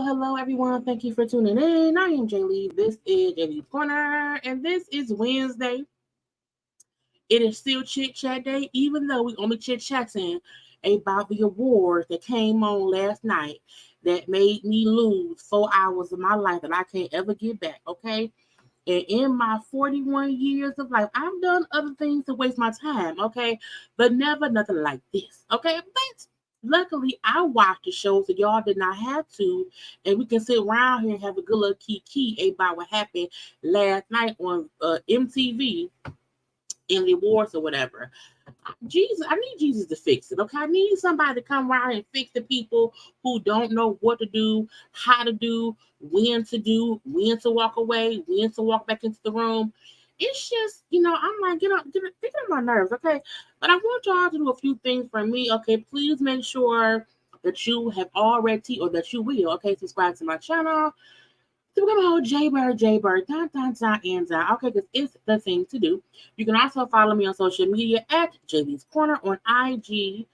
Hello, everyone. Thank you for tuning in. I am Jaylee. This is JayLeesCorner, and this is Wednesday. It is still Chit Chat Day, even though we only chit chatting about the awards that came on last night that made me lose 4 hours of my life that I can't ever get back. Okay. And in my 41 years of life, I've done other things to waste my time, okay? But never nothing like this, okay? But luckily, I watched the show, so y'all did not have to. And we can sit around here and have a good little key about what happened last night on MTV in the awards or whatever. Jesus, I need Jesus to fix it, okay? I need somebody to come around and fix the people who don't know what to do, how to do, when to walk away, when to walk back into the room. It's just, I'm like, get on my nerves, okay? But I want y'all to do a few things for me, okay? Please make sure that you have already, or that you will, okay? Subscribe to my channel. So we're going to hold JayBirds, and okay, because it's the thing to do. You can also follow me on social media at JayLeesCorner on IG,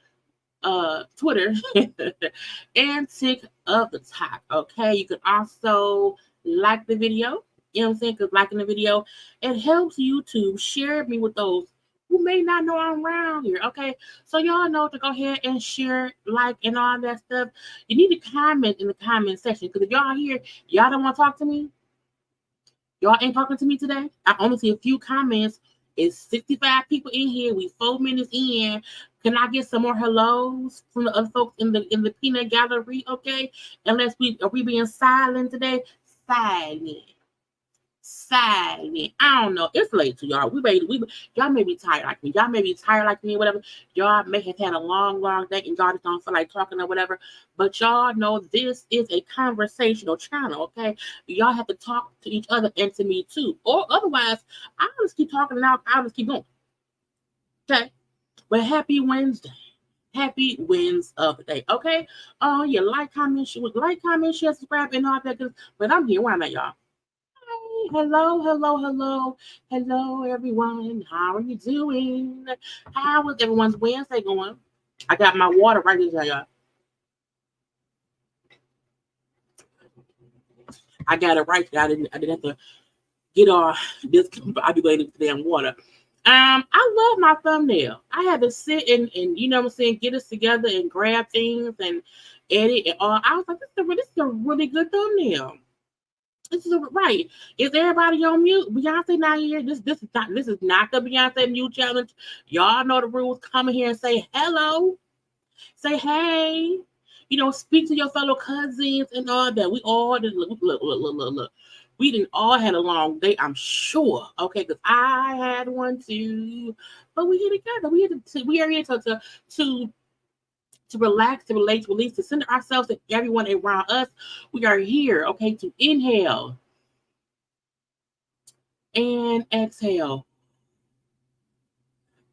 Twitter, and TikTok, okay? You can also like the video, you know what I'm saying? Because liking the video, it helps YouTube share me with those who may not know I'm around here, okay? So y'all know to go ahead and share, like, and all that stuff. You need to comment in the comment section, because if y'all here, y'all don't want to talk to me, y'all ain't talking to me today. I only see a few comments. It's 65 people in here. We 4 minutes in. Can I get some more hellos from the other folks in the peanut gallery? Okay. Unless are we being silent today? Silent. I don't know. It's late to y'all. Y'all may be tired like me. Y'all may be tired like me, whatever. Y'all may have had a long day and y'all just don't feel like talking or whatever. But y'all know this is a conversational channel, okay? Y'all have to talk to each other and to me too. Or otherwise, I'll just keep talking and I'll just keep going. Okay? But happy Wednesday. Happy wins of the day, okay? Oh, yeah, like, comment, share, subscribe, and all that good. But I'm here. Where am I, y'all? Hello, everyone. How are you doing? How is everyone's Wednesday going? I got my water right here, y'all. I got it right there. I didn't have to get off this. I'll be waiting for the damn water. I love my thumbnail. I had to sit and you know what I'm saying, get us together and grab things and edit and all. I was like, this is a really good thumbnail. This is right. Is everybody on mute? Beyonce not here. This is not the Beyonce mute challenge. Y'all know the rules. Come in here and say hello. Say hey. You know, speak to your fellow cousins and all that. We all did look. We didn't all had a long day, I'm sure. Okay, because I had one too. But we here together. We are here to relax, to relate, to release, to center ourselves and everyone around us. We are here, okay, to inhale and exhale.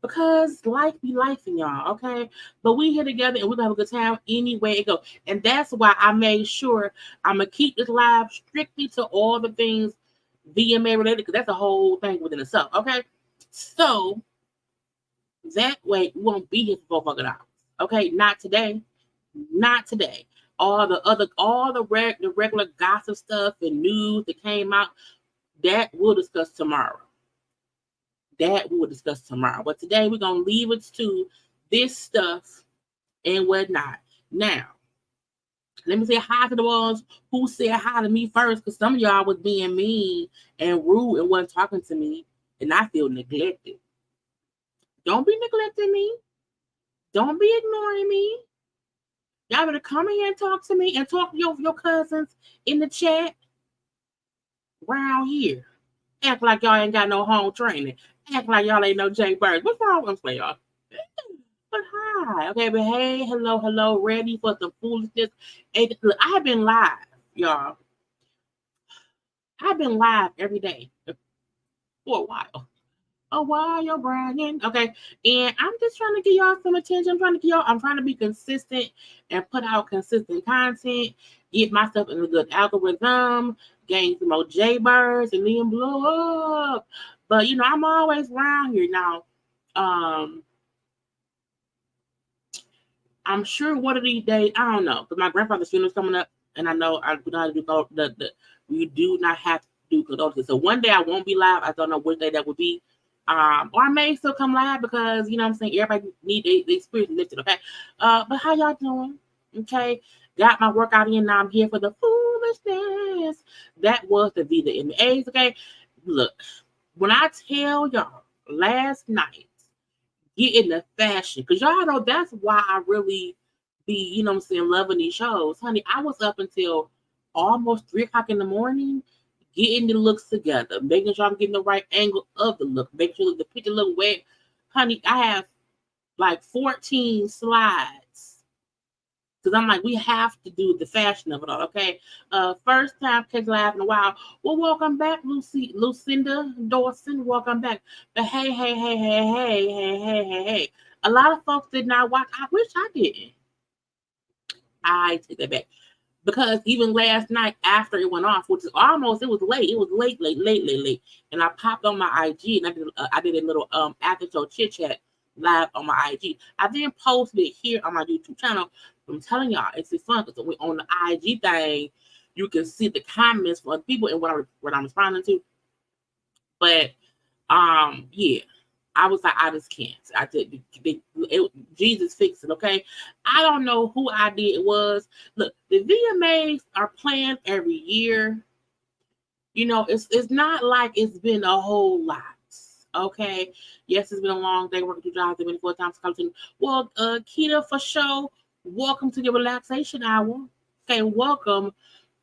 Because life be life in y'all, okay? But we here together and we're gonna have a good time anyway it go. And that's why I made sure I'm gonna keep this live strictly to all the things VMA related, because that's a whole thing within itself, okay? So that way we won't be here for 4 fucking hours. Okay, not today. Not today. All the regular gossip stuff and news that came out, that we'll discuss tomorrow. That we will discuss tomorrow. But today we're gonna leave it to this stuff and whatnot. Now, let me say hi to the ones who said hi to me first, because some of y'all was being mean and rude and wasn't talking to me, and I feel neglected. Don't be neglecting me. Don't be ignoring me. Y'all better come in here and talk to me and talk to your cousins in the chat around here. Act like y'all ain't got no home training. Act like y'all ain't no JayBirds. What's wrong with them, y'all? But hi. Okay, but hey, hello. Ready for some foolishness? And look, I have been live, y'all. I've been live every day for a while. A while, Brian. Okay. And I'm just trying to give y'all some attention. I'm trying to be consistent and put out consistent content, get myself in a good algorithm, gain some more JayBirds, and then blow up. But you know, I'm always around here now. I'm sure one of these days, I don't know, because my grandfather's funeral's coming up, and I know we do not have to do condolences. So one day I won't be live. I don't know what day that would be. Or I may still come live because, you know what I'm saying, everybody need their spirit lifted, okay? But how y'all doing? Okay. Got my workout in. Now I'm here for the foolishness. That was the VMAs, okay? Look, when I tell y'all last night, get in the fashion, because y'all know that's why I really be, you know what I'm saying, loving these shows. Honey, I was up until almost 3 o'clock in the morning getting the looks together, making sure I'm getting the right angle of the look, make sure the picture look wet. Honey, I have like 14 slides. Because I'm like, we have to do the fashion of it all, okay? First time catch live in a while. Well, welcome back, Lucinda Dawson. Welcome back. But hey. A lot of folks did not watch. I wish I didn't. I take that back. Because even last night after it went off, which is almost, it was late. It was late. And I popped on my IG and I did a little after show chit chat live on my IG. I then posted it here on my YouTube channel. I'm telling y'all, it's just fun because on the IG thing, you can see the comments from other people and what I'm responding to. But yeah. I was like, I just can't. I did. Jesus fixed it, okay? I don't know who idea it was. Look, the VMAs are planned every year. You know, it's not like it's been a whole lot, okay? Yes, it's been a long day working 2 jobs, 24 times. Well, Keita, for sure, welcome to your relaxation hour. Okay, welcome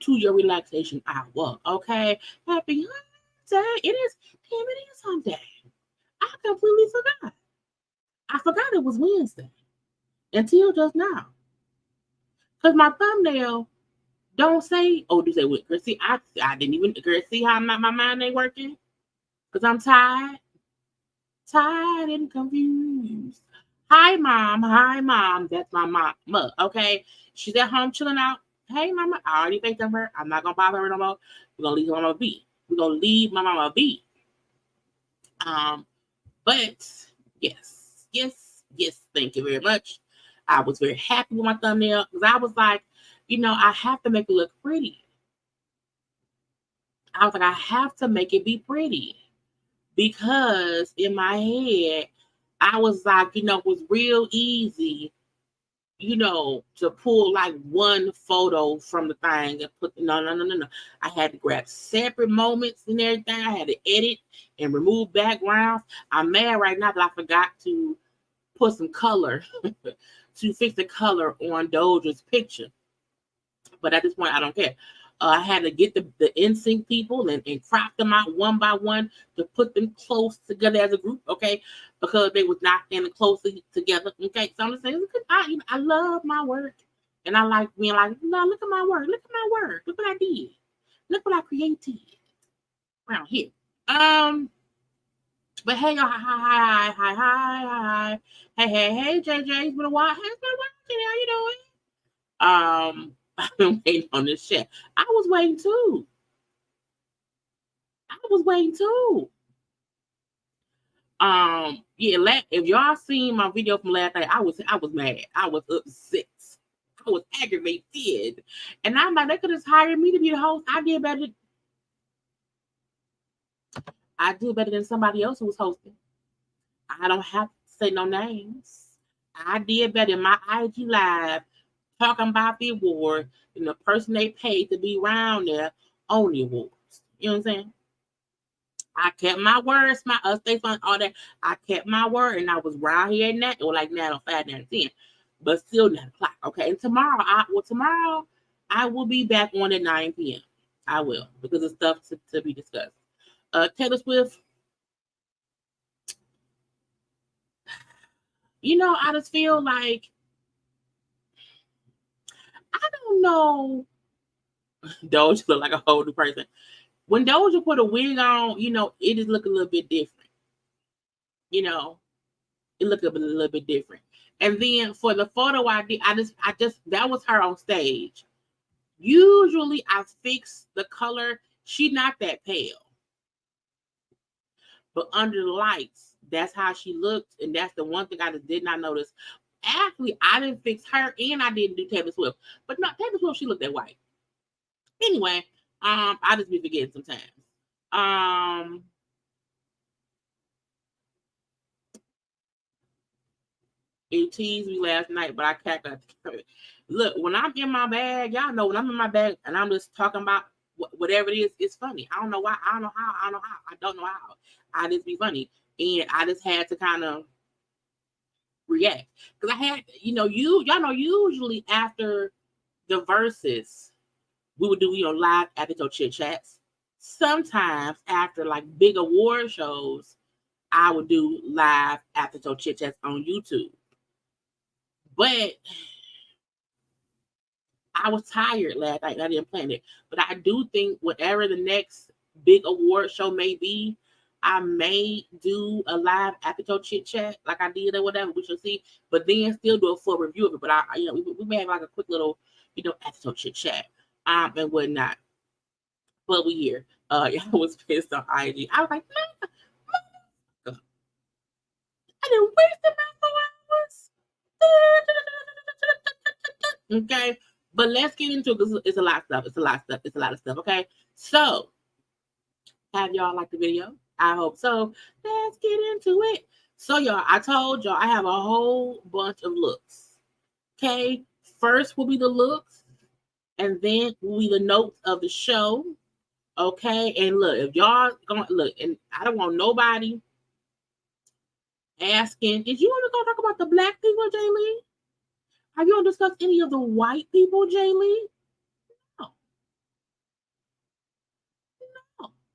to your relaxation hour, okay? Happy Sunday. It is Sunday. I completely forgot. I forgot it was Wednesday until just now. Because my thumbnail don't say, do say what? Girl, see, I didn't even, girl, see how my mind ain't working? Because I'm tired and confused. Hi, mom. That's my mom, okay? She's at home chilling out. Hey, mama, I already thanked her. I'm not going to bother her no more. We're going to leave my mama be. But yes, thank you very much. I was very happy with my thumbnail because I was like, you know, I have to make it look pretty. I was like, I have to make it be pretty. Because in my head, I was like, it was real easy, to pull like one photo from the thing and put no. I had to grab separate moments and everything. I had to edit and remove backgrounds. I'm mad right now that I forgot to put some color to fix the color on Doja's picture. But at this point, I don't care. I had to get the NSYNC people and crop them out one by one to put them close together as a group, okay? Because they was not standing closely together, okay? So I'm just saying, I love my work, and I like being like, no, look at my work, look what I did, look what I created around here. But hey, y'all, hi, hey, JJ, it's been a while, how you doing? I've been waiting on this shit. I was waiting too. Yeah, if y'all seen my video from last night, I was mad. I was upset. I was aggravated. And I'm like, they could just hire me to be the host. I did better than somebody else who was hosting. I don't have to say no names. I did better in my IG live talking about the award and the person they paid to be around there on the awards. You know what I'm saying? I kept my words, my state fund, all that. I kept my word, and I was around here at that, or like 9 or 5, 9 10, but still 9 o'clock. Okay, and tomorrow I will be back on at 9 p.m. I will, because it's stuff to be discussed. Taylor Swift, I just feel like I don't know. Doja look like a whole new person. When Doja put a wig on, it just look a little bit different. It looked a little bit different. And then for the photo I did, I just that was her on stage. Usually I fix the color. She not that pale. But under the lights, that's how she looked. And that's the one thing I just did not notice. Actually, I didn't fix her and I didn't do Taylor Swift. But not Taylor Swift, she looked that white. Anyway, I just be forgetting sometimes. It teased me last night, but I can't. Look, when I'm in my bag, y'all know when I'm in my bag and I'm just talking about whatever it is, it's funny. I don't know why. I don't know how. I don't know how. I just be funny. And I just had to kind of react. Because I had, y'all know, usually after the verses, we would do, live after chit chats. Sometimes after like big award shows, I would do live after chit chats on YouTube. But I was tired last night. I didn't plan it. But I do think whatever the next big award show may be, I may do a live after chit chat like I did or whatever. We shall see. But then still do a full review of it. But we may have like a quick little, after chit chat and whatnot. But we here. Y'all was pissed on IG. I was like, man, I didn't waste my 4 hours. Okay. But let's get into it because it's a lot of stuff. Okay. So, have y'all liked the video? I hope so. Let's get into it. So, y'all, I told y'all I have a whole bunch of looks. Okay. First will be the looks, and then will be the notes of the show. Okay. And look, if y'all gonna look, and I don't want nobody asking, did you want to go talk about the black people, Jaylee? Have you want to discuss any of the white people, Jaylee? No.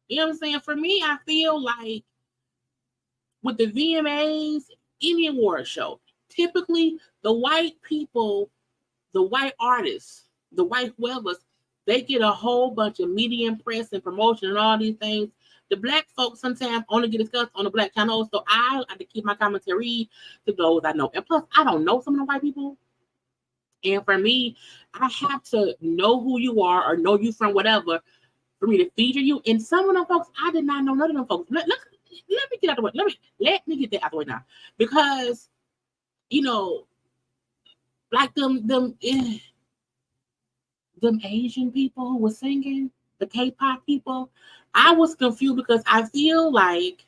You know what I'm saying? For me, I feel like with the VMAs, any award show, typically the white people, the white artists, the white whoever's, they get a whole bunch of media and press and promotion and all these things. The black folks sometimes only get discussed on the black channel, so I have to keep my commentary to those I know. And plus, I don't know some of the white people. And for me, I have to know who you are or know you from whatever for me to feature you. And some of them folks, I did not know none of them folks. Let me get out the way. Let me get that out the way now. Because, like them Asian people who were singing, the K-pop people, I was confused because I feel like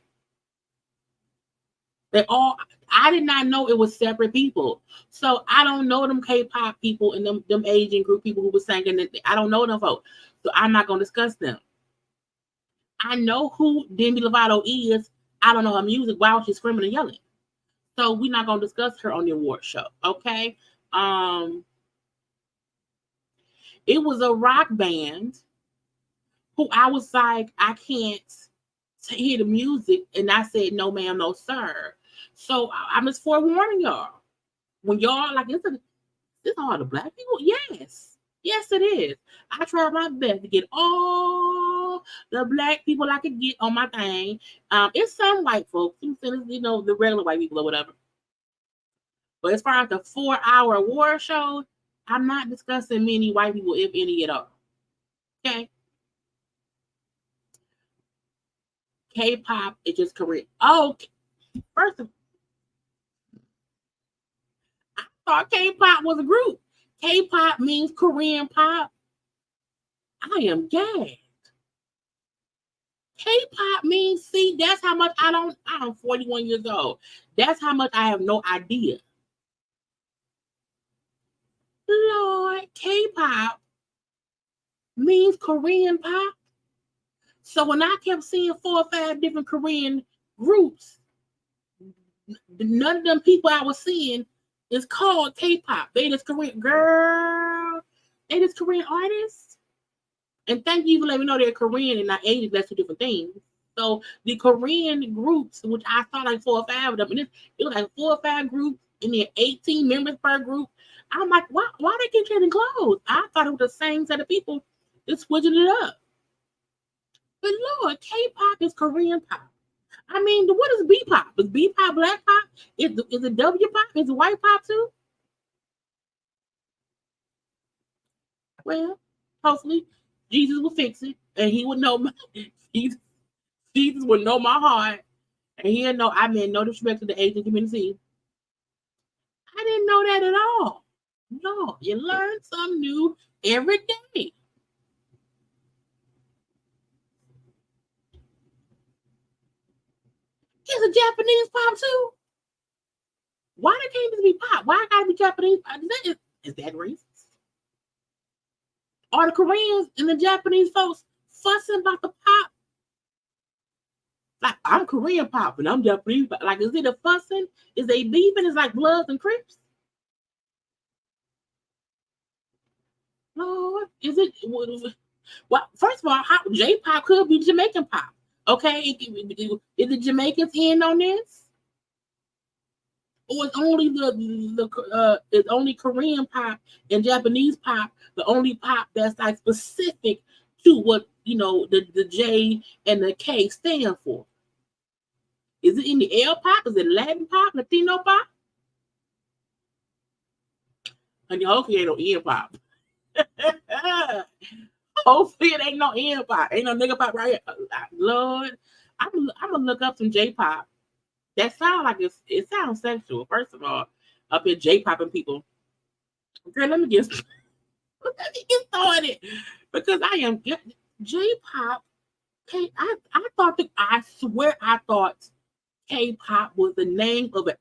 I did not know it was separate people. So I don't know them K-pop people and them Asian group people who were singing that. I don't know them folks. So I'm not going to discuss them. I know who Demi Lovato is. I don't know her music. Why was she screaming and yelling? So we're not going to discuss her on the award show. Okay. It was a rock band who I was like, I can't hear the music. And I said, no, ma'am, no, sir. So I'm just forewarning y'all. When y'all like, this all the black people? Yes. Yes, it is. I tried my best to get all the black people I could get on my thing. It's some white folks, the regular white people or whatever. But as far as the 4-hour award show, I'm not discussing many white people, if any at all. Okay. K-pop is just Korean. Oh, first of all, I thought K-pop was a group. K-pop means Korean pop. I am gagged. K-pop means, see, that's how much I'm 41 years old. That's how much I have no idea. Lord, K-pop means Korean pop. So when I kept seeing 4 or 5 different Korean groups, none of them people I was seeing is called K-pop. They just Korean girl. They just Korean artists. And thank you for letting me know they're Korean and not Asian. That's 2 different things. So the Korean groups, which I saw like 4 or 5 of them, and it was like 4 or 5 groups, and there 18 members per group. I'm like, why they keep changing clothes? I thought it was the same set of people just switching it up. But Lord, K-pop is Korean pop. I mean, what is B-pop? Is B-pop black pop? Is it W-pop? Is it white pop too? Well, hopefully Jesus will fix it, and he would know Jesus would know my heart, and he'll know I meant no disrespect to the Asian community. I didn't know that at all. No, you learn something new every day. Is a Japanese pop too? Why they can't just be pop? Why gotta be Japanese pop? Is that racist? Are the Koreans and the Japanese folks fussing about the pop? Like, I'm Korean pop and I'm Japanese pop. Like, is it a fussing? Is they beefing? It's like Bloods and Crips? Lord, is it? Well, first of all, J-pop could be Jamaican pop. Okay, is the Jamaicans in on this? Or it's only it's only Korean pop and Japanese pop, the only pop that's like specific to what the J and the K stand for. Is it in the L pop? Is it Latin pop? Latino pop? And hopefully it ain't no N pop. Hopefully it ain't no N pop. Ain't no nigga pop right here. Lord, I'm gonna look up some J pop. That sounds like it sounds sexual. First of all, up here J-popping people. Girl, let me get started because I am J-pop. I swear I thought K-pop was the name of let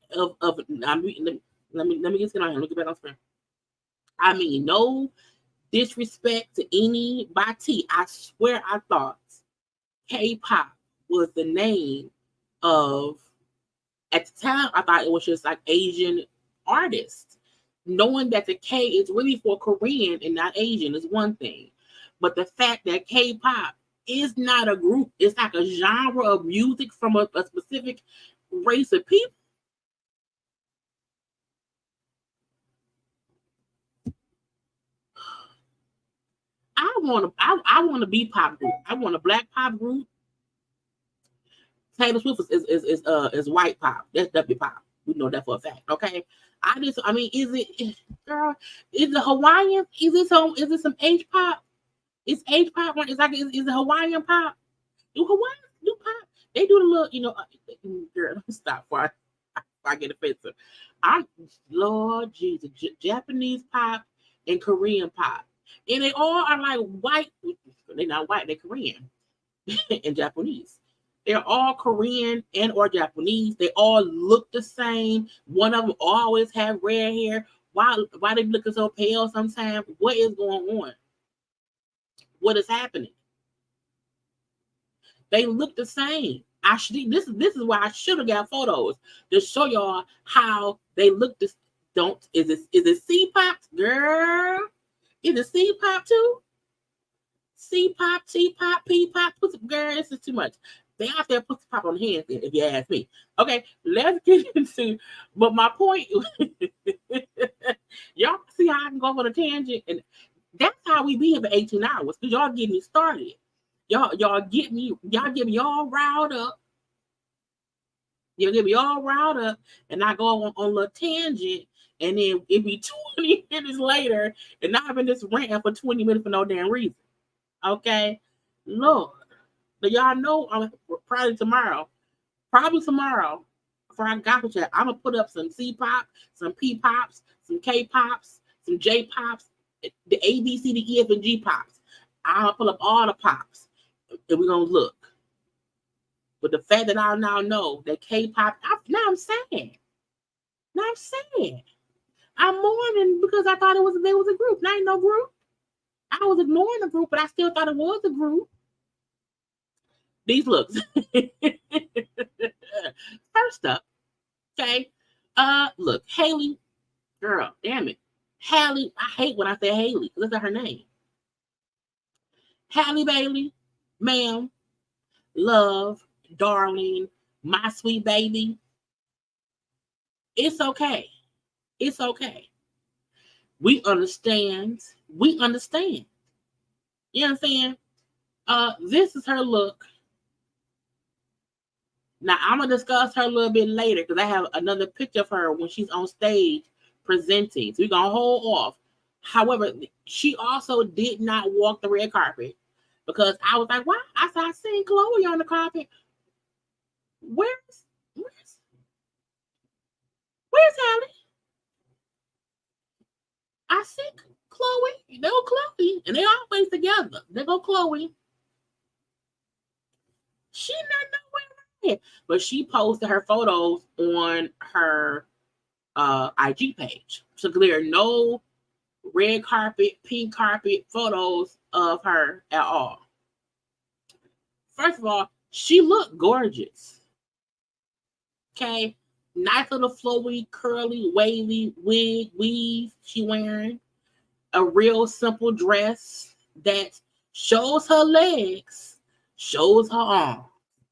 me get on here. Look back on screen. I mean, no disrespect to anybody. I swear I thought K-pop was the name of. At the time, I thought it was just like Asian artists. Knowing that the K is really for Korean and not Asian is one thing. But the fact that K-pop is not a group, it's like a genre of music from a specific race of people. I want a B-pop group. I want a black pop group. Taylor Swift is white pop. That's W pop. We know that for a fact. Okay. Is it Hawaiian? Is it some H pop? Is H pop one? Is it Hawaiian pop? Do Hawaiian do pop? They do the little, girl, stop before I get offensive. Lord Jesus, Japanese pop and Korean pop. And they all are like white. They're not white, they're Korean and Japanese. They're all Korean and or Japanese. They all look the same. One of them always have red hair. Why they looking so pale sometimes? What is going on? What is happening? They look the same. This is why I should have got photos to show y'all how they look. Is it C-pop, girl? Is it C-pop too? C-pop, T-pop, P-pop, girl, this is too much. They out there put the pop on the hands, if you ask me. Okay, let's get into. But my point, y'all see how I can go on a tangent, and that's how we be here for 18 hours. Cause y'all get me started. Y'all get me all riled up. You'll get me all riled up, and I go on a little tangent, and then it be 20 minutes later, and I've been just ranting for 20 minutes for no damn reason. Okay, Lord. But y'all know probably tomorrow, before I got with you, I'm gonna put up some C-pop, some P-pops, some K-pops, some J-pops, the A, B, C, D, E, F, and G pops. I'm gonna pull up all the pops, and we're gonna look. But the fact that I now know that K-pop, now I'm sad. I'm mourning because I thought there was a group. Now ain't no group. I was ignoring the group, but I still thought it was a group. These looks. First up, okay. Look, Haley, girl, damn it. Haley, I hate when I say Haley because that's not her name. Halle Bailey, ma'am, love, darling, my sweet baby. It's okay. It's okay. We understand. You know what I'm saying? This is her look. Now, I'm going to discuss her a little bit later because I have another picture of her when she's on stage presenting. So we're going to hold off. However, she also did not walk the red carpet because I was like, why? I seen Chloe on the carpet. Where's Halle? I see Chloe. They go Chloe. And they always together. They go Chloe. She not nowhere around here. But she posted her photos on her IG page. So there are no red carpet, pink carpet photos of her at all. First of all, she looked gorgeous. Okay. Nice little flowy, curly, wavy weave she wearing. A real simple dress that shows her legs, shows her arms.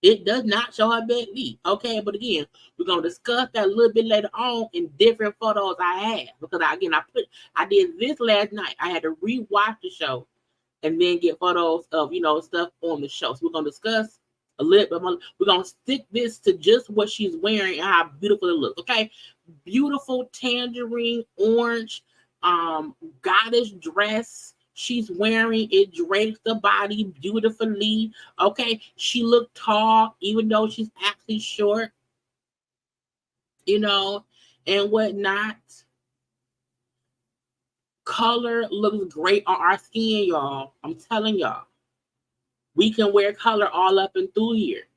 It does not show her back knee. Okay, but again, we're gonna discuss that a little bit later on in different photos I have because I did this last night. I had to rewatch the show and then get photos of stuff on the show. So we're gonna discuss a little bit more. We're gonna stick this to just what she's wearing and how beautiful it looks. Okay, beautiful tangerine orange goddess dress she's wearing. It drapes the body beautifully. Okay, she looked tall even though she's actually short, and whatnot. Color looks great on our skin, y'all. I'm telling y'all, we can wear color all up and through here.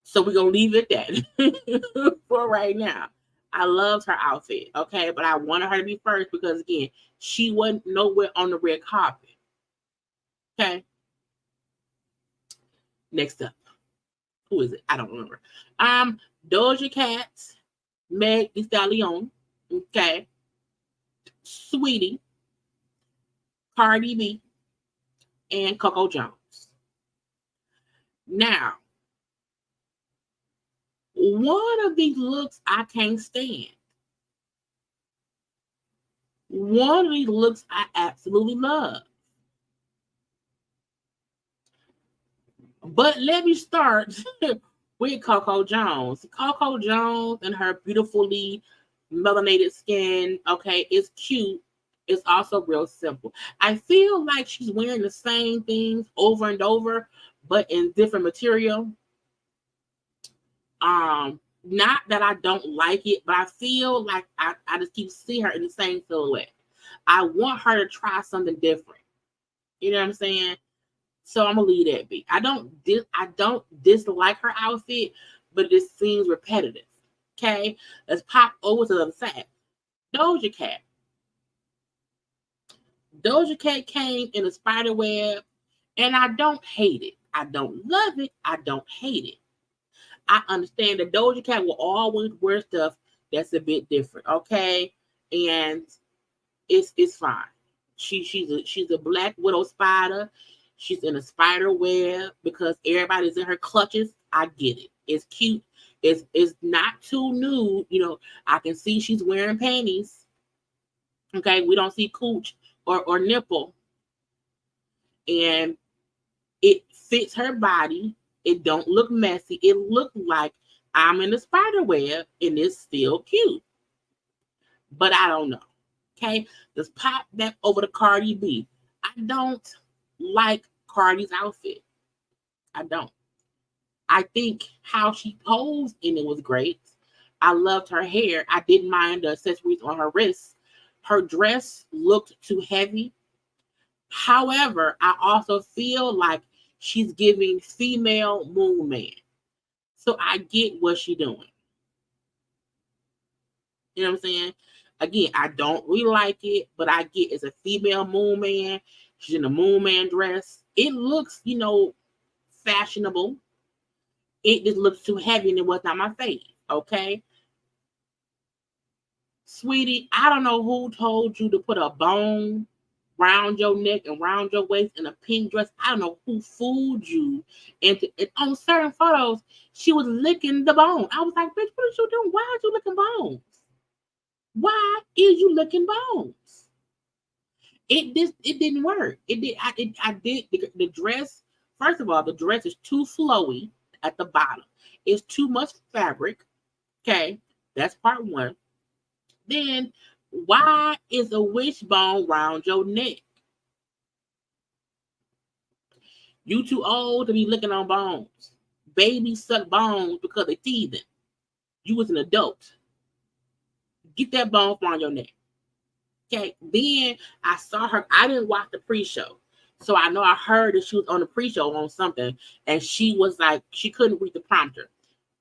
So we're going to leave it at that for right now. I loved her outfit, okay? But I wanted her to be first because, again, she wasn't nowhere on the red carpet. Okay? Next up. Who is it? I don't remember. Doja Cat, Meg Thee Stallion, okay? Sweetie, Cardi B, and Coco Jones. Now, one of these looks I can't stand. One of these looks I absolutely love. But let me start with Coco Jones. Coco Jones and her beautifully melanated skin, okay, it's cute. It's also real simple. I feel like she's wearing the same things over and over, but in different material. Not that I don't like it, but I feel like I just keep seeing her in the same silhouette. I want her to try something different. You know what I'm saying? So I'm gonna leave that be. I don't dislike her outfit, but it seems repetitive. Okay, let's pop over to the other side. Doja Cat. Doja Cat came in a spider web, and I don't hate it. I don't love it. I don't hate it. I understand that Doja Cat will always wear stuff that's a bit different, okay? And it's fine. She's a black widow spider. She's in a spider web because everybody's in her clutches. I get it. It's cute. It's not too nude. You know, I can see she's wearing panties. Okay, we don't see cooch or nipple. And it fits her body. It don't look messy. It look like I'm in the spider web and it's still cute. But I don't know. Okay, let's pop back over to Cardi B. I don't like Cardi's outfit. I don't. I think how she posed in it was great. I loved her hair. I didn't mind the accessories on her wrists. Her dress looked too heavy. However, I also feel like she's giving female Moon Man. So I get what she's doing. You know what I'm saying? Again, I don't really like it, but I get it's a female Moon Man. She's in a Moon Man dress. It looks, fashionable. It just looks too heavy and it was not my face. Okay? Sweetie, I don't know who told you to put a bone round your neck and round your waist in a pink dress. I don't know who fooled you. And on certain photos, she was licking the bone. I was like, bitch, what are you doing? Why are you licking bones? Why is you licking bones? It didn't work. The dress. First of all, the dress is too flowy at the bottom. It's too much fabric. Okay, that's part one. Then why is a wishbone round your neck? You too old to be licking on bones. Babies suck bones because they teething. You was an adult. Get that bone from your neck. Okay. Then I saw her. I didn't watch the pre-show. So I know I heard that she was on the pre-show on something. And she was like, she couldn't read the prompter.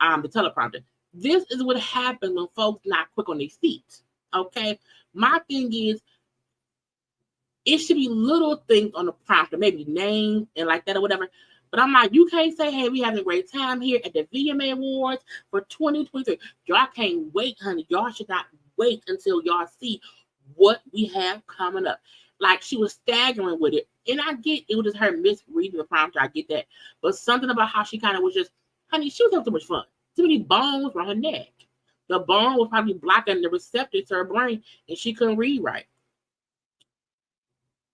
The teleprompter. This is what happens when folks not quick on their feet. Okay. My thing is, it should be little things on the prompter, maybe names and like that or whatever. But I'm like, you can't say, hey, we having a great time here at the VMA Awards for 2023. Y'all can't wait, honey. Y'all should not wait until y'all see what we have coming up. Like, she was staggering with it. And I get it was just her misreading the prompter. I get that. But something about how she kind of was just, honey, she was having too much fun. Too many bones on her neck. The bone was probably blocking the receptors to her brain, and she couldn't read right.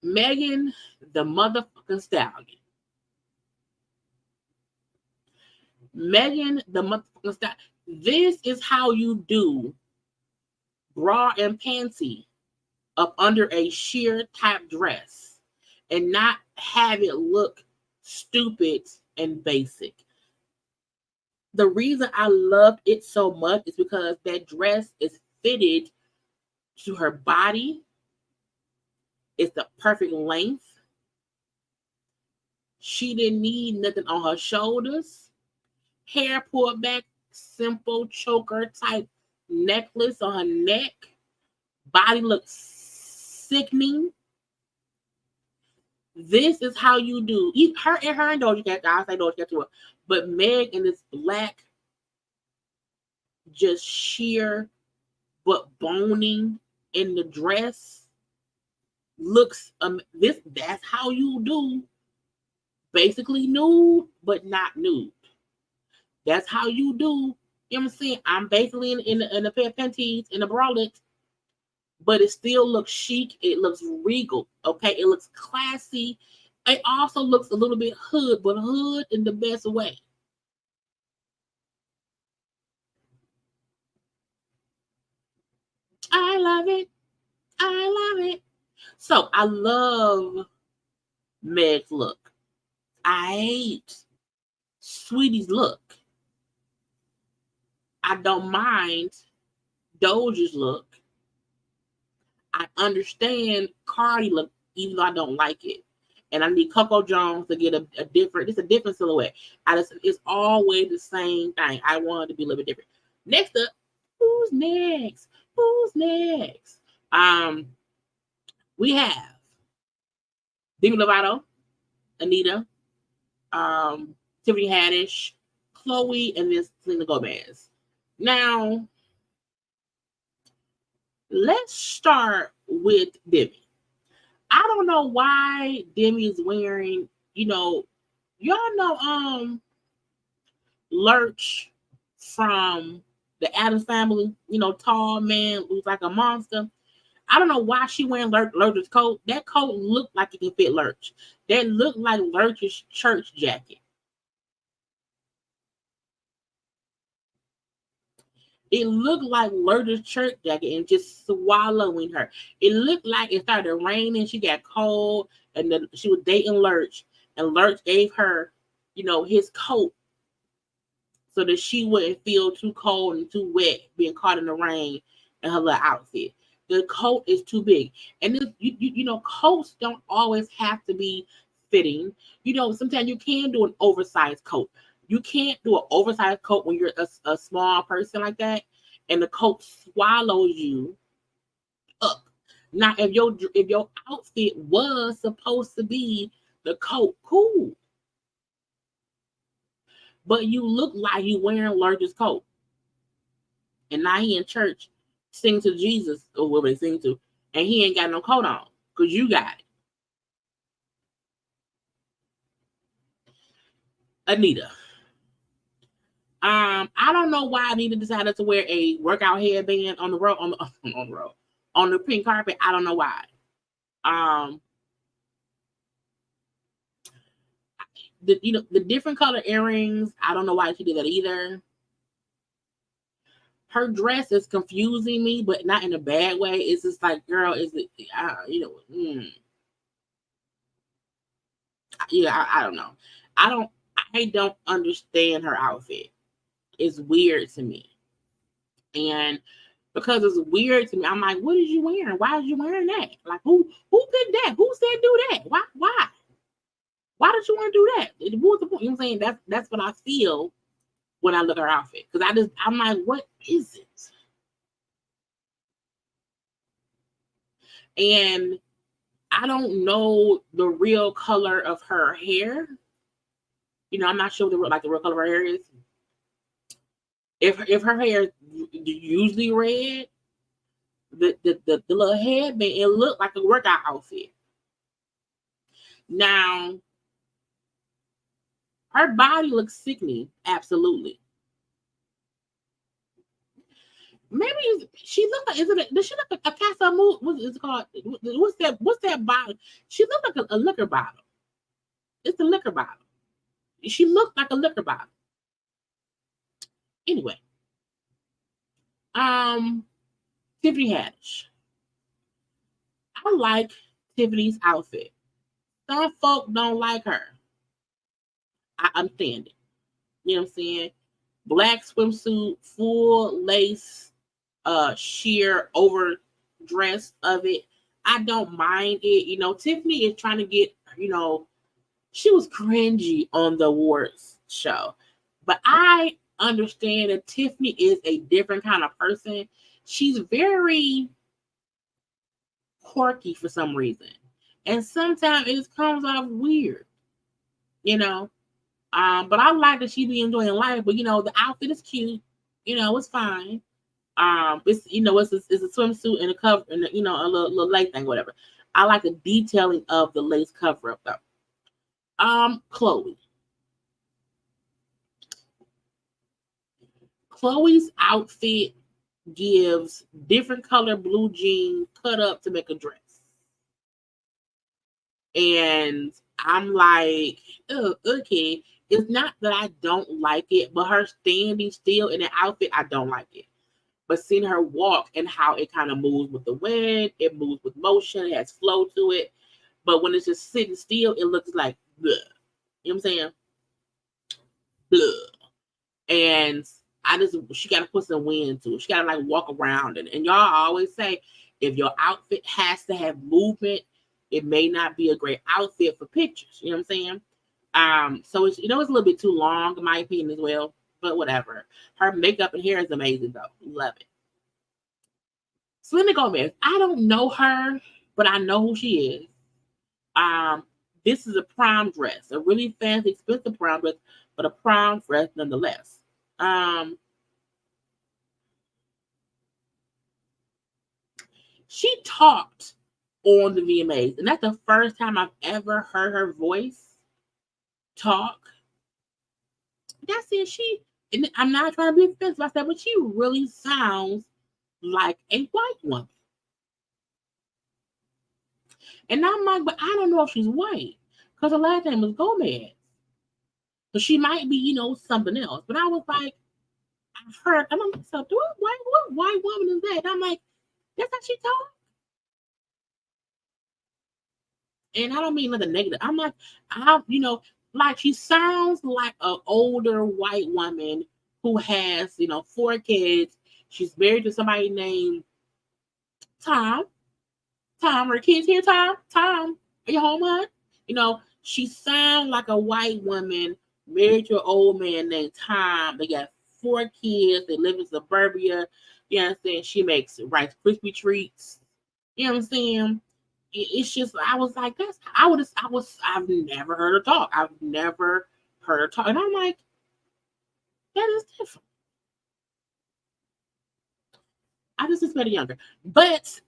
Megan, the motherfucking stallion. Megan, the motherfucking stallion. This is how you do bra and panty up under a sheer type dress and not have it look stupid and basic. The reason I loved it so much is because that dress is fitted to her body. It's the perfect length. She didn't need nothing on her shoulders. Hair pulled back, simple choker type necklace on her neck. Body looks sickening. This is how you do. Her and Doja Cat, I say Doja Cat to her, but Meg in this black, just sheer but boning in the dress looks that's how you do basically nude but not nude. That's how you do. You know what I'm saying? I'm basically in a pair of panties in a bralette, but it still looks chic. It looks regal. Okay, it looks classy. It also looks a little bit hood, but hood in the best way. I love it. I love it. So I love Meg's look. I hate Sweetie's look. I don't mind Doja's look. I understand Cardi look, even though I don't like it. And I need Coco Jones to get a different, it's a different silhouette. It's always the same thing. I want it to be a little bit different. Next up, who's next? Who's next? We have Demi Lovato, Anita, Tiffany Haddish, Chloe, and then Selena Gomez. Now, let's start with Demi. I don't know why Demi is wearing, y'all know Lurch from the Addams Family, tall man who's like a monster. I don't know why she wearing Lurch's coat. That coat looked like it can fit Lurch. That looked like Lurch's church jacket. It looked like Lurch's church jacket and just swallowing her. It looked like it started raining. She got cold, and then she was dating Lurch, and Lurch gave her, his coat so that she wouldn't feel too cold and too wet being caught in the rain in her little outfit. The coat is too big, and coats don't always have to be fitting. Sometimes you can do an oversized coat. You can't do an oversized coat when you're a small person like that, and the coat swallows you up. Now, if your outfit was supposed to be the coat, cool, but you look like you wearing Lurch's coat, and now he in church sing to Jesus or whatever they sing to, and he ain't got no coat on because you got it. Anita. I don't know why Anita decided to wear a workout headband on the pink carpet. I don't know why. The different color earrings. I don't know why she did that either. Her dress is confusing me, but not in a bad way. It's just like, girl, is it? Yeah, I don't know. I don't understand her outfit. It's weird to me. And because it's weird to me, I'm like, what is you wearing? Why is you wearing that? Like, who picked that? Who said do that? Why? Why did you want to do that? What was the point? You know what I'm saying? That's what I feel when I look at her outfit. Because I'm like, what is it? And I don't know the real color of her hair. I'm not sure what the real color of her hair is. If her hair is usually red, the little headband, it looked like a workout outfit. Now, her body looks sickening, absolutely. Maybe she looked like, does she look like a Casa Move? What is it called? What's that bottle? She looked like a liquor bottle. It's a liquor bottle. She looked like a liquor bottle. Anyway, Tiffany Haddish. I like Tiffany's outfit. Some folk don't like her. I understand it. You know what I'm saying? Black swimsuit, full lace, sheer overdress of it. I don't mind it. Tiffany is trying to get, she was cringy on the awards show. But I understand that Tiffany is a different kind of person. She's very quirky for some reason. And sometimes it just comes off weird. But I like that she be enjoying life. But the outfit is cute. It's fine. It's it's a swimsuit and a cover and a little lace thing, whatever. I like the detailing of the lace cover up though. Chloe. Chloe's outfit gives different color blue jeans cut up to make a dress. And I'm like, oh, okay. It's not that I don't like it, but her standing still in an outfit, I don't like it. But seeing her walk and how it kind of moves with the wind, it moves with motion, it has flow to it. But when it's just sitting still, it looks like bleh. You know what I'm saying? Bleh. And she got to put some wind to it. She got to like walk around it. And y'all always say, if your outfit has to have movement, it may not be a great outfit for pictures. You know what I'm saying? So it's, it's a little bit too long in my opinion as well, but whatever. Her makeup and hair is amazing though. Love it. Selena Gomez, I don't know her, but I know who she is. This is a prom dress, a really fancy, expensive prom dress, but a prom dress nonetheless. She talked on the VMAs, and that's the first time I've ever heard her voice talk. That's it. And I'm not trying to be offensive, I said, but she really sounds like a white woman. And I'm like, but I don't know if she's white, because her last name was Gomez. So she might be, something else. But I was like, I've heard, I'm like, so what white woman is that? And I'm like, that's how she talk. And I don't mean nothing negative. I'm like, like she sounds like an older white woman who has, 4 kids. She's married to somebody named Tom. Tom, her kids here, Tom? Tom, are you home, hon? She sounds like a white woman married to an old man named Tom. They got 4 kids. They live in suburbia. You know what I'm saying? She makes Rice Krispie treats. You know what I'm saying? It's just, I was like, I've never heard her talk. I've never heard her talk. And I'm like, that is different. I just expect younger. But,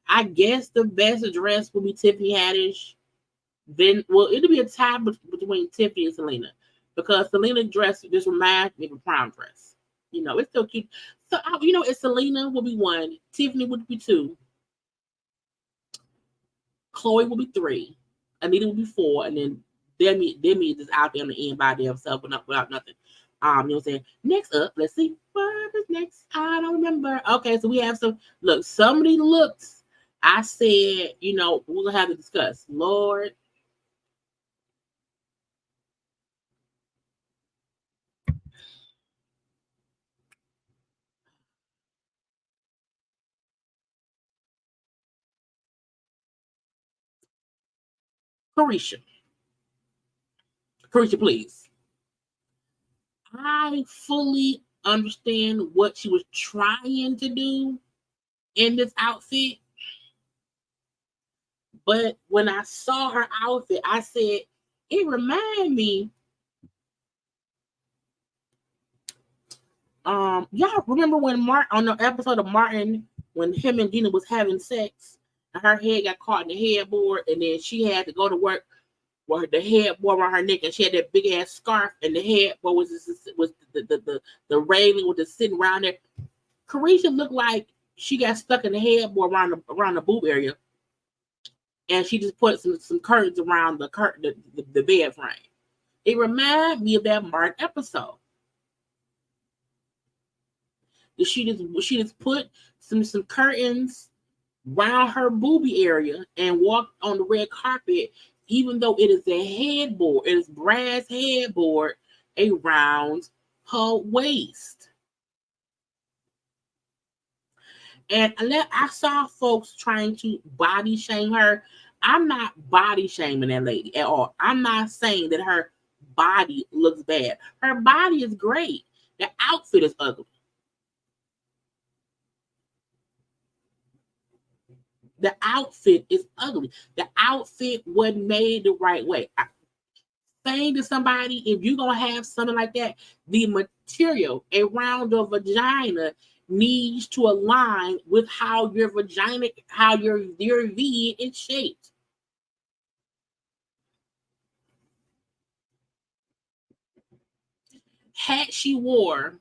I guess the best dress would be Tiffany Haddish. Then, it'll be a tie between Tiffany and Selena. Because Selena's dress just reminds me of a prom dress. It's still cute. So, it's Selena will be 1. Tiffany would be 2. Chloe will be 3. Anita will be 4. And then Demi is out there on the end by themselves without nothing. You know what I'm saying? Next up, let's see. What is next? I don't remember. Okay, so we have some of these looks. I said, we're going to have to discuss. Lord. Carisha, please. I fully understand what she was trying to do in this outfit. But when I saw her outfit, I said, it reminded me. Y'all remember when on the episode of Martin, when him and Dina was having sex, and her head got caught in the headboard, and then she had to go to work with the headboard around her neck, and she had that big ass scarf, and the headboard was the railing with the sitting around there. Carisha looked like she got stuck in the headboard around the boob area, and she just put some curtains around the bed frame. It reminded me of that Martin episode. She just put some curtains around her boobie area and walked on the red carpet, even though it is a headboard, it is brass headboard around her waist. And I saw folks trying to body shame her. I'm not body shaming that lady at all. I'm not saying that her body looks bad. Her body is great. The outfit is ugly. The outfit is ugly. The outfit wasn't made the right way. Saying to somebody, if you're going to have something like that, the material around the vagina needs to align with how your vagina, how your V is shaped. Had she wore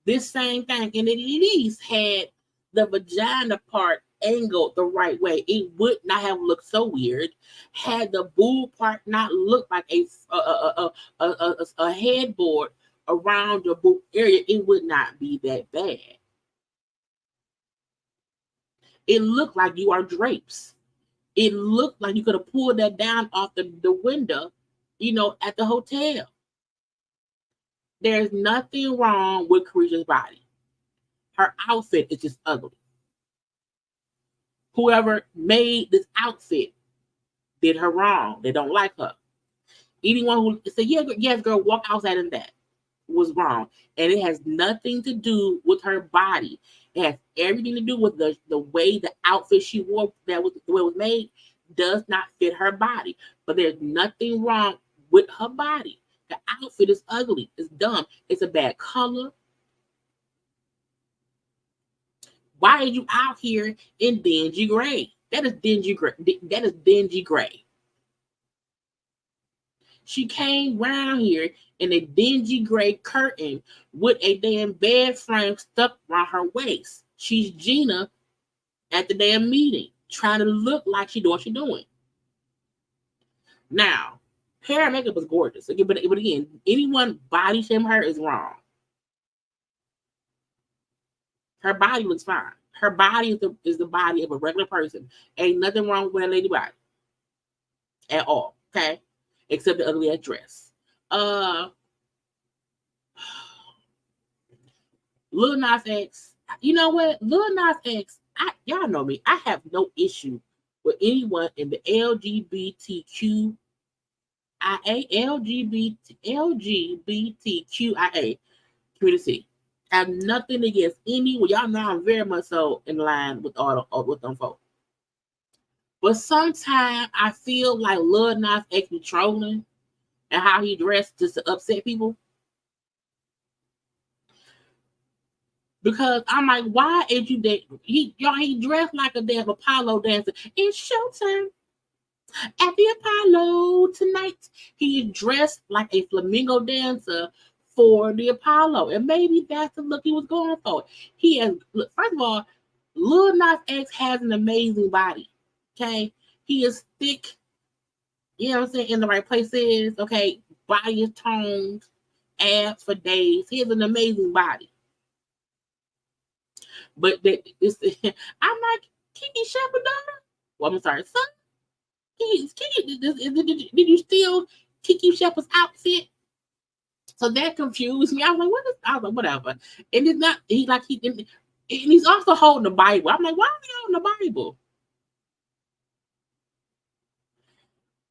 this same thing and at least had the vagina part angled the right way, it would not have looked so weird. Had the boob part not looked like a headboard around the boob area, it would not be that bad. It looked like you are drapes. It looked like you could have pulled that down off the window, at the hotel. There's nothing wrong with Carisha's body. Her outfit is just ugly. Whoever made this outfit did her wrong. They don't like her. Anyone who said, yeah, yes, girl, walk outside in that was wrong. And it has nothing to do with her body. It has everything to do with the way the outfit she wore, that was the way it was made, does not fit her body. But there's nothing wrong with her body. The outfit is ugly. It's dumb. It's a bad color. Why are you out here in dingy gray? That is dingy gray. That is dingy gray. She came round here in a dingy gray curtain with a damn bed frame stuck around her waist. She's Gina at the damn meeting, trying to look like she doing what she's doing. Now, hair and makeup is gorgeous. But again, anyone body shame her is wrong. Her body looks fine. Her body is the body of a regular person. Ain't nothing wrong with a lady body at all. Okay, except the ugly ass dress. Lil Nas X. You know what? Lil Nas X. Y'all know me. I have no issue with anyone in the LGBTQIA community. I have nothing against anyone. Y'all know I'm very much so in line with with them folks. But sometimes I feel like Lil Nas X be trolling and how he dressed just to upset people. Because I'm like, why is you that he dressed like a damn Apollo dancer? It's showtime at the Apollo tonight. He is dressed like a flamingo dancer for the Apollo, and maybe that's the look he was going for. He has, look, first of all, Lil Nas X has an amazing body. Okay, he is thick. You know what I'm saying? In the right places. Okay, body is toned, abs for days. He has an amazing body. But I'm like, Kiki Shepherd daughter? Well, I'm sorry, son. Did you steal Kiki Shepherd's outfit? So that confused me. I was like, whatever. And it's not, and he's also holding the Bible. I'm like, why are you holding the Bible?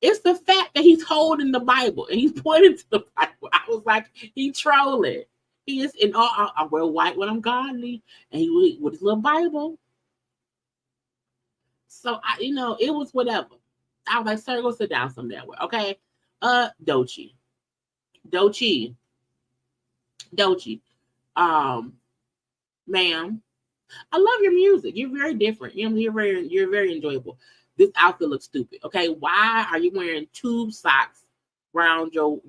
It's the fact that he's holding the Bible and he's pointing to the Bible. I was like, he's trolling. He is in all. I wear white when I'm godly, and he with his little Bible. So it was whatever. I was like, sir, go sit down somewhere. Okay. Dochi. Ma'am, I love your music. You're very different. You're very enjoyable. This outfit looks stupid. Okay, why are you wearing tube socks around your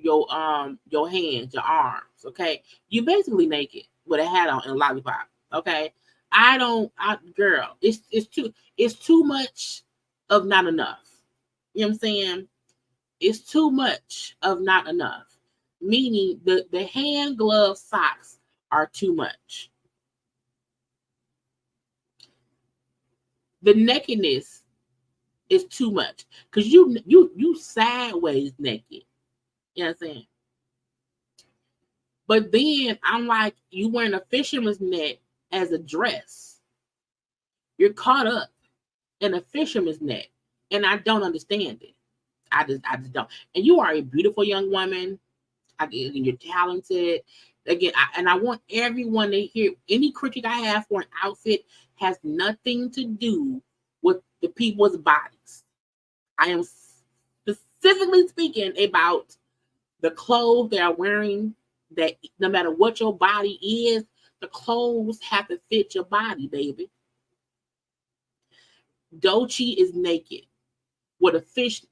hands, your arms? Okay, you basically naked with a hat on and a lollipop. Okay, girl, it's too much of not enough. You know what I'm saying? It's too much of not enough. Meaning the hand glove socks are too much. The nakedness is too much because you sideways naked. You know what I'm saying? But then I'm like, you wearing a fisherman's net as a dress. You're caught up in a fisherman's net, and I don't understand it. I just don't. And you are a beautiful young woman. You're talented. Again, I want everyone to hear any critique I have for an outfit has nothing to do with the people's bodies. I am specifically speaking about the clothes they are wearing, that no matter what your body is, the clothes have to fit your body, baby. Dochi is naked with a fish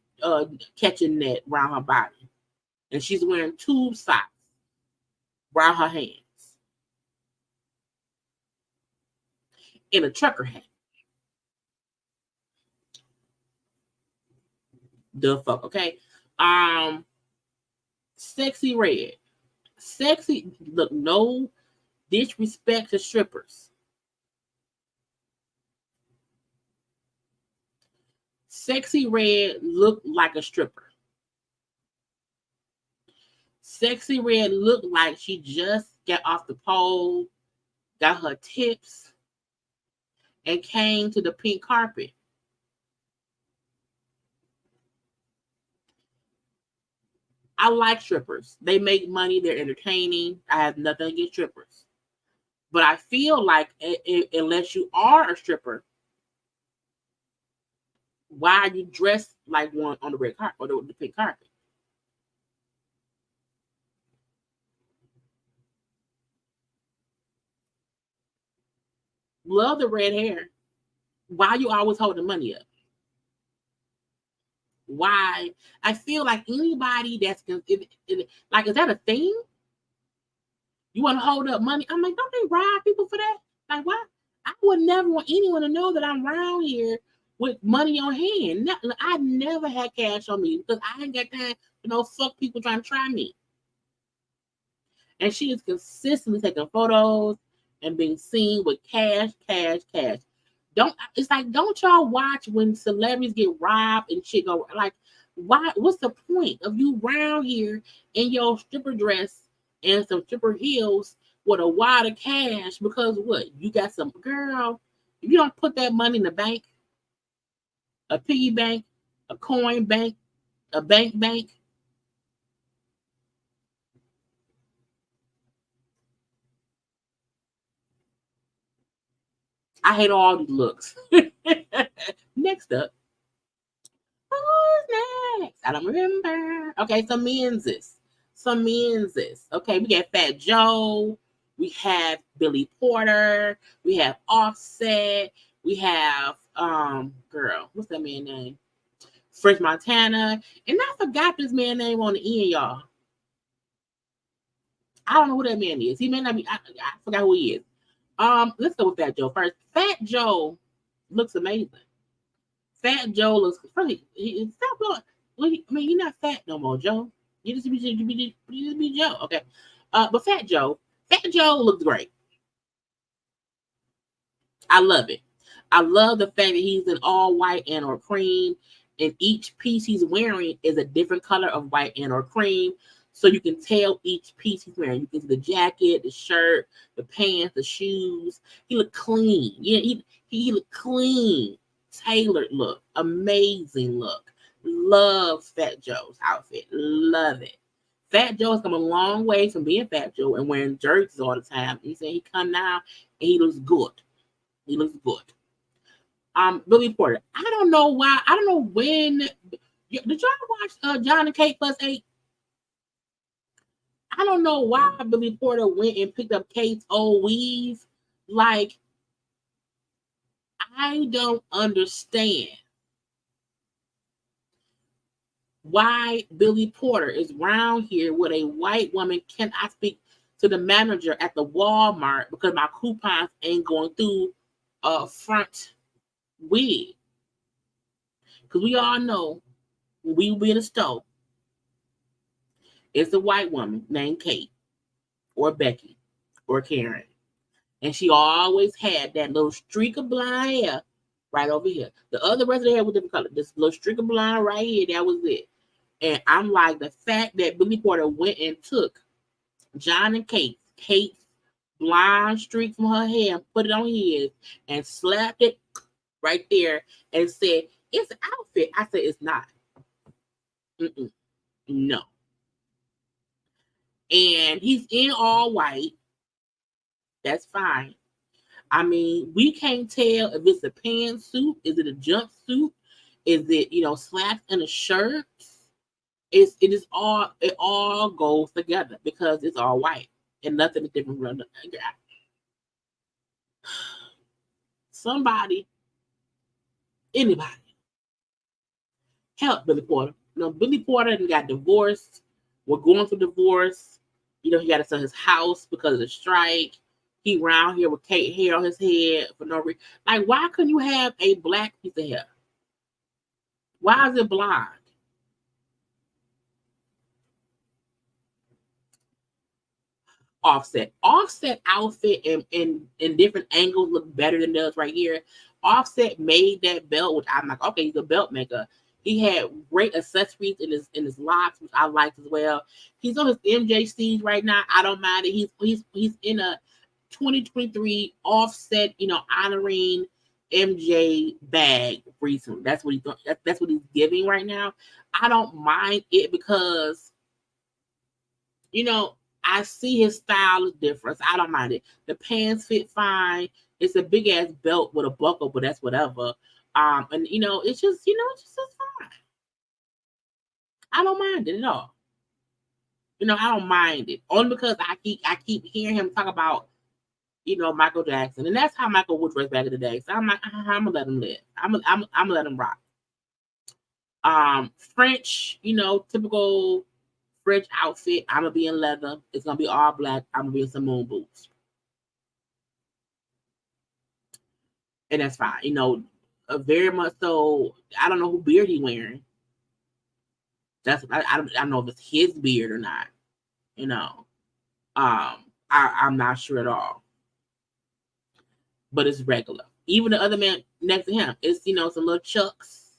catching net around her body. And she's wearing tube socks around her hands. In a trucker hat. The fuck, okay? Sexy red. Sexy, look, no disrespect to strippers. Sexy red looked like a stripper. Sexy Red looked like she just got off the pole, got her tips, and came to the pink carpet. I like strippers. They make money. They're entertaining. I have nothing against strippers. But I feel like unless you are a stripper, why are you dressed like one on the red carpet or the pink carpet? Love the red hair. Why you always holding money up? Why? I feel like anybody that's like, is that a thing? You want to hold up money? I'm like, don't they rob people for that? Like, why? I would never want anyone to know that I'm around here with money on hand. I never had cash on me because I ain't got time to fuck people trying to try me. And she is consistently taking photos and being seen with cash. It's like, don't y'all watch when celebrities get robbed and shit go like, why? What's the point of you around here in your stripper dress and some stripper heels with a wad of cash? Because what? You got some girl. If you don't put that money in the bank, a piggy bank, a coin bank, a bank, I hate all these looks. Next up. Who's next? I don't remember. Okay, some men's. Okay, we got Fat Joe. We have Billy Porter. We have Offset. We have girl, what's that man's name? French Montana. And I forgot this man's name on the end, y'all. I don't know who that man is. He may not be. I forgot who he is. Let's go with Fat Joe first. Fat Joe looks amazing. Fat Joe looks funny. Stop going. I mean, you're not fat no more, Joe. You just be Joe. Okay. But Fat Joe looks great. I love it. I love the fact that he's in all white and or cream, and each piece he's wearing is a different color of white and or cream. So you can tell each piece he's wearing. You can see the jacket, the shirt, the pants, the shoes. He looked clean. Yeah, he looked clean. Tailored look. Amazing look. Love Fat Joe's outfit. Love it. Fat Joe has come a long way from being Fat Joe and wearing jerseys all the time. He said he come now and he looks good. He looks good. Billy Porter. I don't know why. I don't know when. Did y'all watch John and Kate +8? I don't know why Billy Porter went and picked up Kate's old weave. Like, I don't understand why Billy Porter is around here with a white woman. Can I speak to the manager at the Walmart because my coupons ain't going through a front wig? Because we all know when we be in the store, it's a white woman named Kate or Becky or Karen. And she always had that little streak of blonde hair right over here. The other rest of the hair was different color. This little streak of blonde right here, that was it. And I'm like, the fact that Billy Porter went and took John and Kate's blonde streak from her hair and put it on his and slapped it right there and said, it's an outfit. I said, it's not. No. And he's in all white. That's fine. I mean, we can't tell if it's a pantsuit. Is it a jumpsuit? Is it, slacks and a shirt? It all goes together because it's all white and nothing is different from the somebody, anybody, help Billy Porter. Billy Porter got divorced. We're going through divorce. He got to sell his house because of the strike. He around here with Kate hair on his head for no reason. Like, why couldn't you have a black piece of hair? Why is it blonde? Offset outfit in different angles look better than those right here. Offset made that belt, which I'm like, okay, he's a belt maker. He had great accessories in his locks, which I liked as well. He's on his MJ stage right now. I don't mind it. He's in a 2023 Offset, honoring MJ bag recently. That's what that's what he's giving right now. I don't mind it because I see his style is different. So I don't mind it. The pants fit fine. It's a big ass belt with a buckle, but that's whatever. And it's just fine. I don't mind it at all. I don't mind it only because I keep hearing him talk about Michael Jackson, and that's how Michael would dress back in the day. So I'm like, I'm gonna let him live. I'm gonna let him rock. French, typical French outfit. I'm gonna be in leather. It's gonna be all black. I'm gonna be in some moon boots, and that's fine. Very much so. I don't know who beard he wearing. I don't know if it's his beard or not. I'm not sure at all. But it's regular. Even the other man next to him, it's some little chucks,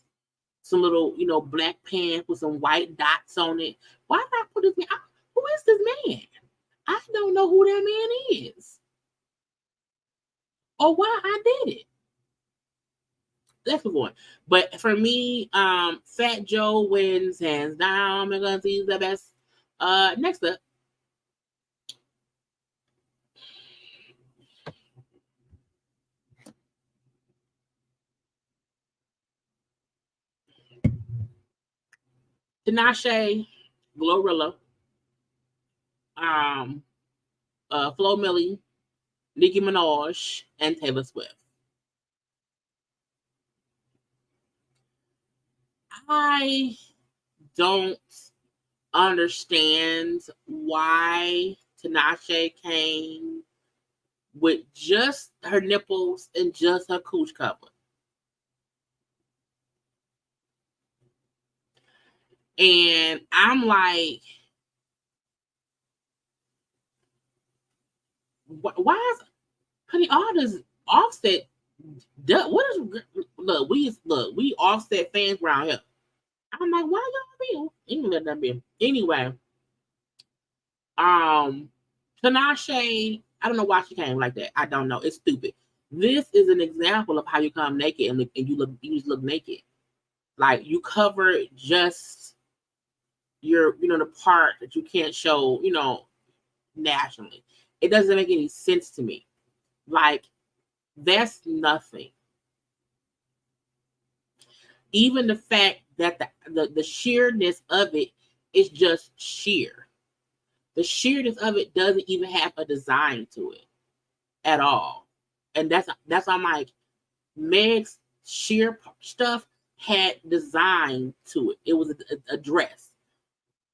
some little black pants with some white dots on it. Why not put this man? Who is this man? I don't know who that man is, or why I did it. That's the one. But for me, Fat Joe wins hands down because he's the best. Next up, Tinashe, Glorilla, Flo Milli, Nicki Minaj, and Taylor Swift. I don't understand why Tinashe came with just her nipples and just her cooch cover. And I'm like, why is honey all this Offset? What is we Offset fans around here. I'm like, why y'all be? Even let that be. Anyway, Tinashe, I don't know why she came like that. I don't know. It's stupid. This is an example of how you come naked and you just look naked. Like you cover just your, the part that you can't show, nationally. It doesn't make any sense to me. Like, that's nothing. Even the fact that the sheerness of it is just sheer. The sheerness of it doesn't even have a design to it at all. And that's I'm like, Meg's sheer stuff had design to it. It was a dress.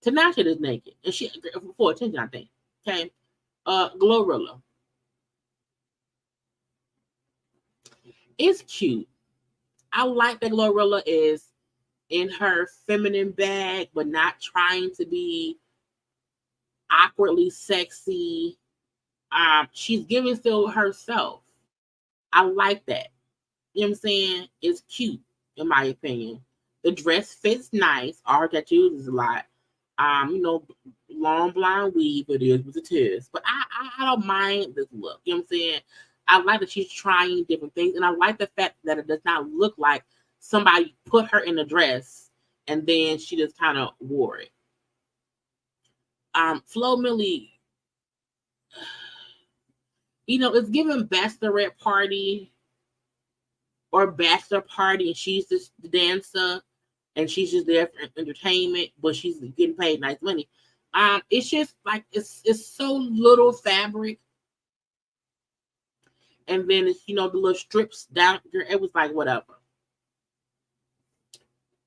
Tinashe is naked, and she for attention, I think. Okay, Glorilla. It's cute. I like that Glorilla is in her feminine bag, but not trying to be awkwardly sexy. She's giving still herself. I like that. You know what I'm saying? It's cute, in my opinion. The dress fits nice. All her tattoos is a lot. Long blonde weave, it is what it is. But I don't mind this look. You know what I'm saying? I like that she's trying different things, and I like the fact that it does not look like somebody put her in a dress and then she just kind of wore it. Flo Milli, it's given bachelorette party or bachelor party, and she's just the dancer, and she's just there for entertainment, but she's getting paid nice money. It's just like it's so little fabric, and then it's the little strips down there. It was like whatever.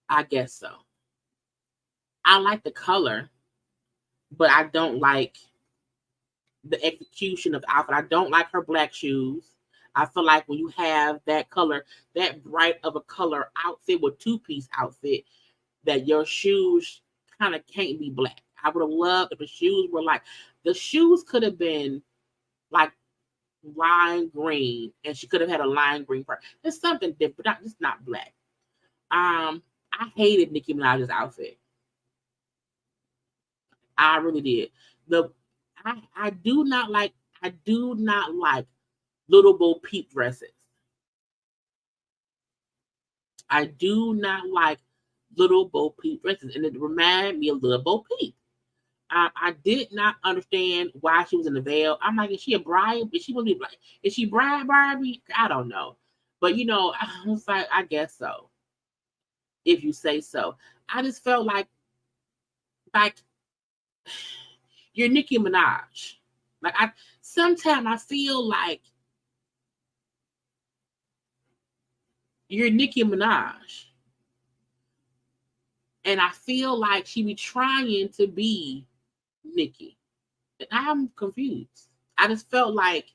I guess so. I like the color, but I don't like the execution of the outfit. I don't like her black shoes. I feel like when you have that color, that bright of a color outfit with two-piece outfit, that your shoes kind of can't be black. I would have loved if the shoes were the shoes could have been like lime green, and she could have had a lime green part. There's something different, but it's not black. I I hated Nicki Minaj's outfit. I really did. I do not like little Bo Peep dresses. I do not like little Bo Peep dresses, and it reminded me of little Bo Peep. I did not understand why she was in the veil. I'm like, is she a bride? Is she going to be like, is she bride Barbie? I don't know. But I was like, I guess so. If you say so. I just felt like you're Nicki Minaj. Sometimes I feel like you're Nicki Minaj. And I feel like she be trying to be Nicki. And I'm confused. I just felt like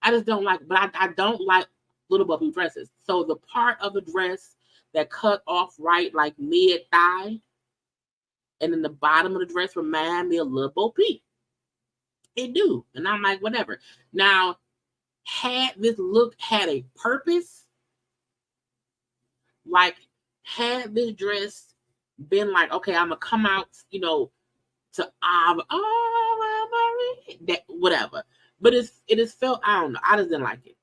I just don't like, but I don't like little Bo Peep dresses. So the part of the dress that cut off right like mid thigh, and then the bottom of the dress remind me of little Bo Peep. It do, and I'm like, whatever. Now, had this look had a purpose, like had this dress been like, okay, I'm gonna come out, to that whatever. But it is felt, I don't know. I just didn't like it.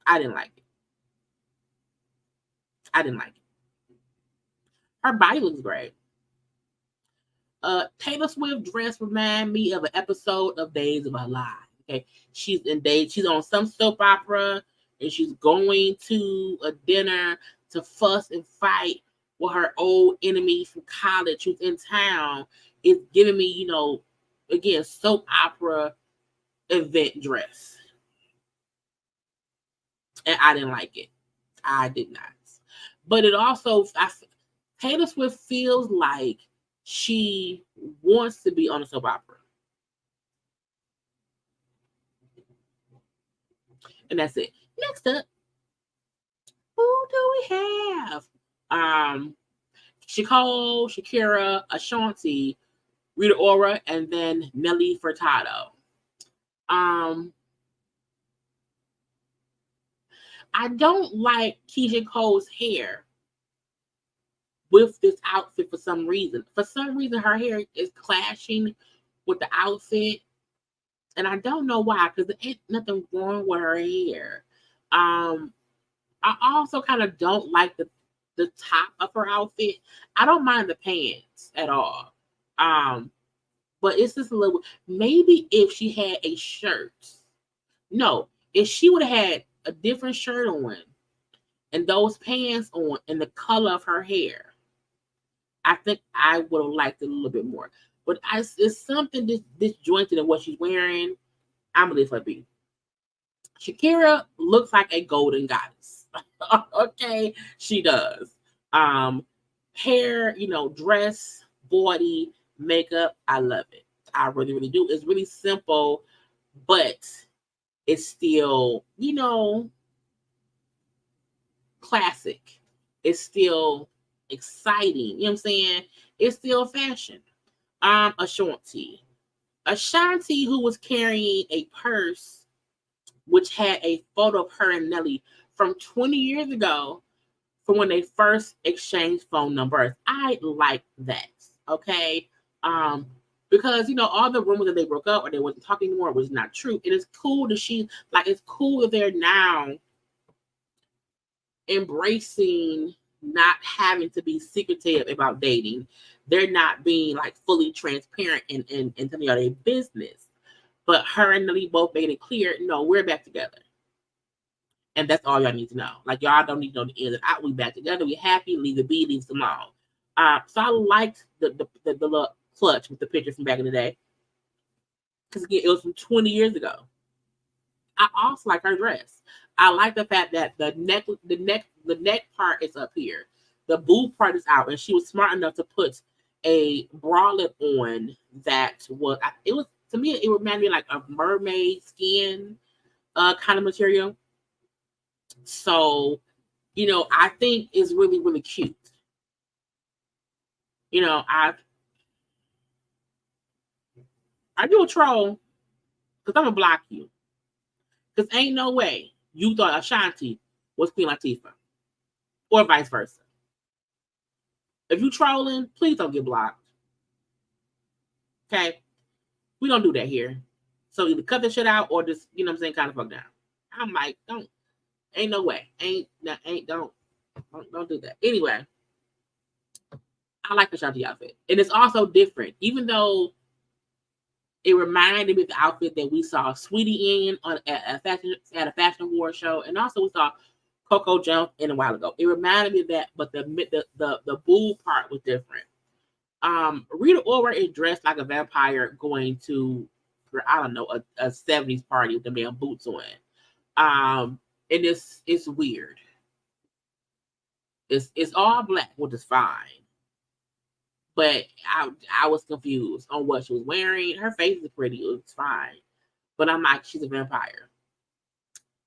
I didn't like it. Her body looks great. Taylor Swift dress remind me of an episode of Days of Our Lives. Okay, she's on some soap opera, and she's going to a dinner to fuss and fight with her old enemy from college who's in town. It's giving me, again, soap opera event dress. And I didn't like it. I did not. But it also, Taylor Swift feels like she wants to be on a soap opera. And that's it. Next up, who do we have? Shakira, Ashanti, Rita Ora, and then Nelly Furtado. I don't like Keisha Cole's hair with this outfit for some reason. For some reason, her hair is clashing with the outfit. And I don't know why, because there ain't nothing wrong with her hair. I also kind of don't like the top of her outfit. I don't mind the pants at all. But it's just a little, maybe if she had a shirt. No, if she would have had a different shirt on and those pants on and the color of her hair, I think I would have liked it a little bit more. But it's something disjointed in what she's wearing. I'm going to let her be. Shakira looks like a golden goddess. Okay, she does. Hair, dress, body, makeup, I love it. I really, really do. It's really simple, but it's still, classic. It's still exciting. You know what I'm saying? It's still fashion. Ashanti, who was carrying a purse which had a photo of her and Nelly from 20 years ago, from when they first exchanged phone numbers. I like that. Okay. Because all the rumors that they broke up or they wasn't talking anymore was not true. It is cool that it's cool that they're now embracing not having to be secretive about dating. They're not being like fully transparent and telling y'all their business. But her and Nelly both made it clear, no, we're back together. And that's all y'all need to know. Like, y'all don't need to know the ins and out. We back together. We happy. Leave it be. Leave them alone. So I liked the little clutch with the picture from back in the day. Because, again, it was from 20 years ago. I also like her dress. I like the fact that the neck part is up here. The boob part is out. And she was smart enough to put a bralette on that was, to me, it reminded me like a mermaid skin kind of material. So, I think it's really, really cute. I do a troll because I'm going to block you. Because ain't no way you thought Ashanti was Queen Latifah. Or vice versa. If you trolling, please don't get blocked. Okay? We don't do that here. So either cut the shit out or just, you know what I'm saying, kind of fuck down. I'm like, ain't no way. Don't do that. Anyway, I like the Shanti outfit. And it's also different. Even though it reminded me of the outfit that we saw Sweetie in at a fashion award show. And also we saw Coco Jones in a while ago. It reminded me of that, but the boob part was different. Rita Ora is dressed like a vampire going to, I don't know, a 70s party with them damn boots on. And it's weird. It's all black, which is fine. But I was confused on what she was wearing. Her face is pretty, it's fine. But I'm like, she's a vampire.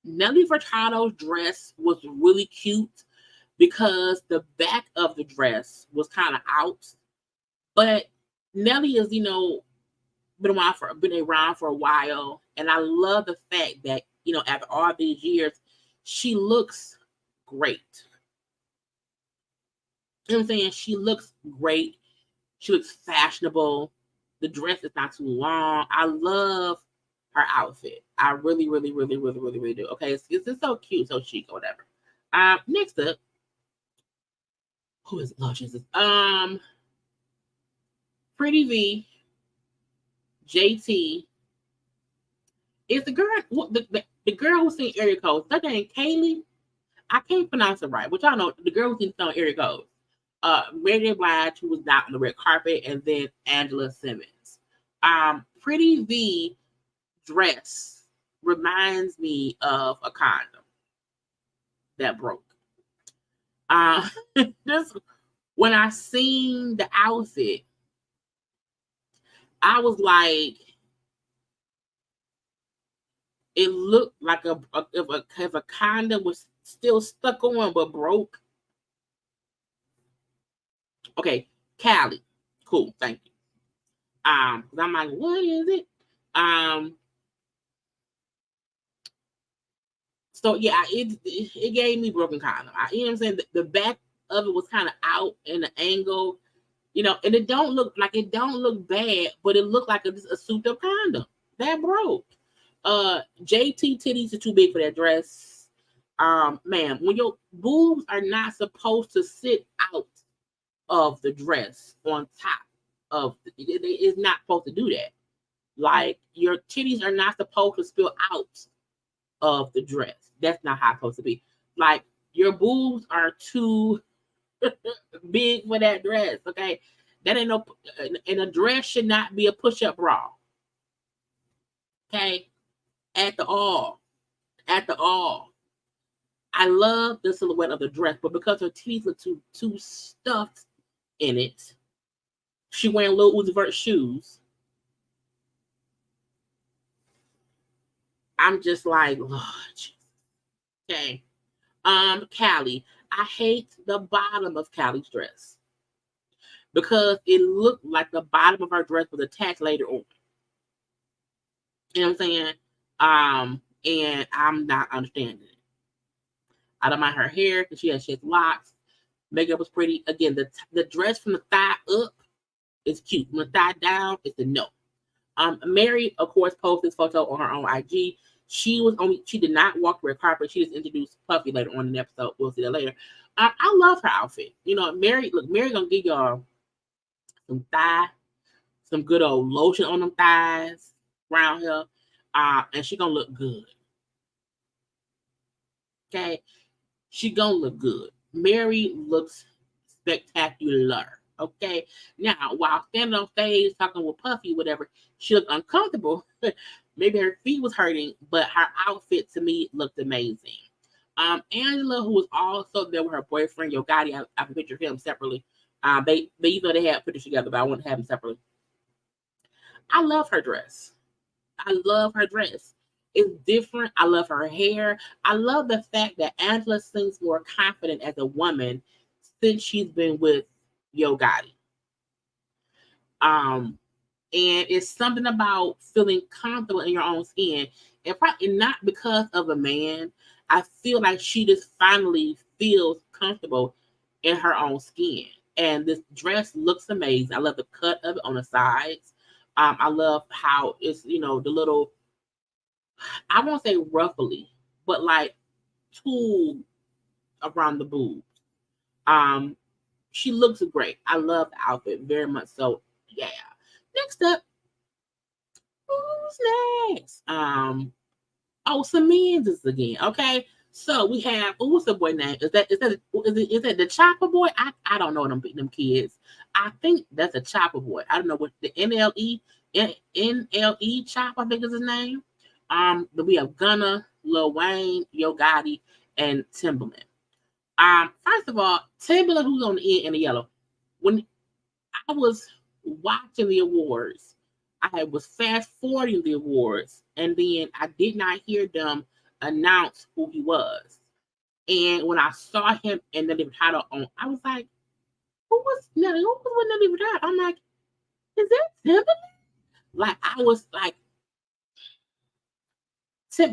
Nelly Furtado's dress was really cute because the back of the dress was kind of out. But Nelly is, been around for a while. And I love the fact that, after all these years, she looks great. You know what I'm saying? She looks great. She looks fashionable. The dress is not too long. I love her outfit. I really, really, really, really, really, really do. Okay, it's so cute, so chic, or whatever. Next up, who is it? Oh, Jesus. Pretty V, JT. Is the girl the girl who sings area codes? That name Kaylee. I can't pronounce it right, but y'all know the girl who sings on area codes. Mary J. Blige, who was not on the red carpet, and then Angela Simmons. Pretty V dress reminds me of a condom that broke. When I seen the outfit, I was like, it looked like if a condom was still stuck on but broke. Okay, Callie. Cool, thank you. I'm like, what is it? So yeah, it gave me broken condom. You know what I'm saying? The back of it was kind of out in the angle, and it don't look bad, but it looked like a souped up condom that broke. JT titties are too big for that dress. Man, when your boobs are not supposed to sit out of the dress on top of it's not supposed to do that. Like, your titties are not supposed to spill out of the dress. That's not how it's supposed to be. Like, your boobs are too big for that dress. Okay, that ain't no. And a dress should not be a push-up bra. Okay, at the all. I love the silhouette of the dress, but because her titties look too stuffed in it, she wearing Lil Uzi Vert shoes. I'm just like, Lord Jesus. Okay. Callie. I hate the bottom of Callie's dress because it looked like the bottom of her dress was attached later on. You know what I'm saying? And I'm not understanding it. I don't mind her hair because she has locks. Makeup was pretty. Again, the dress from the thigh up is cute. From the thigh down, it's a no. Mary, of course, posted this photo on her own IG. She did not walk the red carpet. She just introduced Puffy later on in the episode. We'll see that later. I love her outfit. Mary gonna give y'all some good old lotion on them thighs around here. And she gonna look good. Okay. She gonna look good. Mary looks spectacular. Okay. Now, while standing on stage talking with Puffy, whatever, she looked uncomfortable. Maybe her feet was hurting, but her outfit to me looked amazing. Angela, who was also there with her boyfriend, Yo Gotti, I have a picture of him separately. They they had pictures together, but I want to have them separately. I love her dress. It's different. I love her hair. I love the fact that Angela seems more confident as a woman since she's been with Yo Gotti. And it's something about feeling comfortable in your own skin. And probably not because of a man. I feel like she just finally feels comfortable in her own skin. And this dress looks amazing. I love the cut of it on the sides. I love how it's, the little, I won't say ruffly, but like tulle around the boobs. She looks great. I love the outfit very much. So yeah. Next up, who's next? Some men's again. Okay. So we have what's the boy name? Is that the Chopper Boy? I don't know them kids. I think that's a Chopper Boy. I don't know what the NLE Chop, I think is his name. But we have Gunna, Lil Wayne, Yo Gotti, and Timbaland. First of all, Timbaland, who's on the end and the yellow. When I was watching the awards, I was fast forwarding the awards, and then I did not hear them announce who he was. And when I saw him and the different title on, I was like, who was that different title? I'm like, is that Timbaland? Like, I was like,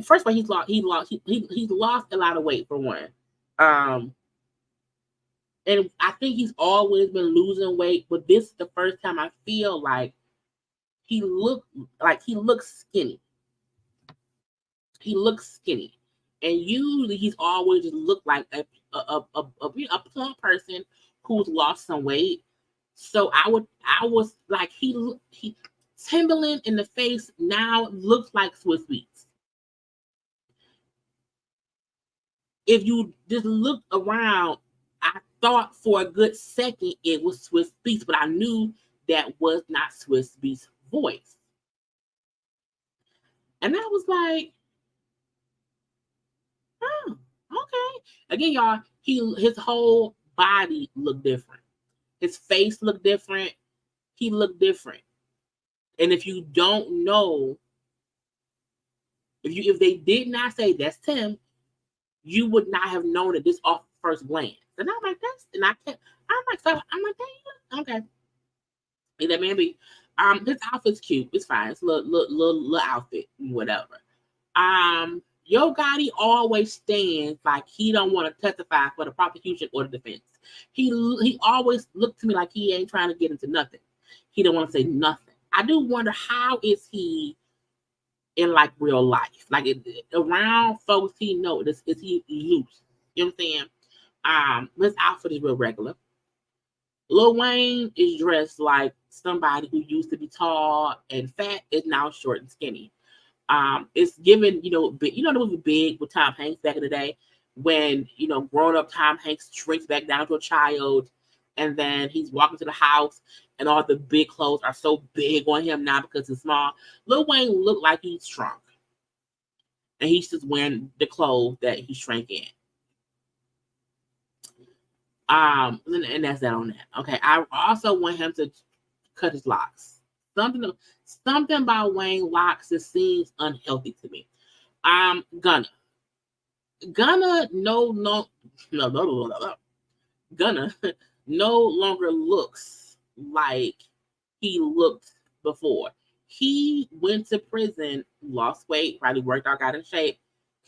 first of all, he's lost a lot of weight for one. And I think he's always been losing weight, but this is the first time I feel like he looks skinny. He looks skinny, and usually he's always just looked like a plump person who's lost some weight. So I was like, he Timbaland in the face now looks like Swiss Beats. If you just look around, I thought for a good second it was Swiss Beats, but I knew that was not Swiss Beats' voice. And I was like, oh, okay. Again, y'all, his whole body looked different. His face looked different. He looked different. And if you don't know, if they did not say that's Tim, you would not have known it this off first glance. And I'm like, okay. And that man be, his outfit's cute. It's fine. It's a little outfit, whatever. Yo Gotti always stands like he don't want to testify for the prosecution or the defense. He always looked to me like he ain't trying to get into nothing. He don't want to say nothing. I do wonder, how is he in like real life? Like around folks he knows, is he loose? You know what I'm saying? His outfit is real regular. Lil Wayne is dressed like somebody who used to be tall and fat is now short and skinny. It's given, the movie Big with Tom Hanks back in the day, when, grown up Tom Hanks shrinks back down to a child, and then he's walking to the house and all the big clothes are so big on him now because he's small. Lil Wayne looked like he's shrunk, and he's just wearing the clothes that he shrank in. And that's that on that. Okay, I also want him to cut his locks. Something about Wayne locks just seems unhealthy to me. Gunna Gunna no longer looks like he looked before. He went to prison, lost weight, probably worked out, got in shape,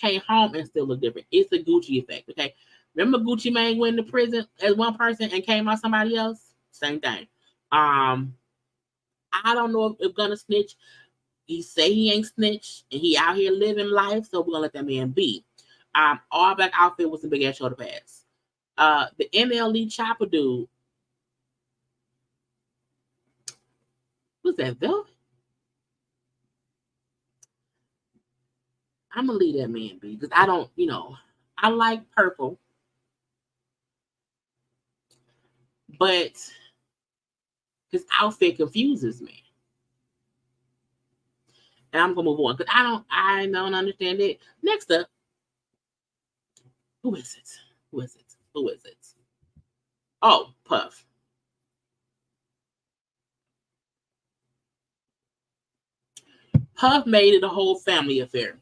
came home and still looked different. It's the Gucci effect, okay? Remember Gucci Mane went to prison as one person and came out somebody else? Same thing. I don't know if Gunna snitch. He say he ain't snitch, and he out here living life, so we're gonna let that man be. All black outfit with some big ass shoulder pads. The MLE Chopper dude. What's that, Velvet? I'm gonna leave that man be because I don't, I like purple, but his outfit confuses me. And I'm gonna move on because I don't understand it. Next up, who is it? Oh, Puff. Puff made it a whole family affair.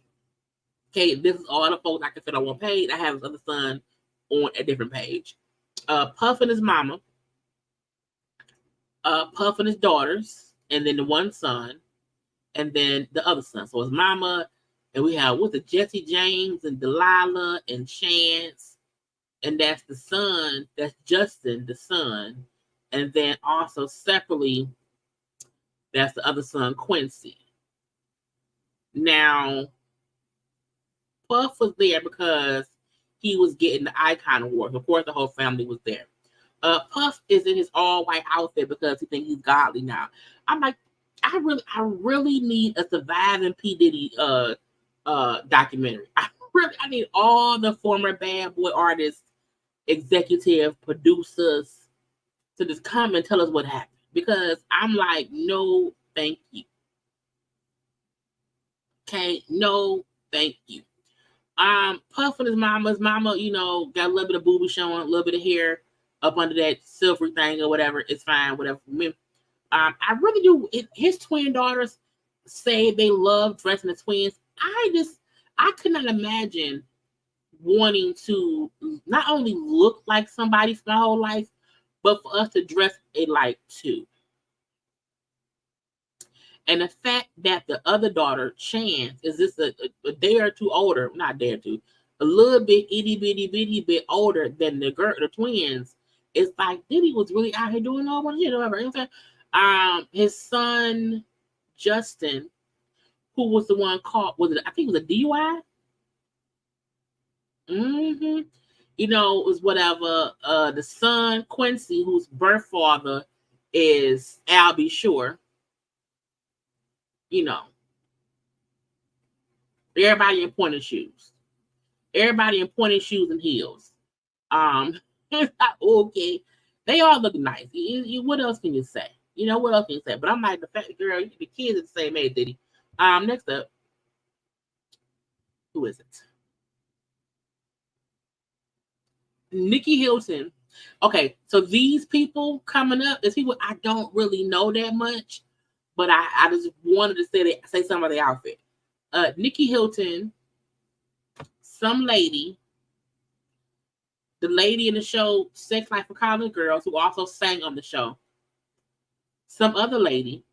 Okay, this is all the folks I can fit on one page. I have his other son on a different page. Puff and his mama, Puff and his daughters, and then the one son, and then the other son. So his mama, and we have Jesse James and Delilah and Chance, and that's the son. That's Justin, the son, And then also separately, that's the other son, Quincy. Now, Puff was there because he was getting the Icon Award. Of course, the whole family was there. Puff is in his all-white outfit because he thinks he's godly now. I'm like, I really need a surviving P. Diddy documentary. I need all the former bad boy artists, executive producers to just come and tell us what happened. Because I'm like, no, thank you. Okay, no, thank you. Puff and his mama, got a little bit of booby showing, a little bit of hair up under that silvery thing or whatever. It's fine, whatever for me. I really do. His twin daughters say they love dressing as twins. I could not imagine wanting to not only look like somebody for my whole life, but for us to dress alike too. And the fact that the other daughter, Chance, is just a day or two older, not day or two, a little bit itty bitty bit older than the twins, it's like Diddy was really out here doing all one shit or whatever. You know what I'm saying? His son, Justin, who was the one caught, I think it was a DUI? Mm-hmm. It was whatever. The son, Quincy, whose birth father is Albie Shore. Everybody in pointed shoes. Everybody in pointed shoes and heels. Okay. They all look nice. What else can you say? What else can you say? But I'm like, the fact, girl, the kids are the same age, Diddy. Next up. Who is it? Nicki Hilton. Okay, so these people coming up is people I don't really know that much, but I just wanted to say something about the outfit. Nicki Hilton, some lady, the lady in the show Sex Life of College Girls, who also sang on the show, some other lady,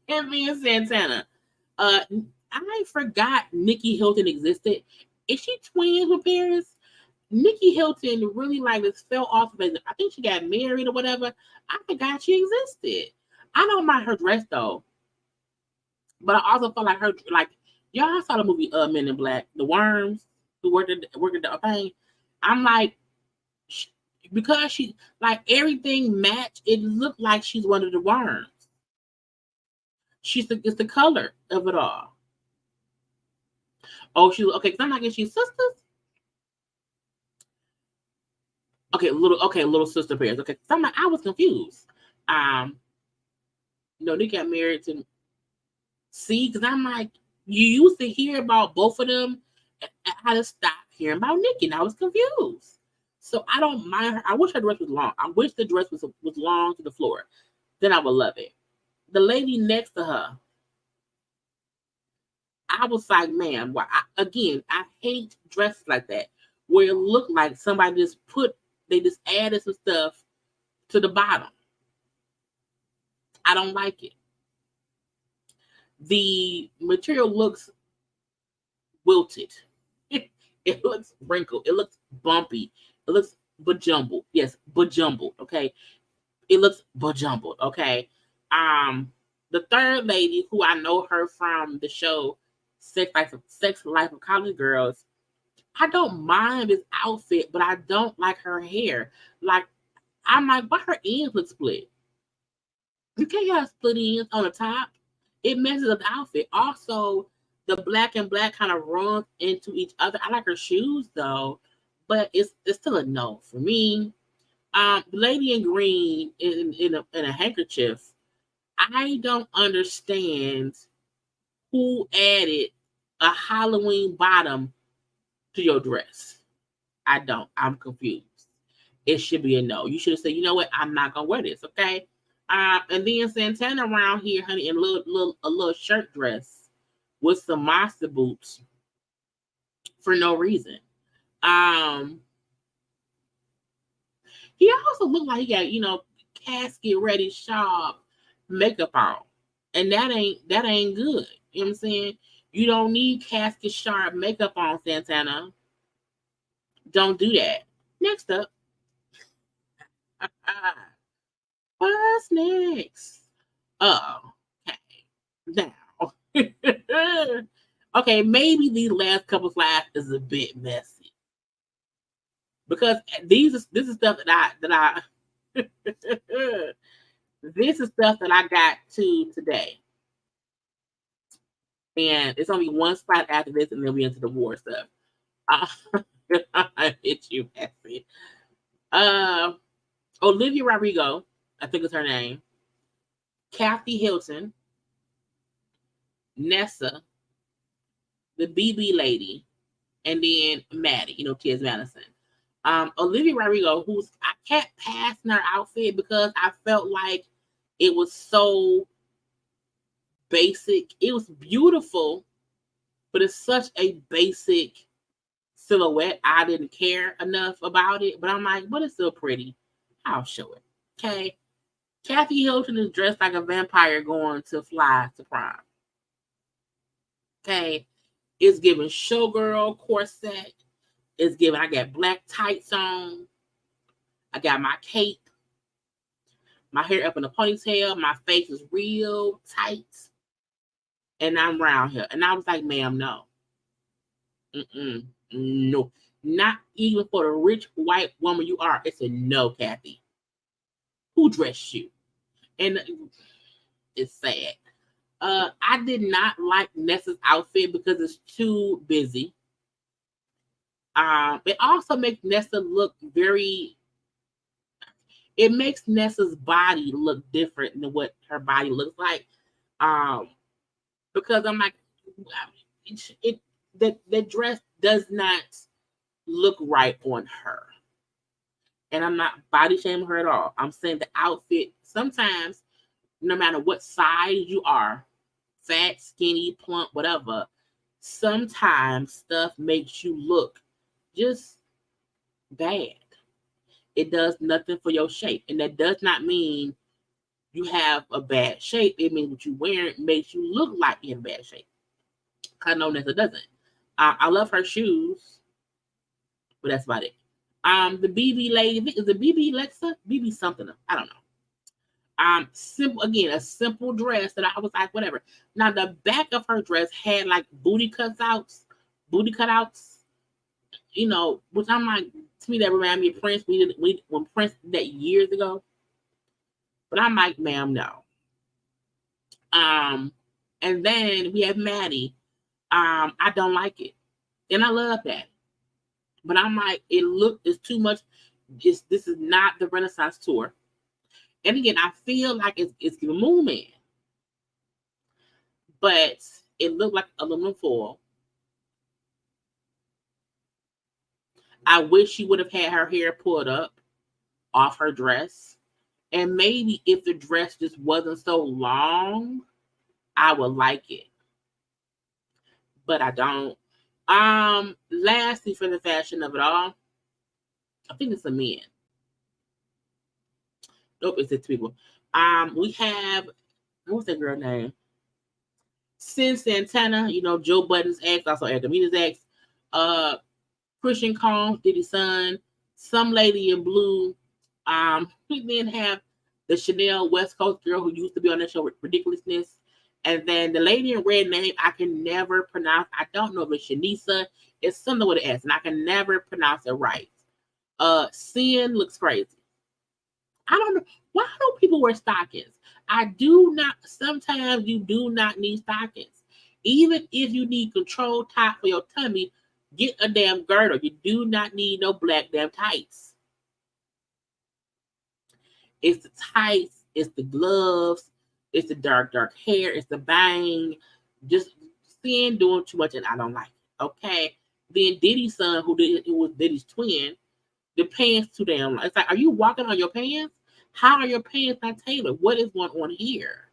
and me and Santana. I forgot Nicki Hilton existed. Is she twins with Paris? Nicki Hilton really this fell off of it. I think she got married or whatever. I forgot she existed. I don't mind her dress though, but I also felt like her y'all saw the movie Men in Black, the worms who worked at the thing. I'm like, because she everything matched. It looked like she's one of the worms. It's the color of it all. Oh, she's okay. Cause I'm like, is she sisters? Little sister pairs. Okay, so I'm like, I was confused. They got married to because I'm like, you used to hear about both of them. I just stopped hearing about Nicki, and I was confused. So I don't mind her. I wish her dress was long. I wish the dress was long to the floor. Then I would love it. The lady next to her, I was like, man, I hate dresses like that where it looked like somebody they just added some stuff to the bottom. I don't like it. The material looks wilted. It looks wrinkled. It looks bumpy. It looks bejumbled. Yes, bejumbled. Okay. It looks bejumbled. Okay. The third lady, who I know her from the show Sex Life of College Girls, I don't mind this outfit, but I don't like her hair. I'm like, why her ends look split? You can't have split ends on the top. It messes up the outfit. Also, the black and black kind of runs into each other. I like her shoes though, but it's still a no for me. The lady in green in a handkerchief. I don't understand who added a Halloween bottom to your dress. I don't. I'm confused. It should be a no. You should have said, you know what? I'm not gonna wear this. Okay. And then Santana around here, honey, in a little shirt dress with some monster boots for no reason. He also looked like he got, casket ready sharp makeup on. And that ain't good. You know what I'm saying? You don't need casket sharp makeup on, Santana. Don't do that. Next up. What's next? Oh, okay. Now, okay, maybe these last couple slides is a bit messy because this is stuff that I this is stuff that I got to today, and it's only one slide after this, and then we into the war stuff. Hit you, Bessie. Uh, Olivia Rodrigo, I think is her name. Kathy Hilton, Nessa, the BB lady, and then Maddie, Tiz Madison. Olivia Rodrigo, who's I kept passing her outfit because I felt like it was so basic. It was beautiful, but it's such a basic silhouette. I didn't care enough about it, but I'm like, but it's still pretty. I'll show it. Okay. Kathy Hilton is dressed like a vampire going to fly to prom. Okay. It's giving showgirl corset. It's giving, I got black tights on. I got my cape. My hair up in a ponytail. My face is real tight. And I'm round here. And I was like, ma'am, no. No. Not even for the rich white woman you are. It's a no, Kathy. Who dressed you? And it's sad. I did not like Nessa's outfit because it's too busy. It also makes Nessa look it makes Nessa's body look different than what her body looks like. Because I'm like, that dress does not look right on her. And I'm not body shaming her at all. I'm saying the outfit, sometimes, no matter what size you are, fat, skinny, plump, whatever, sometimes stuff makes you look just bad. It does nothing for your shape. And that does not mean you have a bad shape. It means what you wear makes you look like you're in bad shape. I know Nessa doesn't. I love her shoes, but that's about it. The BB lady, is it BB Lexa? BB something. I don't know. Simple again, a simple dress that I was like, whatever. Now the back of her dress had like booty cutouts, which I'm like, to me that reminded me of Prince. When Prince did that years ago. But I'm like, ma'am, no. And then we have Maddie. I don't like it. And I love that. But I'm like, it's too much. This is not the Renaissance tour. And again, I feel like it's the Moon Man. But it looked like aluminum foil. I wish she would have had her hair pulled up off her dress. And maybe if the dress just wasn't so long, I would like it. But I don't. Lastly, for the fashion of it all, I think it's a man. Nope, it's 6 people. We have, what's that girl name? Sin Santana, Joe Budden's ex, also Edgamina's ex. Christian Combs, Diddy's son. Some lady in blue. We then have the Chanel West Coast girl who used to be on that show, Ridiculousness. And then the lady in red name, I can never pronounce. I don't know if it's Shanisa. It's something with an S, and I can never pronounce it right. Sin looks crazy. I don't know. Why don't people wear stockings? Sometimes you do not need stockings. Even if you need control top for your tummy, get a damn girdle. You do not need no black damn tights. It's the tights, it's the gloves, it's the dark hair, it's the bang. Just Sin doing too much, and I don't like it. Okay. Then Diddy's son, who was Diddy's twin, the pants too damn long. It's like, are you walking on your pants? How are your pants not tailored? What is going on here?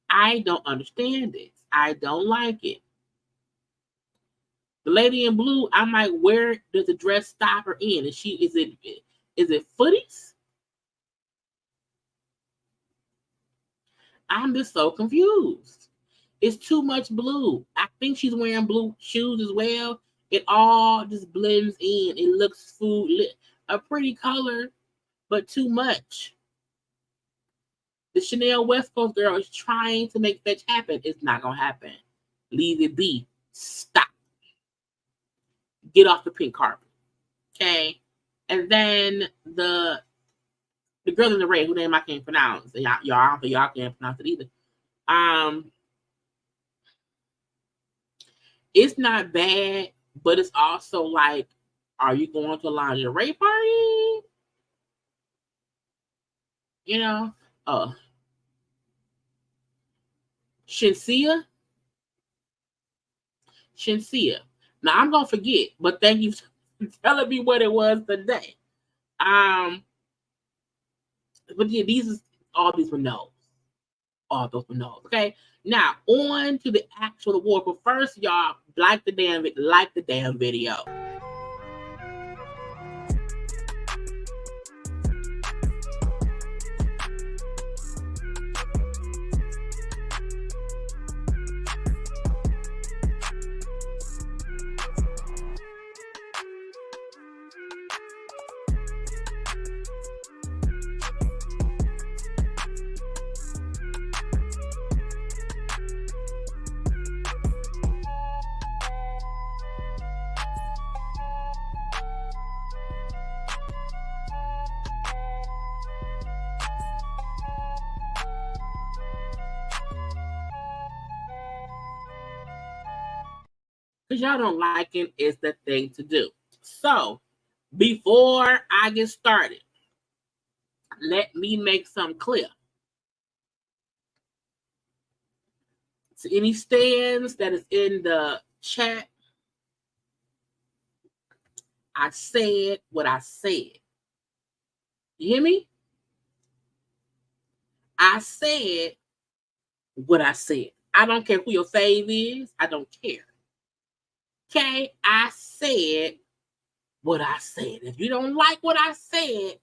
I don't understand it. I don't like it. The lady in blue, I'm like, where does the dress stop her in? Is it footies? I'm just so confused. It's too much blue. I think she's wearing blue shoes as well. It all just blends in. It looks a pretty color, but too much. The Chanel West Coast girl is trying to make fetch happen. It's not gonna happen. Leave it be. Stop. Get off the pink carpet. Okay. And then the girl in the red, whose name I can't pronounce. Y'all, I don't think y'all can't pronounce it either. It's not bad, but it's also like, are you going to a lingerie party? You know? Shinsia. Now I'm gonna forget, but thank you for telling me what it was today. But yeah, all these were no's. All those were no's. Okay. Now on to the actual award. But first, y'all, like the damn video. Because y'all don't like it, is the thing to do. So, before I get started, let me make something clear. To any stands that is in the chat, I said what I said. You hear me? I said what I said. I don't care who your fave is. I don't care. Okay, I said what I said. If you don't like what I said,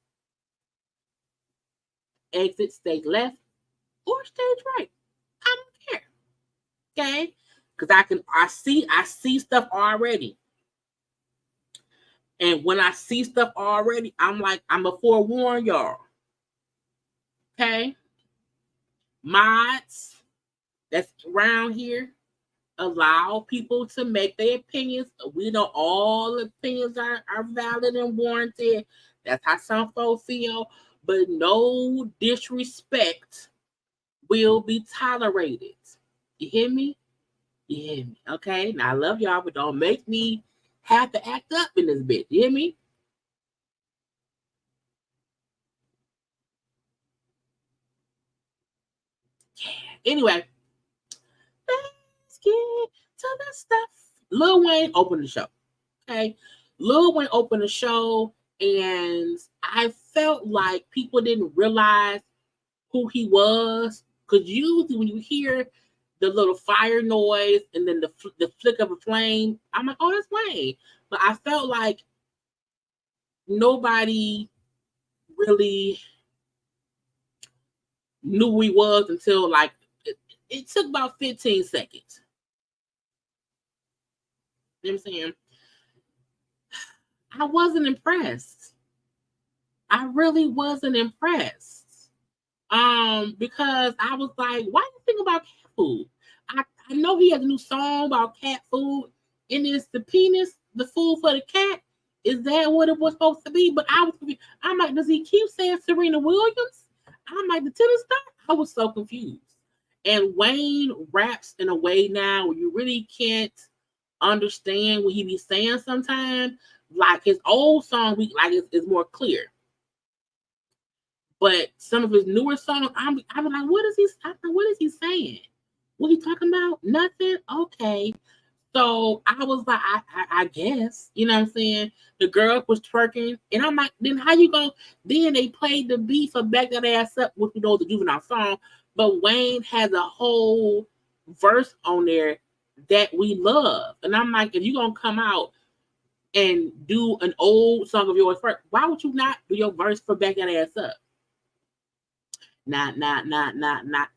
exit stage left or stage right. I don't care. Okay? Because I see stuff already. And when I see stuff already, I'm like, I'm a forewarn y'all. Okay? Mods that's around here, allow people to make their opinions. We know all opinions are valid and warranted. That's how some folks feel. But no disrespect will be tolerated. You hear me? You hear me? Okay? Now, I love y'all, but don't make me have to act up in this bitch. You hear me? Yeah. Anyway, let's get to the stuff. Lil Wayne opened the show. Okay? Lil Wayne opened the show, and I felt like people didn't realize who he was. Because usually when you hear the little fire noise and then the flick of a flame, I'm like, oh, that's Wayne. But I felt like nobody really knew who he was until like it took about 15 seconds. You know what I'm saying? I wasn't impressed. I really wasn't impressed. Because I was like, why do you think about cat food? I know he has a new song about cat food, and it's the penis, the food for the cat. Is that what it was supposed to be? But I'm like, does he keep saying Serena Williams? I'm like, the tennis star? I was so confused. And Wayne raps in a way now where you really can't understand what he be saying sometimes. Like his old song, it's more clear. But some of his newer songs, I'm like, what is he saying? What he talking about? Nothing? Okay. So I was like, I guess, you know what I'm saying? The girl was twerking, and I'm like, then how you going? Then they played the beat for Back That Ass Up, which we know is a Juvenile song, but Wayne has a whole verse on there that we love. And I'm like, if you're going to come out and do an old song of yours first, why would you not do your verse for Back That Ass Up? Not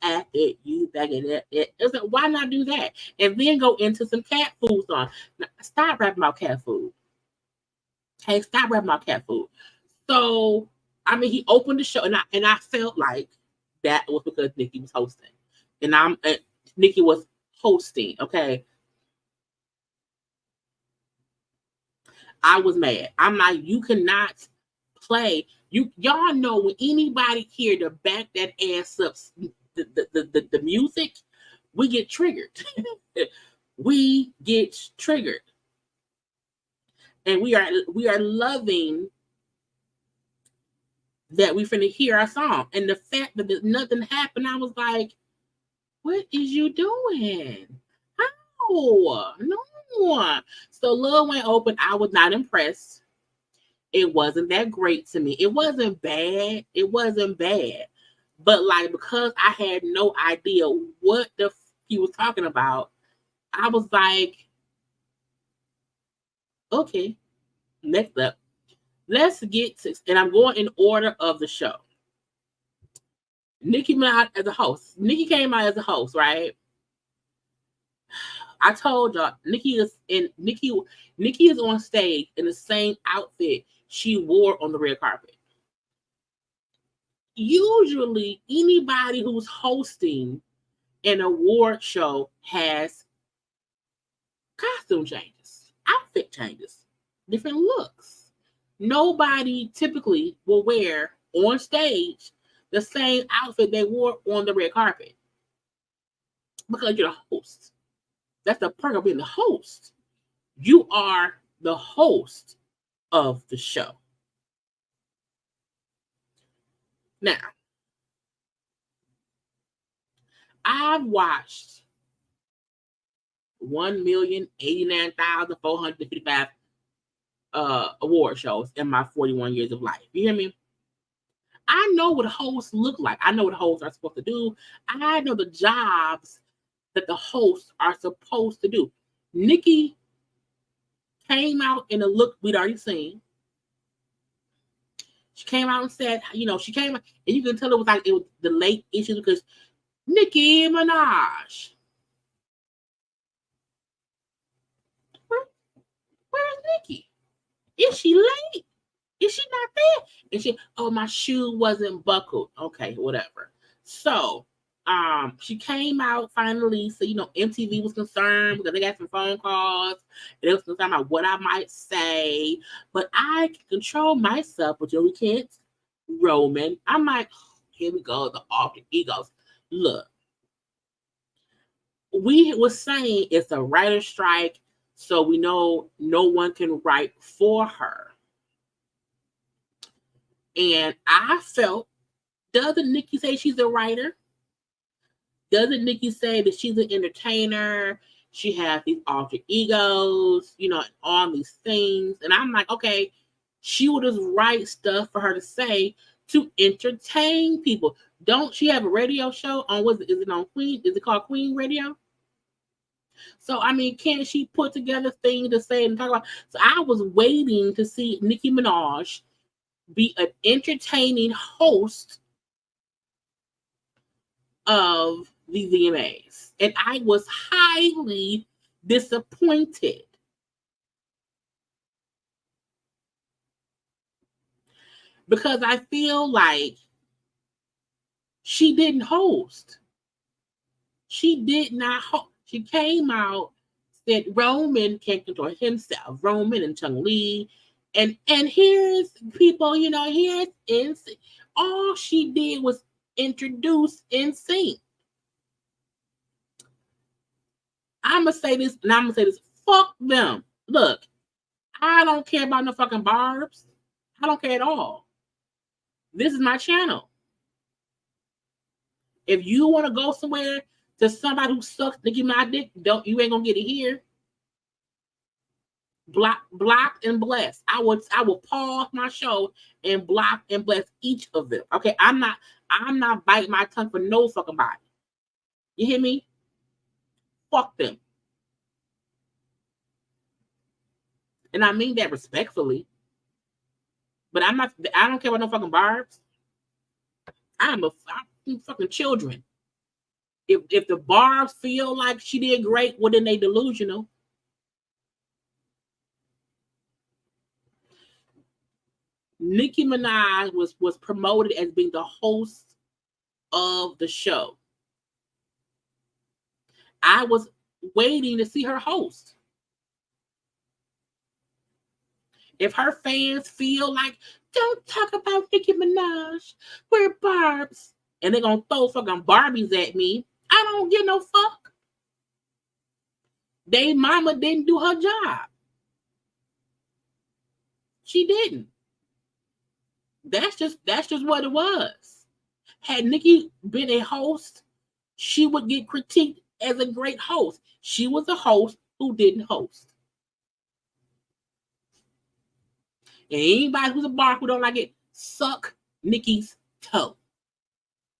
after you back it. It's like, why not do that? And then go into some cat food songs. Now, stop rapping about cat food. Hey, stop rapping about cat food. So, I mean, he opened the show, and I felt like that was because Nicki was hosting. And Nicki was hosting, okay? I was mad. I'm like, you cannot play. Y'all know when anybody here to back that ass up, the music, we get triggered. We get triggered. And we are loving that we finna hear our song. And the fact that nothing happened, I was like, what is you doing? How? No. So Lil Wayne opened. I was not impressed. It wasn't that great to me. It wasn't bad. It wasn't bad. But like, because I had no idea what he was talking about, I was like, okay, next up. Let's get to, and I'm going in order of the show. Nicki Minaj as a host. Nicki came out as a host, right? I told y'all, Nicki is on stage in the same outfit she wore on the red carpet. Usually, anybody who's hosting an award show has costume changes, outfit changes, different looks. Nobody typically will wear on stage the same outfit they wore on the red carpet because you're the host. That's the perk of being the host. You are the host of the show. Now, I've watched 1,089,455 award shows in my 41 years of life. You hear me? I know what hosts look like. I know what hosts are supposed to do. I know the jobs that the hosts are supposed to do. Nicki came out in a look we'd already seen. She came out and said, she came out, and you can tell it was the late issues because Nicki Minaj. Where's Nicki? Is she late? Is she not there? And my shoe wasn't buckled. Okay, whatever. So, she came out finally. So, MTV was concerned because they got some phone calls. And they was concerned about what I might say. But I can control myself, but we can't. Roman. I'm like, here we go, the alter egos. Look, we were saying it's a writer's strike, so we know no one can write for her. And I felt, doesn't Nicki say she's a writer? Doesn't Nicki say that she's an entertainer? She has these alter egos, all these things. And I'm like, okay, she would just write stuff for her to say to entertain people. Don't she have a radio show on, is it on Queen? Is it called Queen Radio? So, can't she put together things to say and talk about? So I was waiting to see Nicki Minaj be an entertaining host of the VMAs. And I was highly disappointed. Because I feel like she didn't host. She did not host. She came out, said Roman can control himself. Roman and Chung Lee. And here's people, here's NSYNC. All she did was introduce NSYNC. I'm going to say this, and I'm going to say this. Fuck them. Look, I don't care about no fucking barbs. I don't care at all. This is my channel. If you want to go somewhere to somebody who sucks to give my dick, you ain't gonna get it here. Block and bless. I will pause my show and block and bless each of them. Okay, I'm not biting my tongue for no fucking body. You hear me? Fuck them. And I mean that respectfully. But I don't care about no fucking barbs. I'm fucking children. If the barbs feel like she did great, well then they delusional. Nicki Minaj was promoted as being the host of the show. I was waiting to see her host. If her fans feel like, don't talk about Nicki Minaj, we're Barbs, and they're going to throw fucking Barbies at me, I don't give no fuck. They mama didn't do her job. She didn't. That's just what it was. Had Nicki been a host, she would get critiqued as a great host. She was a host who didn't host. And anybody who's a bar who don't like it, suck Nicki's toe.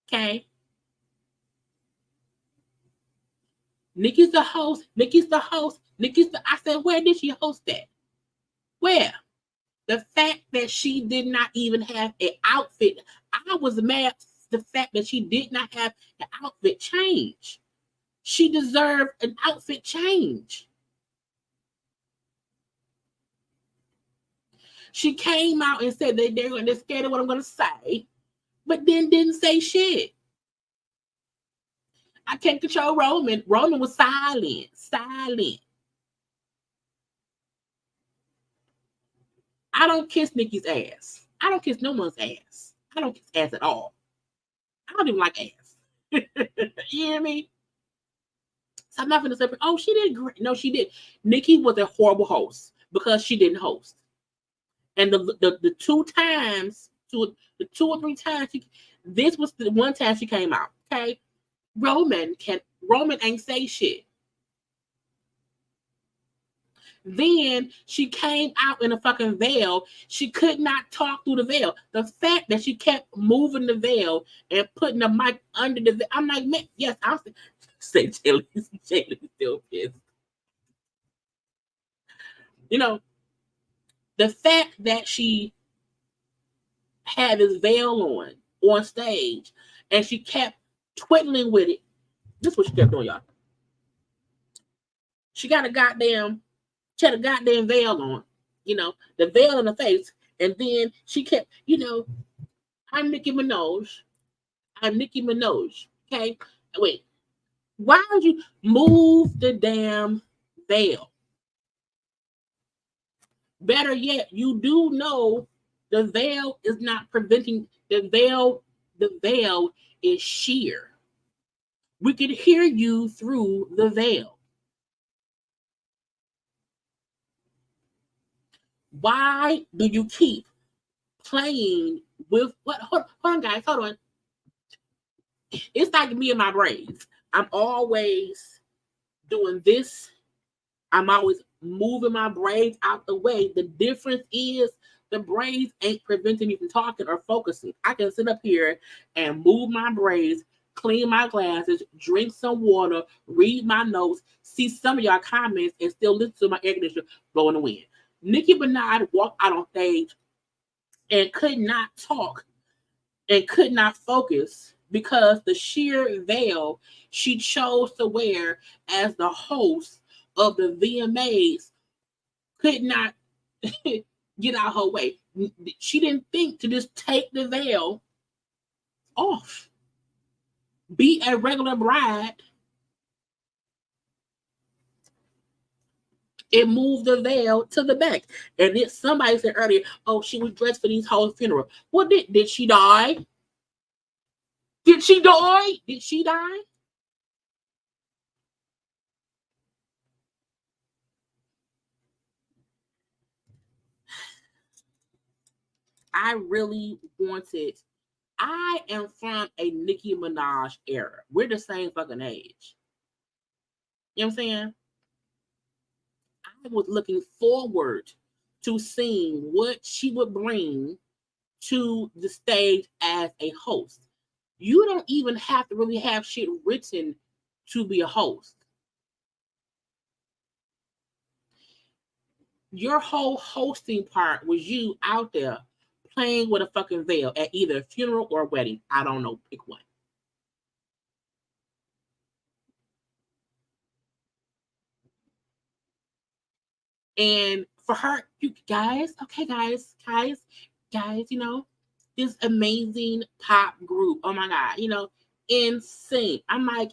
Okay? Nicki's the host. I said, where did she host at? Where? The fact that she did not even have an outfit. I was mad the fact that she did not have an outfit change. She deserved an outfit change. She came out and said that they're scared of what I'm going to say, but then didn't say shit. I can't control Roman. Roman was silent. I don't kiss Nicki's ass. I don't kiss no one's ass. I don't kiss ass at all. I don't even like ass. You hear me? So I'm not going to say, oh, she did great. No, she did. Nicki was a horrible host because she didn't host. And the two or three times, this was the one time she came out. Okay, Roman ain't say shit. Then she came out in a fucking veil. She could not talk through the veil. The fact that she kept moving the veil and putting the mic under the veil, I'm like, man, yes, I'll say Jaylee's still pissed. You know, the fact that she had this veil on stage and she kept twiddling with it. This is what she kept doing, y'all. She had a goddamn veil on, the veil in the face. And then she kept, I'm Nicki Minaj. Okay? Wait. Why would you move the damn veil? Better yet, you do know the veil is not preventing the veil is sheer. We could hear you through the veil. Why do you keep playing with what? Hold on, guys. Hold on. It's like me and my braids. I'm always doing this. I'm always moving my braids out the way. The difference is the braids ain't preventing me from talking or focusing. I can sit up here and move my braids, clean my glasses, drink some water, read my notes, see some of y'all comments, and still listen to my air conditioner blow in the wind. Nicki Minaj walked out on stage and could not talk and could not focus because the sheer veil she chose to wear as the host of the VMAs could not get out her way. She didn't think to just take the veil off. Be a regular bride. It moved the veil to the back. And then somebody said earlier, oh, she was dressed for these whole funeral. Well, did she die? Did she die? I really wanted. I am from a Nicki Minaj era. We're the same fucking age. You know what I'm saying? I was looking forward to seeing what she would bring to the stage as a host. You don't even have to really have shit written to be a host. Your whole hosting part was you out there playing with a fucking veil at either a funeral or a wedding. I don't know. Pick one. And for her, you guys, okay, guys, this amazing pop group. Oh my God, NSYNC. I'm like,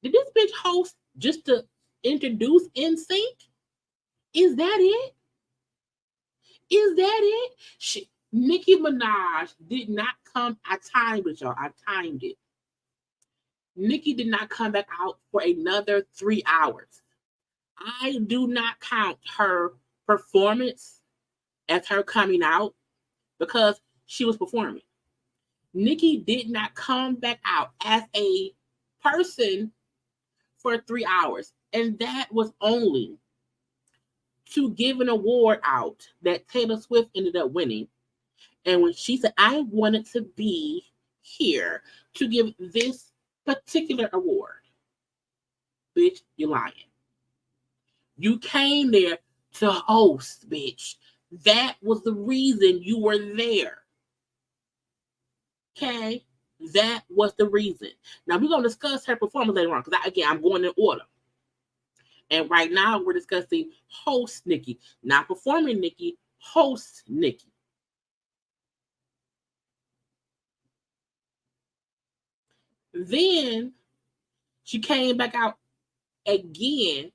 did this bitch host just to introduce NSYNC? Is that it? Is that it? Nicki Minaj did not come. I timed it, y'all. I timed it. Nicki did not come back out for another 3 hours. I do not count her performance as her coming out because she was performing. Nicki did not come back out as a person for 3 hours. And that was only to give an award out that Taylor Swift ended up winning. And when she said, I wanted to be here to give this particular award, bitch, you're lying. You came there to host, bitch. That was the reason you were there. Okay? That was the reason. Now, we're going to discuss her performance later on because, I'm going in order. And right now, we're discussing host Nicki. Not performing Nicki, host Nicki. Then, she came back out again.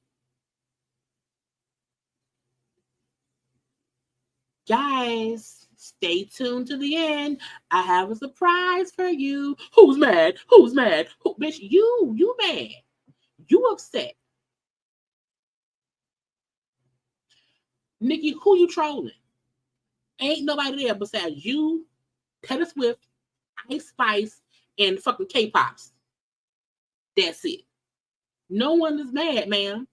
Guys, stay tuned to the end. I have a surprise for you. Who's mad? Who's mad? Bitch, you mad. You upset. Nicki, who you trolling? Ain't nobody there besides you, Taylor Swift, Ice Spice, and fucking K-Pops. That's it. No one is mad, ma'am.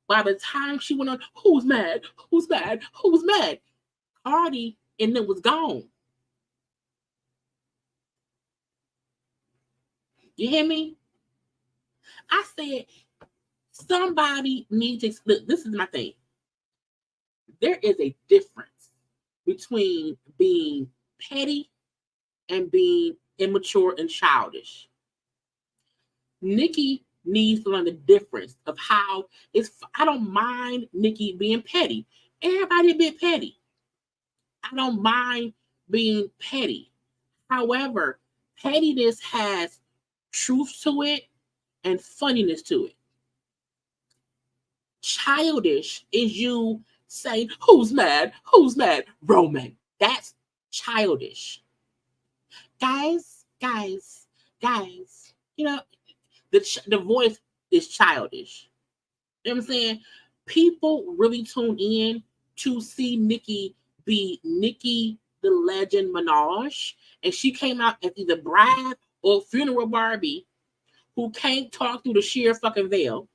By the time she went on, who's mad? Who's mad? Who's mad? Cardi and then was gone. You hear me? I said, somebody needs to, look, this is my thing. There is a difference between being petty and being immature and childish. Nicki needs to learn the difference of how I don't mind Nicki being petty. Everybody a bit petty. I don't mind being petty. However, pettiness has truth to it and funniness to it. Childish is you saying, who's mad? Who's mad? Roman. That's childish. Guys, you know, the voice is childish. You know what I'm saying? People really tune in to see Nicki be Nicki the Legend Minaj. And she came out as either bride or funeral Barbie who can't talk through the sheer fucking veil,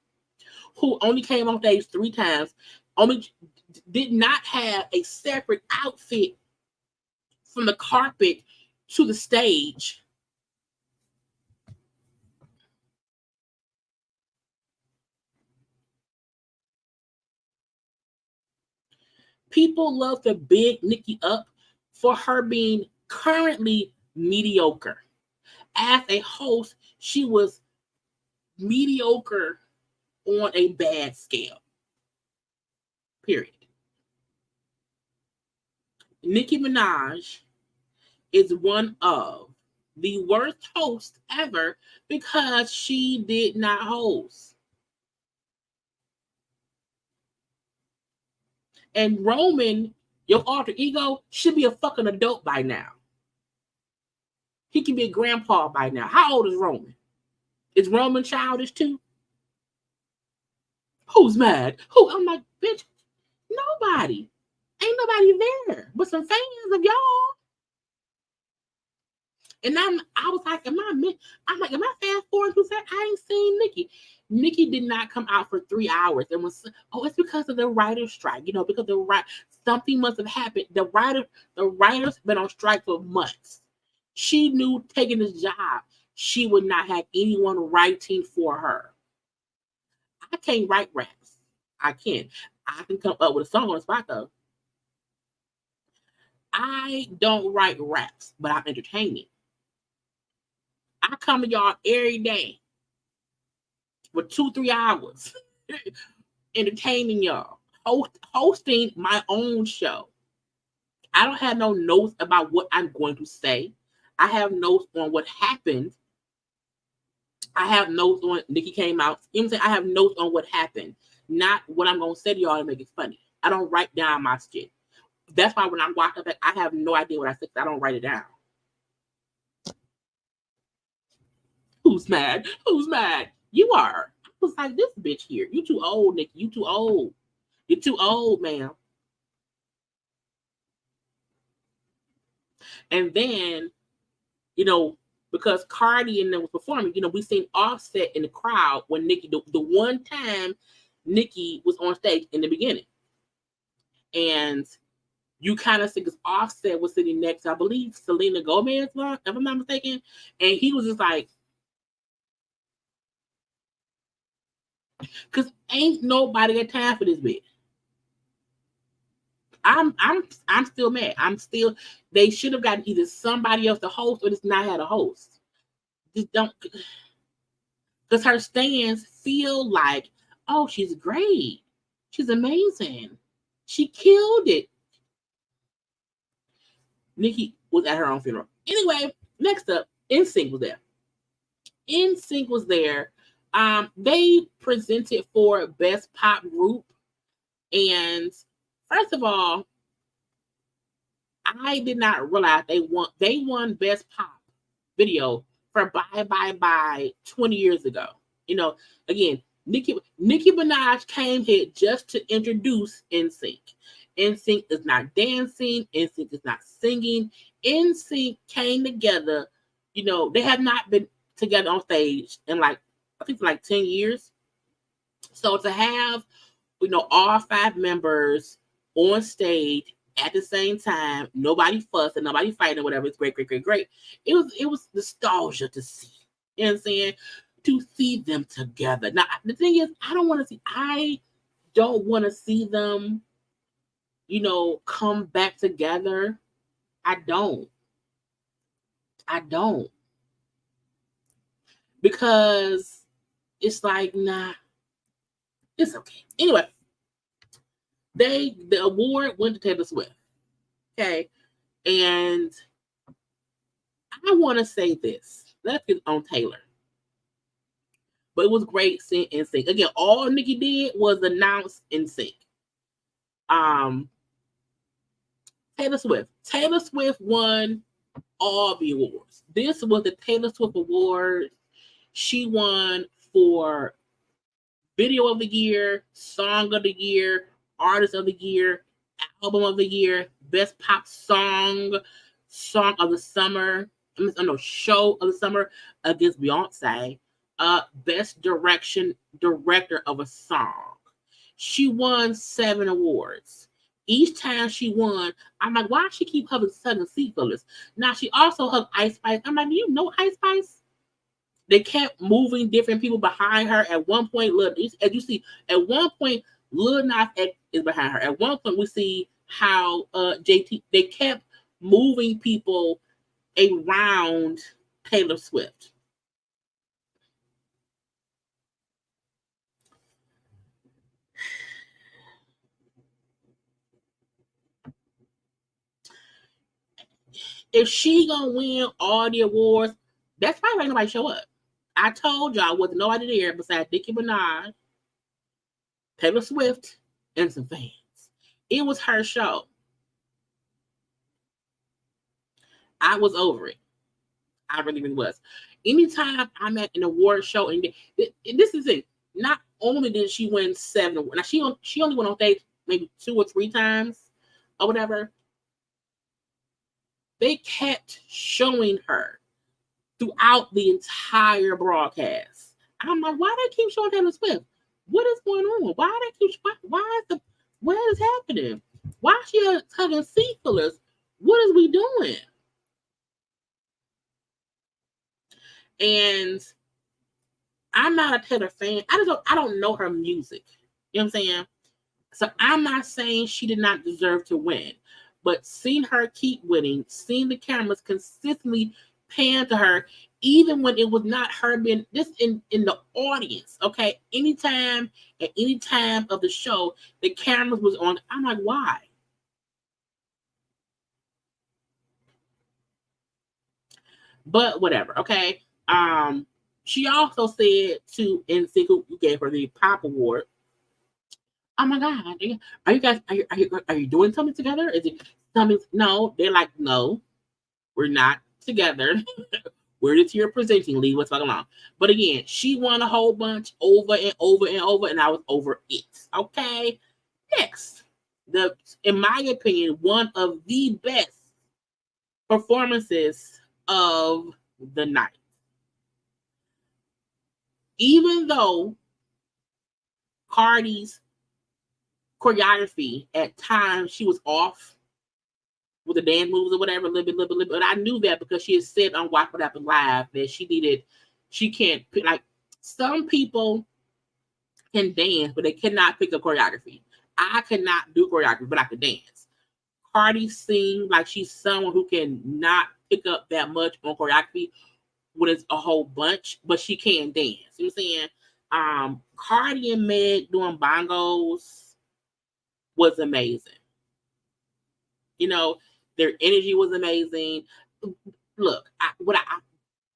who only came on stage 3 times, only did not have a separate outfit from the carpet to the stage. People love to big Nicki up for her being currently mediocre. As a host, she was mediocre on a bad scale. Period. Nicki Minaj is one of the worst hosts ever because she did not host. And Roman, your alter ego, should be a fucking adult by now. He can be a grandpa by now. How old is Roman? Is Roman childish too? Who's mad? Who? I'm like, bitch, nobody. Ain't nobody there but some fans of y'all. And I was like, am I fast forwarding too fast? I ain't seen Nicki. Nicki did not come out for 3 hours and was, it's because of the writer's strike, because something must have happened. The writers been on strike for months. She knew taking this job, she would not have anyone writing for her. I can't write raps. I can't. I can come up with a song on the spot though. I don't write raps, but I'm entertaining. I come to y'all every day for 2-3 hours entertaining y'all, hosting my own show. I don't have no notes about what I'm going to say. I have notes on what happened. I have notes on Nicki came out. You know what I'm saying? I have notes on what happened, not what I'm gonna say to y'all to make it funny. I don't write down my shit. That's why when I walk up, I have no idea what I said. I don't write it down. Who's mad? Who's mad? You are. I was like, this bitch here. You too old, Nicki. You too old. You're too old, ma'am. And then, you know, because Cardi and them was performing, you know, we seen Offset in the crowd when Nicki, the one time Nicki was on stage in the beginning. And you kind of see because Offset was sitting next, I believe, Selena Gomez, if I'm not mistaken. And he was just like, because ain't nobody got time for this bitch. I'm still mad. They should have gotten either somebody else to host or just not had a host. Just don't, because her stands feel like, oh, she's great. She's amazing. She killed it. Nicki was at her own funeral. Anyway, next up, NSYNC was there. NSYNC was there. They presented for Best Pop Group. And first of all, I did not realize they won Best Pop Video for Bye 20 years ago. You know, again, Nicki Minaj came here just to introduce NSYNC. NSYNC is not dancing. NSYNC is not singing. NSYNC came together. You know, they have not been together on stage in I think for 10 years. So to have, you know, all 5 members on stage at the same time, nobody fussing, nobody fighting, whatever, it's great. It was nostalgia to see. You know what I'm saying? To see them together. Now, the thing is, I don't want to see them, you know, come back together. I don't. Because it's like, nah, it's okay. Anyway, the award went to Taylor Swift. Okay. And I want to say this. Let's get on Taylor. But it was great seeing NSYNC. Again, all Nicki did was announce NSYNC. Taylor Swift. Taylor Swift won all the awards. This was the Taylor Swift Award. She won for Video of the Year, Song of the Year, Artist of the Year, Album of the Year, Best Pop Song, Song of the Summer, Show of the Summer against Beyonce, Best Director of a Song. She won 7 awards. Each time she won, I'm like, why does she keep hugging Southern Seat Fillers? Now, she also hugged Ice Spice. I'm like, do you know Ice Spice? They kept moving different people behind her. At one point, as you see, at one point, Lil Nas X is behind her. At one point, we see how JT, they kept moving people around Taylor Swift. If she gonna win all the awards, that's probably why nobody show up. I told y'all wasn't nobody there besides Nicki Minaj, Taylor Swift, and some fans. It was her show. I was over it. I really was. Anytime I'm at an award show, and this is it. Not only did she win 7 awards, now she only went on stage maybe 2 or 3 times or whatever. They kept showing her throughout the entire broadcast. I'm like, why they keep showing Taylor Swift? What is going on? What is happening? Why is she hugging seat fillers? What is we doing? And I'm not a Taylor fan. I don't know her music. You know what I'm saying? So I'm not saying she did not deserve to win. But seeing her keep winning, seeing the cameras consistently pan to her, even when it was not her being just in the audience, okay? At any time of the show, the cameras was on. I'm like, why? But whatever, okay. She also said to NSYNC, who gave her the Pop Award, "Oh my God, are you guys are you doing something together? Is it something?" No, they're like, "No, we're not together. We're just here presenting. Leave us alone." But again, she won a whole bunch over and over and over, and I was over it. Okay, next, in my opinion, one of the best performances of the night. Even though Cardi's choreography at times she was off with the dance moves or whatever, a little bit. But I knew that because she had said on Watch What Happened Live that she can't, like, some people can dance, but they cannot pick up choreography. I cannot do choreography, but I can dance. Cardi seems like she's someone who can not pick up that much on choreography when it's a whole bunch, but she can dance. You know what I'm saying? Cardi and Meg doing bongos was amazing. You know, their energy was amazing. Look,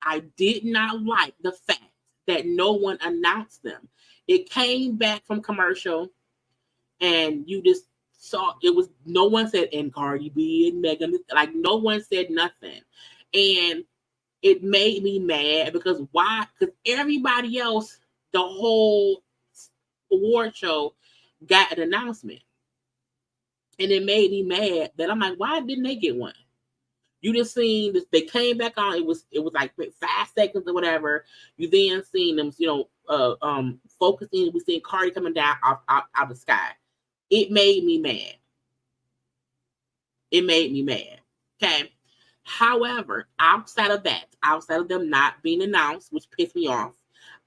I did not like the fact that no one announced them. It came back from commercial, and you just saw it was no one said, "And Cardi B and Megan," like no one said nothing, and it made me mad because why? Because everybody else, the whole award show, got an announcement. And it made me mad that I'm like, why didn't they get one? You just seen this, they came back on. It was like 5 seconds or whatever. You then seen them, focusing. We seen Cardi coming down out the sky. It made me mad. It made me mad. Okay. However, outside of them not being announced, which pissed me off,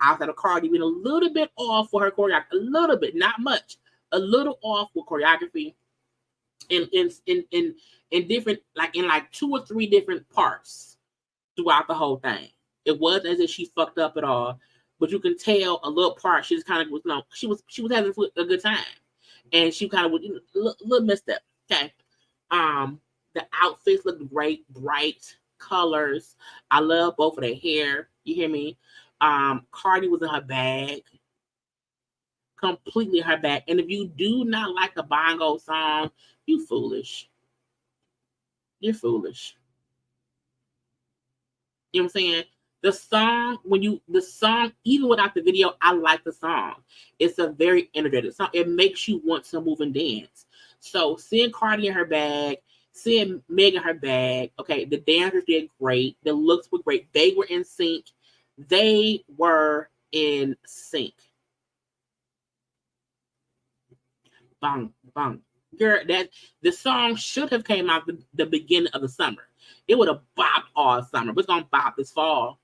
outside of Cardi being a little bit off for her choreography, a little bit, not much, a little off with choreography. In different, like in like 2 or 3 different parts throughout the whole thing. It wasn't as if she fucked up at all, but you can tell a little part she just kind of was, she was having a good time, and she kind of was a little messed up. Okay, the outfits looked great, bright colors. I love both of their hair. You hear me? Cardi was in her bag. Completely her bag. And if you do not like a bongo song, you foolish. You're foolish. You know what I'm saying? The song, even without the video, I like the song. It's a very energetic song. It makes you want to move and dance. So seeing Cardi in her bag, seeing Meg in her bag, okay, the dancers did great. The looks were great. They were in sync. They were in sync. Bang, bang. Girl, that the song should have came out the beginning of the summer. It would have bopped all summer, but it's gonna bop this fall.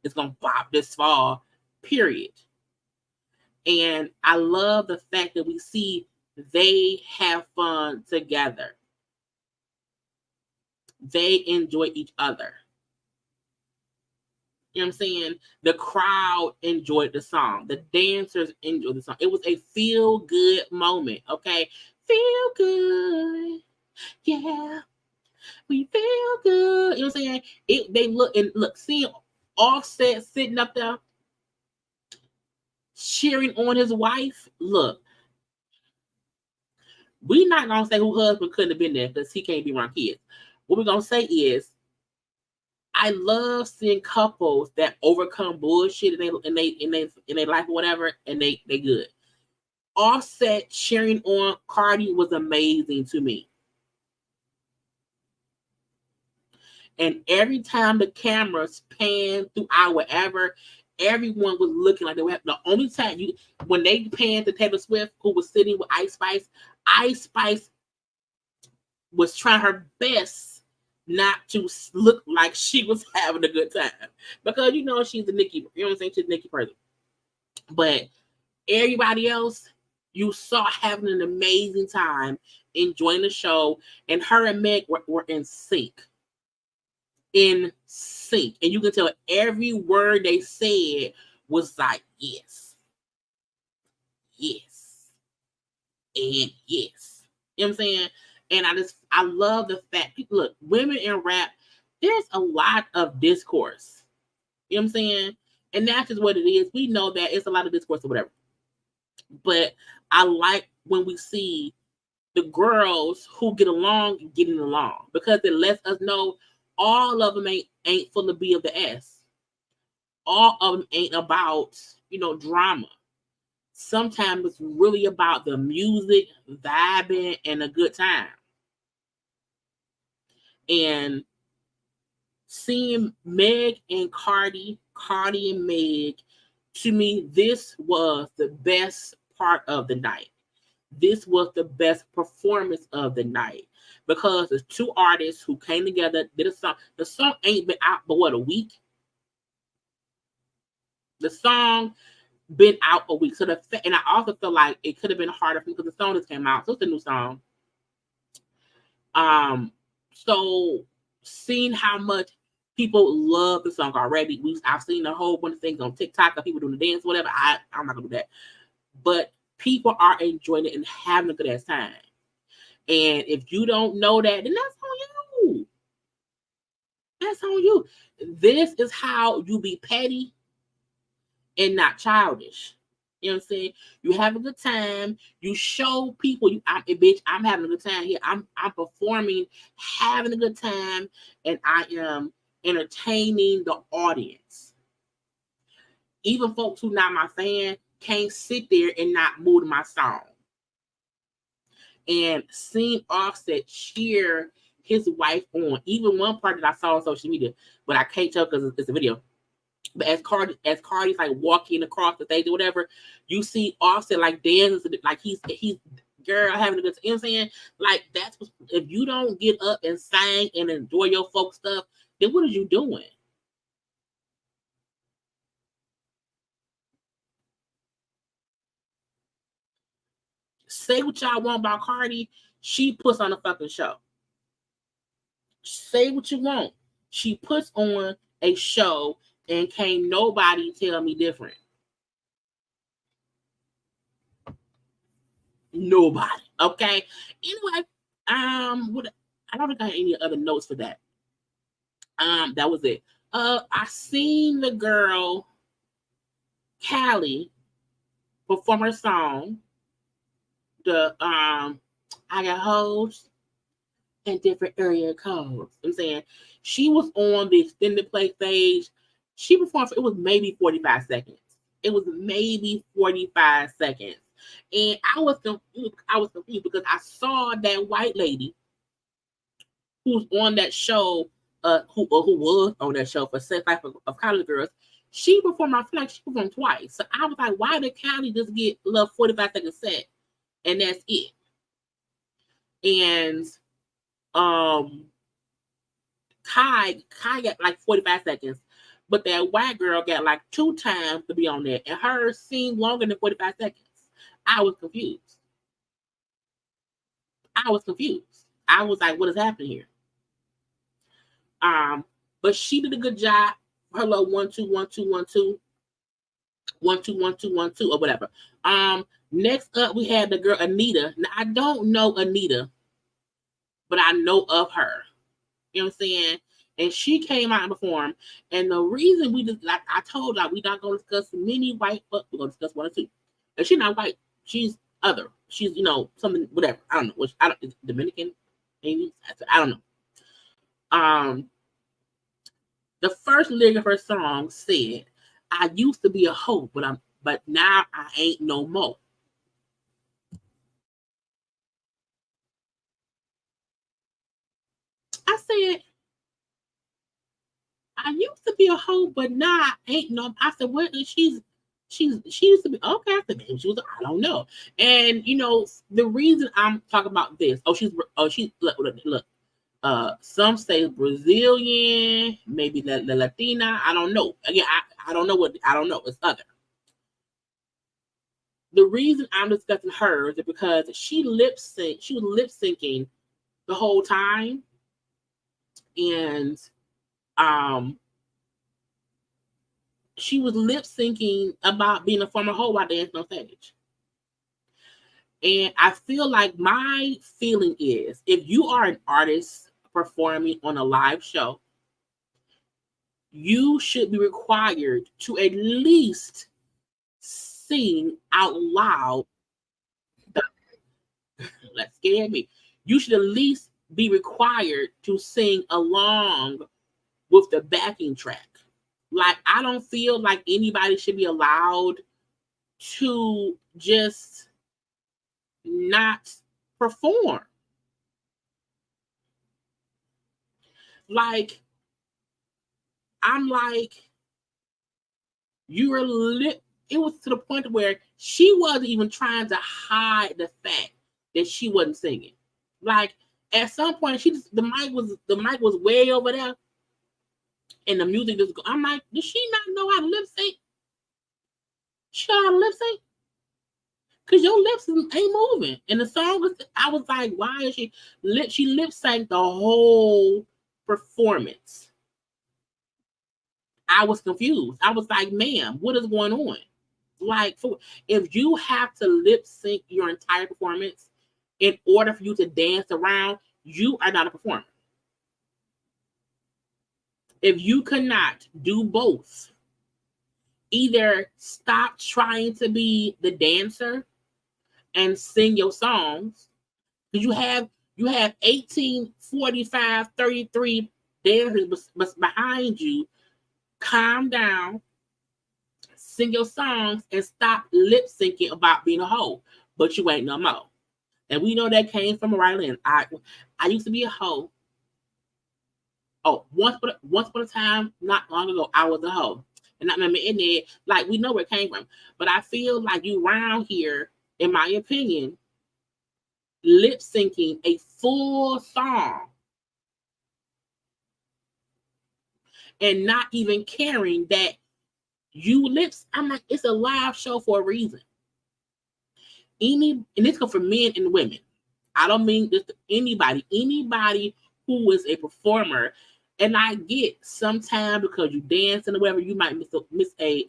It's gonna bop this fall, period. And I love the fact that we see they have fun together. They enjoy each other. You know what I'm saying? The crowd enjoyed the song. The dancers enjoyed the song. It was a feel-good moment, okay? Feel good. Yeah. We feel good. You know what I'm saying? They look, seeing Offset sitting up there cheering on his wife. Look, we're not gonna say who husband couldn't have been there because he can't be around kids. What we're gonna say is, I love seeing couples that overcome bullshit in their life or whatever, and they good. Offset cheering on Cardi was amazing to me. And every time the cameras panned throughout wherever, everyone was looking like they were. The only time when they panned to Taylor Swift, who was sitting with Ice Spice was trying her best not to look like she was having a good time, because she's a Nicki. You know what I'm saying? She's a Nicki person. But everybody else, you saw having an amazing time, enjoying the show, and her and Meg were in sync. In sync. And you can tell every word they said was like, yes. Yes. And yes. You know what I'm saying? And I love the fact, look, women in rap, there's a lot of discourse. You know what I'm saying? And that's just what it is. We know that it's a lot of discourse or whatever. But I like when we see the girls who get along getting along, because it lets us know all of them ain't full of B of the S. All of them ain't about, drama. Sometimes it's really about the music, vibing, and a good time. And seeing Meg and Cardi and Meg, to me, this was the best part of the night. This was the best performance of the night, because there's two artists who came together, did a song. The song ain't been out but a week. The song been out a week. And I also feel like it could have been harder because the song just came out. So it's a new song. So seeing how much people love the song already. I've seen a whole bunch of things on TikTok of people doing the dance, whatever. I'm not gonna do that. But people are enjoying it and having a good ass time. And if you don't know that, then that's on you. That's on you. This is how you be petty and not childish. You know what I'm saying? You have a good time. You show people, I'm having a good time here. I'm performing, having a good time, and I am entertaining the audience. Even folks who not my fan can't sit there and not move to my song. And seeing Offset cheer his wife on, even one part that I saw on social media, but I can't tell because it's a video. But as Cardi's like walking across the stage or whatever, you see Offset like dancing, like he's girl having a good time. You know what I'm saying? Like that's what, if you don't get up and sing and enjoy your folk stuff, then what are you doing? Say what y'all want about Cardi, she puts on a fucking show. Say what you want. She puts on a show and can't nobody tell me different. Nobody. Okay. Anyway, what I don't think I have any other notes for that. That was it. I seen the girl Callie perform her song. The I got hoes and different area codes. I'm saying she was on the extended play stage. She performed for, it was maybe 45 seconds. It was maybe 45 seconds. And I was confused because I saw that white lady who's on that show, who was on that show for Set Life of College Girls. She performed, I feel like she performed twice. So I was like, why did Callie just get a little 45-second set? And that's it. And Kai got like 45 seconds, but that white girl got like 2 times to be on there, and her seemed longer than 45 seconds. I was confused. I was like, what is happening here? But she did a good job. Her little 1 2 1 2 1 2 1 2 1 2 1 2 or whatever. Next up we had the girl Anita. Now I don't know Anita, but I know of her. You know what I'm saying? And she came out and performed. And the reason we just, like I told y'all, we not gonna discuss many white fuck. We're gonna discuss 1 or 2. And she's not white. She's other. She's something whatever. I don't know. Which I don't. Dominican, maybe. I don't know. The first lyric of her song said, "I used to be a hoe, but now I ain't no more." I said, I used to be a hoe, but now I ain't no. I said, what? She used to be okay. I said, maybe she was. I don't know. And the reason I'm talking about this. She's look. Some say Brazilian, maybe the Latina. I don't know. Again, I don't know what. I don't know. It's other. The reason I'm discussing her is because she was lip syncing the whole time, and she was lip syncing about being a former hoe while dancing on stage. And I feel like my feeling is, if you are an artist performing on a live show, you should be required to at least sing out loud. That scared me. You should at least be required to sing along with the backing track. Like, I don't feel like anybody should be allowed to just not perform. Like, I'm like, you were lit. It was to the point where she wasn't even trying to hide the fact that she wasn't singing. Like, at some point, the mic was way over there, and the music just go. I'm like, does she not know how to lip sync? She know how to lip sync? Cause your lips ain't moving, and the song was. I was like, why is she lip? She lip synced the whole performance. I was confused. I was like, ma'am, what is going on? Like, if you have to lip sync your entire performance in order for you to dance around, you are not a performer. If you cannot do both, either stop trying to be the dancer and sing your songs, because you have 18, 45, 33 dancers behind you. Calm down, sing your songs, and stop lip syncing about being a hoe. But you ain't no more. And we know that came from Riley. I used to be a hoe. Oh, once upon a time, not long ago, I was a hoe. And I remember in there, like, we know where it came from. But I feel like you around here, in my opinion, lip syncing a full song and not even caring that you lips. I'm like, it's a live show for a reason. And this goes for men and women. I don't mean just anybody who is a performer. And I get sometimes because you dance and whatever, you might miss a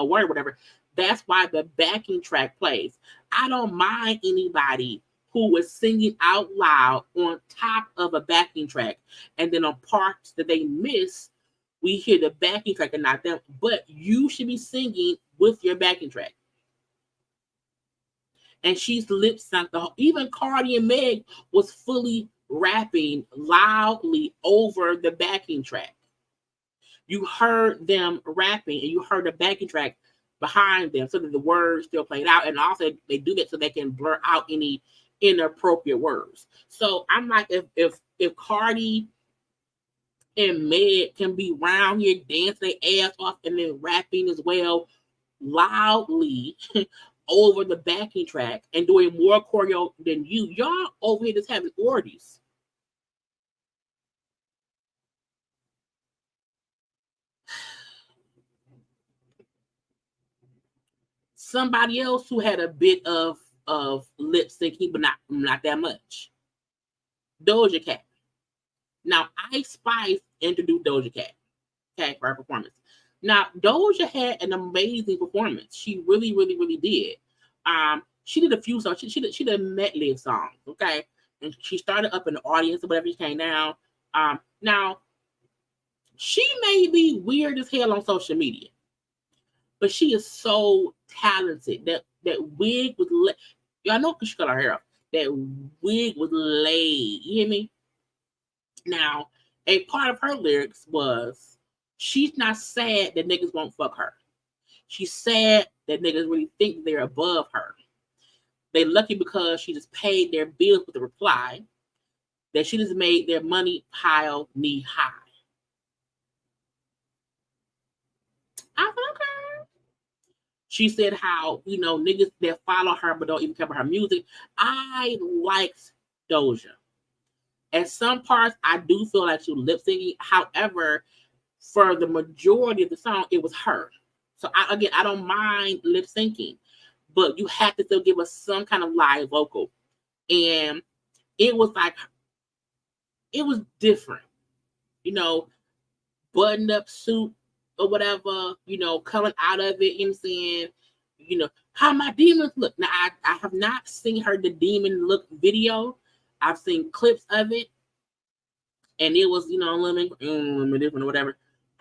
word or whatever. That's why the backing track plays. I don't mind anybody who is singing out loud on top of a backing track, and then on parts that they miss, we hear the backing track and not them. But you should be singing with your backing track. And she's lip synced. Even Cardi and Meg was fully rapping loudly over the backing track. You heard them rapping, and you heard the backing track behind them, so that the words still played out. And also, they do that so they can blur out any inappropriate words. So I'm like, if Cardi and Meg can be around here dancing their ass off and then rapping as well loudly over the backing track and doing more choreo than y'all over here just having orgies. Somebody else who had a bit of lip syncing, but not that much. Doja Cat. Now, Ice Spice introduced Doja Cat, okay, for her performance. Now, Doja had an amazing performance. She really, really, really did. She did a few songs. She did a medley of songs, okay? And she started up in the audience or whatever, she came down. Now, she may be weird as hell on social media, but she is so talented. That wig was y'all know because she cut her hair off. That wig was laid. You hear me? Now, a part of her lyrics was she's not sad that niggas won't fuck her. She's sad that niggas really think they're above her. They lucky because she just paid their bills with a reply that she just made their money pile knee high. I said, okay. She said how, niggas that follow her but don't even cover her music. I liked Doja. At some parts, I do feel like she was lip syncing. However, for the majority of the song, it was her. So I don't mind lip syncing, but you have to still give us some kind of live vocal. And it was like, it was different, buttoned up suit or whatever, coming out of it, you know what I'm saying? How my demons look. Now, I have not seen her the demon look video. I've seen clips of it, and it was, a little bit different or whatever.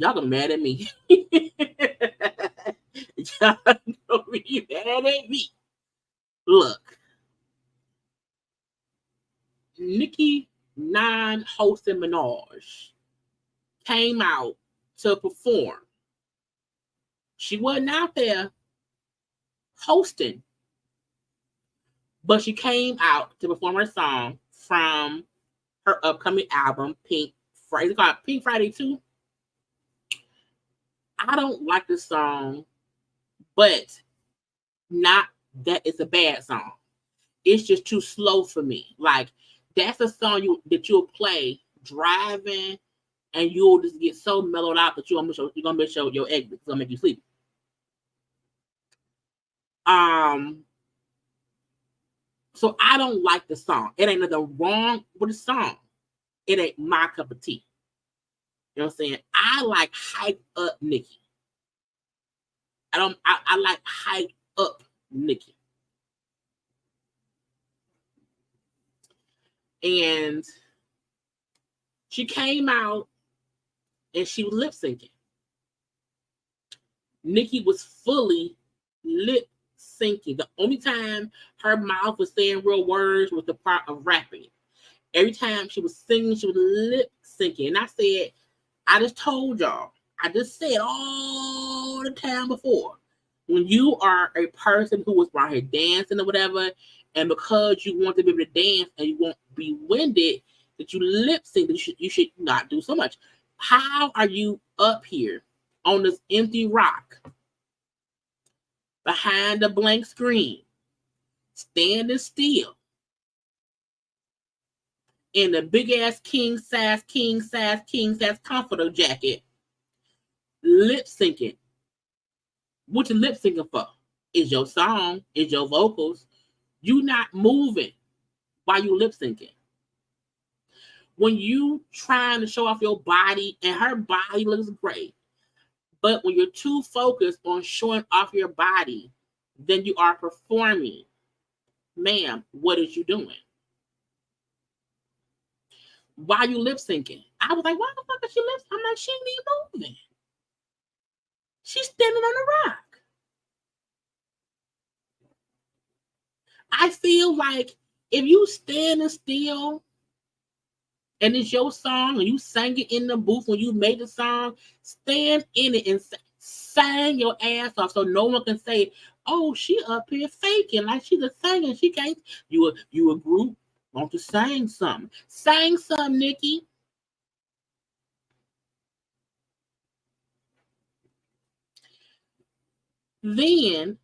Y'all gonna be mad at me. Y'all gonna be mad at me. Look, Nicki non-hosting Minaj came out to perform. She wasn't out there hosting, but she came out to perform her song from her upcoming album, Pink Friday. It's called Pink Friday 2. I don't like this song, but not that it's a bad song. It's just too slow for me. Like, that's a song you'll play driving, and you'll just get so mellowed out that you're gonna miss your exit. It's gonna make you sleepy. So I don't like the song. It ain't nothing wrong with the song. It ain't my cup of tea. You know what I'm saying? I like hype up Nicki. I like hype up Nicki. And she came out and she was lip syncing. Nicki was fully lip syncing. The only time her mouth was saying real words was the part of rapping. Every time she was singing, she was lip syncing. And I just told y'all, I just said all the time before, when you are a person who was around here dancing or whatever, and because you want to be able to dance and you won't be winded, that you lip sync, you should not do so much. How are you up here on this empty rock behind a blank screen, standing still in a big ass king size comforter jacket, lip syncing? What you lip syncing for? Is your song, is your vocals. You not moving while you lip syncing. When you trying to show off your body, and her body looks great, but when you're too focused on showing off your body, then you are performing. Ma'am, what is you doing? Why you lip syncing? I was like, why the fuck is she lip? I'm like, she ain't even moving. She's standing on the rock. I feel like if you standing still and it's your song and you sang it in the booth when you made the song, stand in it and sing your ass off so no one can say, oh, she up here faking like she's a singer. She can't. You a group, want to sing something. Sing something, Nicki. Then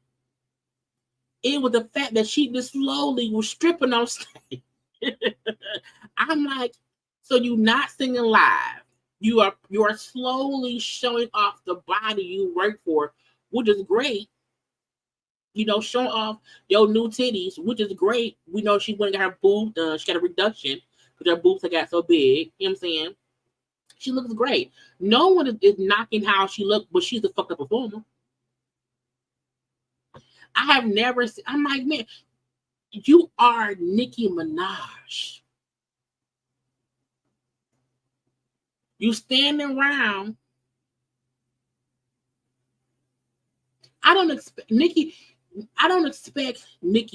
it was the fact that she just slowly was stripping on stage. I'm like, so you not singing live. You are slowly showing off the body you work for, which is great. You know, showing off your new titties, which is great. We know she went and got her boobs done. She got a reduction because her boobs have got so big. You know what I'm saying? She looks great. No one is knocking how she looked, but she's a fucked up performer. I have never seen, I'm like, man, you are Nicki Minaj. You standing around. I don't expect Nicki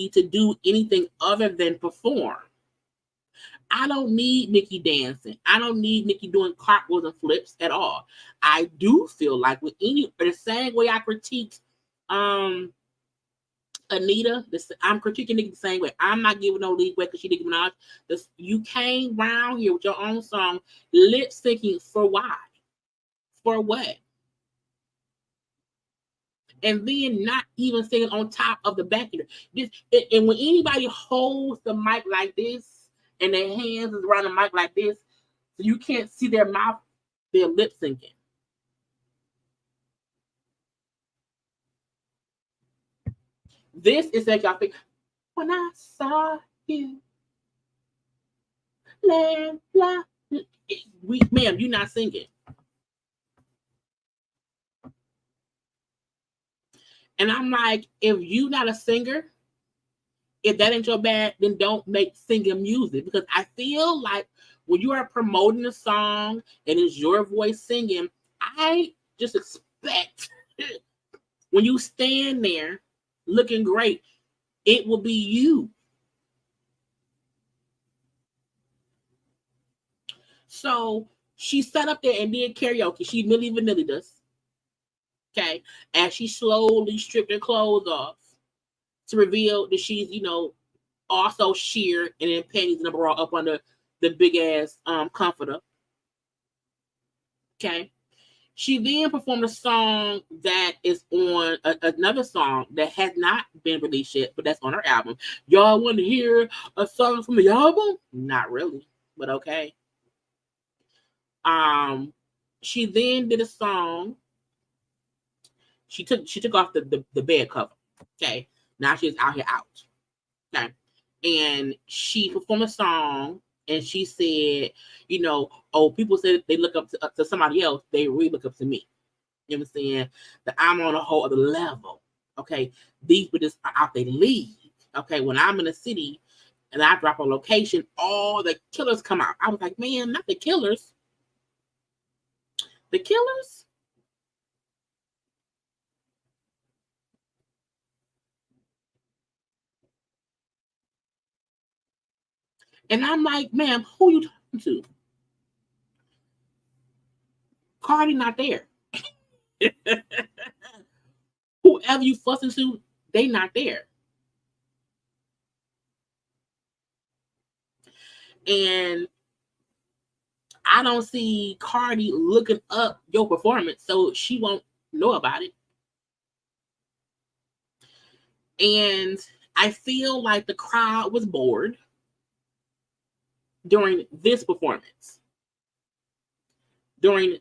to do anything other than perform. I don't need Nicki dancing. I don't need Nicki doing cartwheels and flips at all. I do feel like the same way I critiqued Anita, I'm critiquing Nicki the same way. I'm not giving no leeway because she Nicki Minaj. You came around here with your own song, lip syncing for why? For what? And then not even singing on top of the back end. And when anybody holds the mic like this and their hands is around the mic like this, so you can't see their mouth, they're lip syncing. This is like y'all think, when I saw you, ma'am, you're not singing. And I'm like, if you not a singer, if that ain't your bag, then don't make singing music. Because I feel like when you are promoting a song and it's your voice singing, I just expect when you stand there looking great, it will be you. So she sat up there and did karaoke. She Milli Vanilli does. Okay. As she slowly stripped her clothes off to reveal that she's, also sheer and in panties and a bra up under the big ass comforter. Okay. She then performed a song that is on another song that has not been released yet, but that's on her album. Y'all want to hear a song from the album? Not really, but okay. She then did a song. She took off the bed cover. Okay, now she's out here out. Okay, and she performed a song, and she said, oh, people said they look up to somebody else, they really look up to me. You know what I'm saying? That I'm on a whole other level. Okay, these bitches are out they league. Okay, when I'm in a city and I drop a location, all the killers come out. I was like, man, not the killers. The killers? And I'm like, ma'am, who you talking to? Cardi not there. Whoever you fussing to, they not there. And I don't see Cardi looking up your performance, so she won't know about it. And I feel like the crowd was bored during this performance. They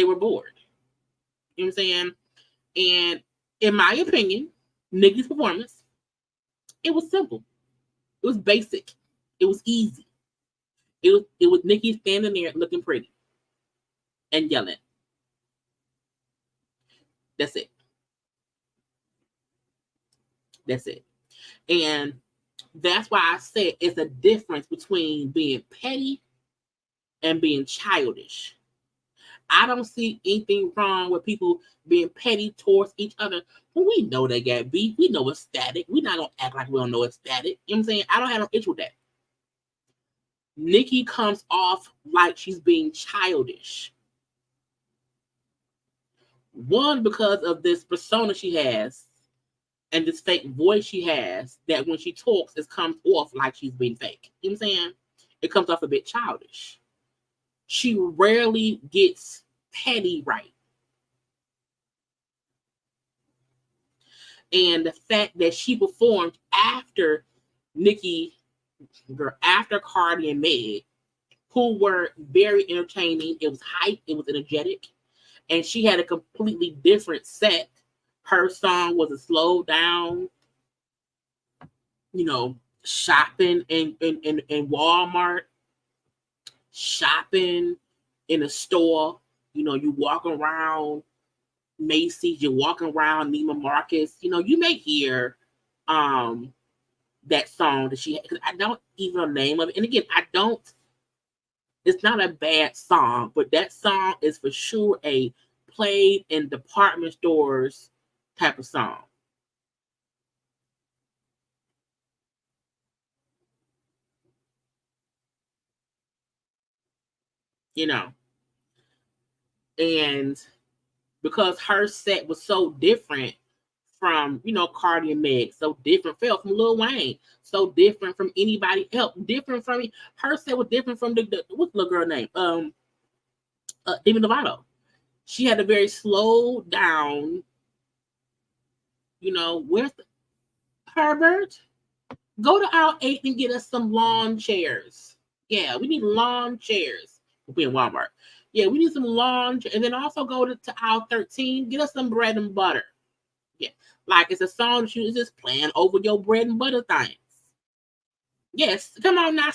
were bored. You know what I'm saying? And in my opinion, Nicki's performance, it was simple. It was basic. It was easy. It was Nicki standing there looking pretty and yelling. That's it. That's it. And that's why I said it's a difference between being petty and being childish. I don't see anything wrong with people being petty towards each other. Well, we know they got beef. We know it's static. We're not going to act like we don't know it's static. You know what I'm saying? I don't have no issue with that. Nicki comes off like she's being childish. One, because of this persona she has and this fake voice she has, that when she talks, it comes off like she's being fake. You know what I'm saying? It comes off a bit childish. She rarely gets petty right. And the fact that she performed after Nicki, after Cardi and Meg, who were very entertaining. It was hype. It was energetic. And she had a completely different set. Her song was a slow down, shopping in Walmart, shopping in a store. You walk around Macy's, you're walking around Neiman Marcus. You may hear that song that she had, because I don't even know the name of it. And again, it's not a bad song, but that song is for sure a played in department stores type of song. And because her set was so different from, Cardi and Meg, so different, felt from Lil Wayne, so different from anybody else, different from me. Her set was different from what's the little girl name? Demi Lovato. She had a very slow down, where's Herbert? Go to aisle 8 and get us some lawn chairs. Yeah, we need lawn chairs. We'll be in Walmart. Yeah, we need some lawn chairs. And then also go to aisle 13, get us some bread and butter. Yeah, like it's a song that you just playing over your bread and butter things. Yes, come on now.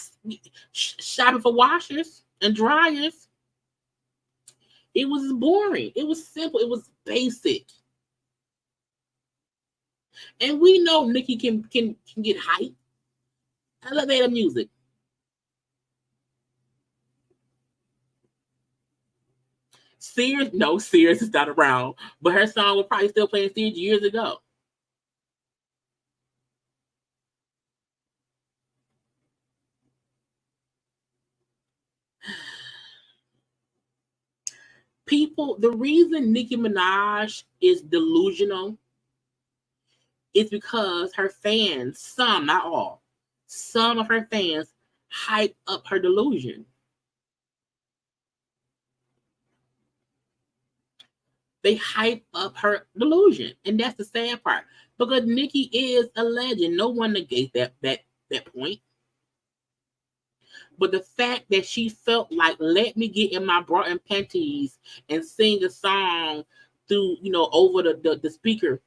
Shopping for washers and dryers. It was boring. It was simple. It was basic. And we know Nicki can get hype. Elevator music. Sears, no, Sears is not around, but her song was probably still playing Sears years ago. People, the reason Nicki Minaj is delusional is because her fans, some, not all, some of her fans hype up her delusion. They hype up her delusion, and that's the sad part. Because Nicki is a legend. No one negates that point. But the fact that she felt like, let me get in my bra and panties and sing a song through, over the speaker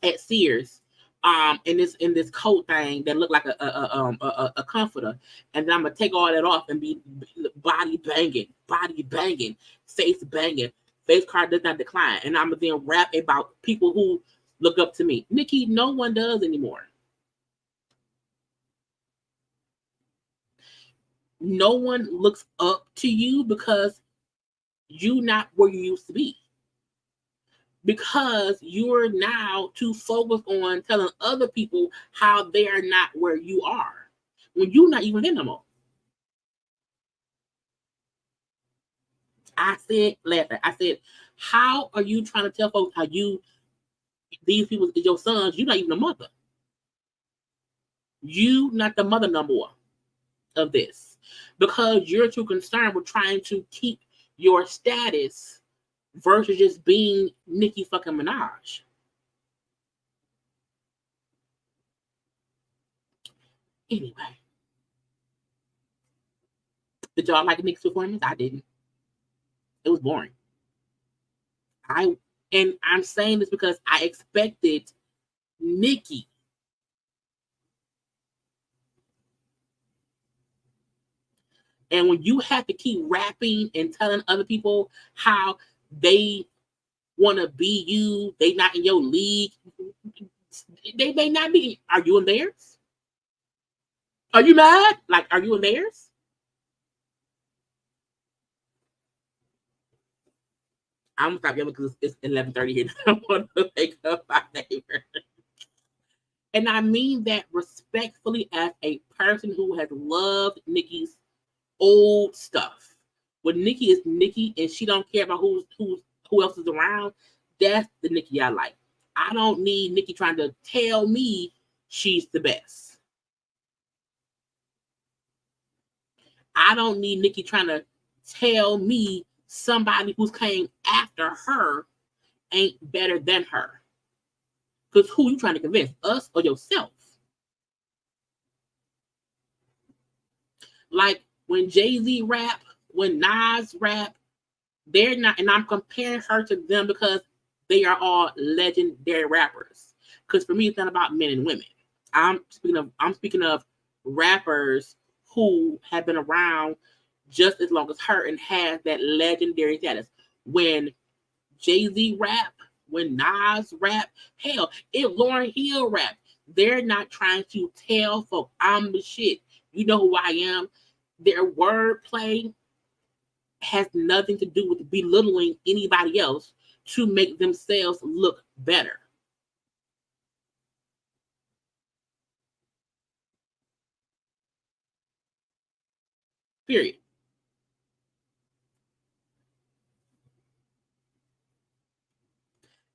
at Sears, in this coat thing that looked like a comforter, and then I'm gonna take all that off and be body banging, face banging, face card does not decline, and I'm gonna then rap about people who look up to me. Nicki, no one does anymore. No one looks up to you because you not where you used to be. Because you're now too focused on telling other people how they are not where you are when you're not even there no more. I said, laughing, I said, how are you trying to tell folks how these people is your sons? You're not even a mother. You not the mother no more of this because you're too concerned with trying to keep your status versus just being Nicki fucking Minaj. Anyway, did y'all like Nicki's performance? I didn't. It was boring. I'm saying this because I expected Nicki. And when you have to keep rapping and telling other people how they want to be you, they not in your league. They may not be. Are you in theirs? Are you mad? Like, are you in theirs? I'm gonna stop yelling because it's 11:30 here. I want to wake up my neighbor. And I mean that respectfully as a person who has loved Nicki's old stuff. When Nicki is Nicki and she don't care about who else is around, that's the Nicki I like. I don't need Nicki trying to tell me she's the best. I don't need Nicki trying to tell me somebody who's came after her ain't better than her. Because who you trying to convince, us or yourself? Like when Jay-Z rap, when Nas rap, they're not, and I'm comparing her to them because they are all legendary rappers. Because for me, it's not about men and women. I'm speaking of rappers who have been around just as long as her and has that legendary status. When Jay-Z rap, when Nas rap, hell, if Lauryn Hill rap, they're not trying to tell folk I'm the shit. You know who I am. Their wordplay has nothing to do with belittling anybody else to make themselves look better. Period.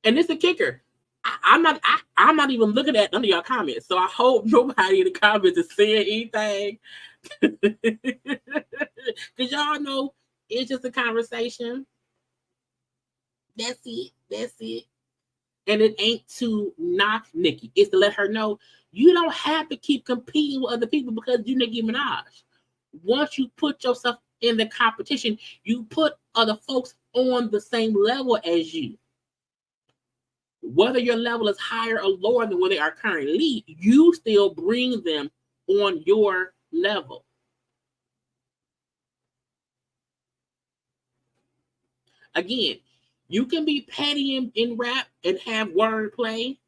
And it's a kicker. I'm not even looking at none of y'all comments. So I hope nobody in the comments is saying anything. Cause y'all know it's just a conversation. That's it. That's it. And it ain't to knock Nicki. It's to let her know you don't have to keep competing with other people because you Nicki Minaj. Once you put yourself in the competition, you put other folks on the same level as you. Whether your level is higher or lower than where they are currently, you still bring them on your level. Again, you can be petty in rap and have wordplay.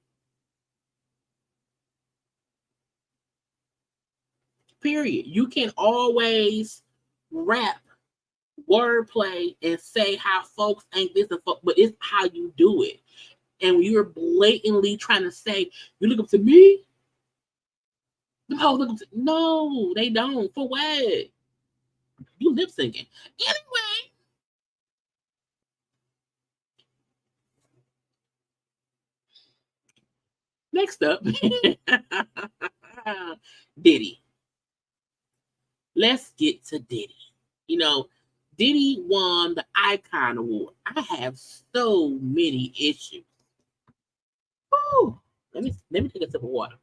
Period. You can always rap wordplay and say how folks ain't this, but it's how you do it. And when you're blatantly trying to say, you look up to me, no, they don't. For what? You lip syncing. Anyway, next up, Diddy. Let's get to Diddy. You know, Diddy won the Icon Award. I have so many issues. Woo. Let me take a sip of water.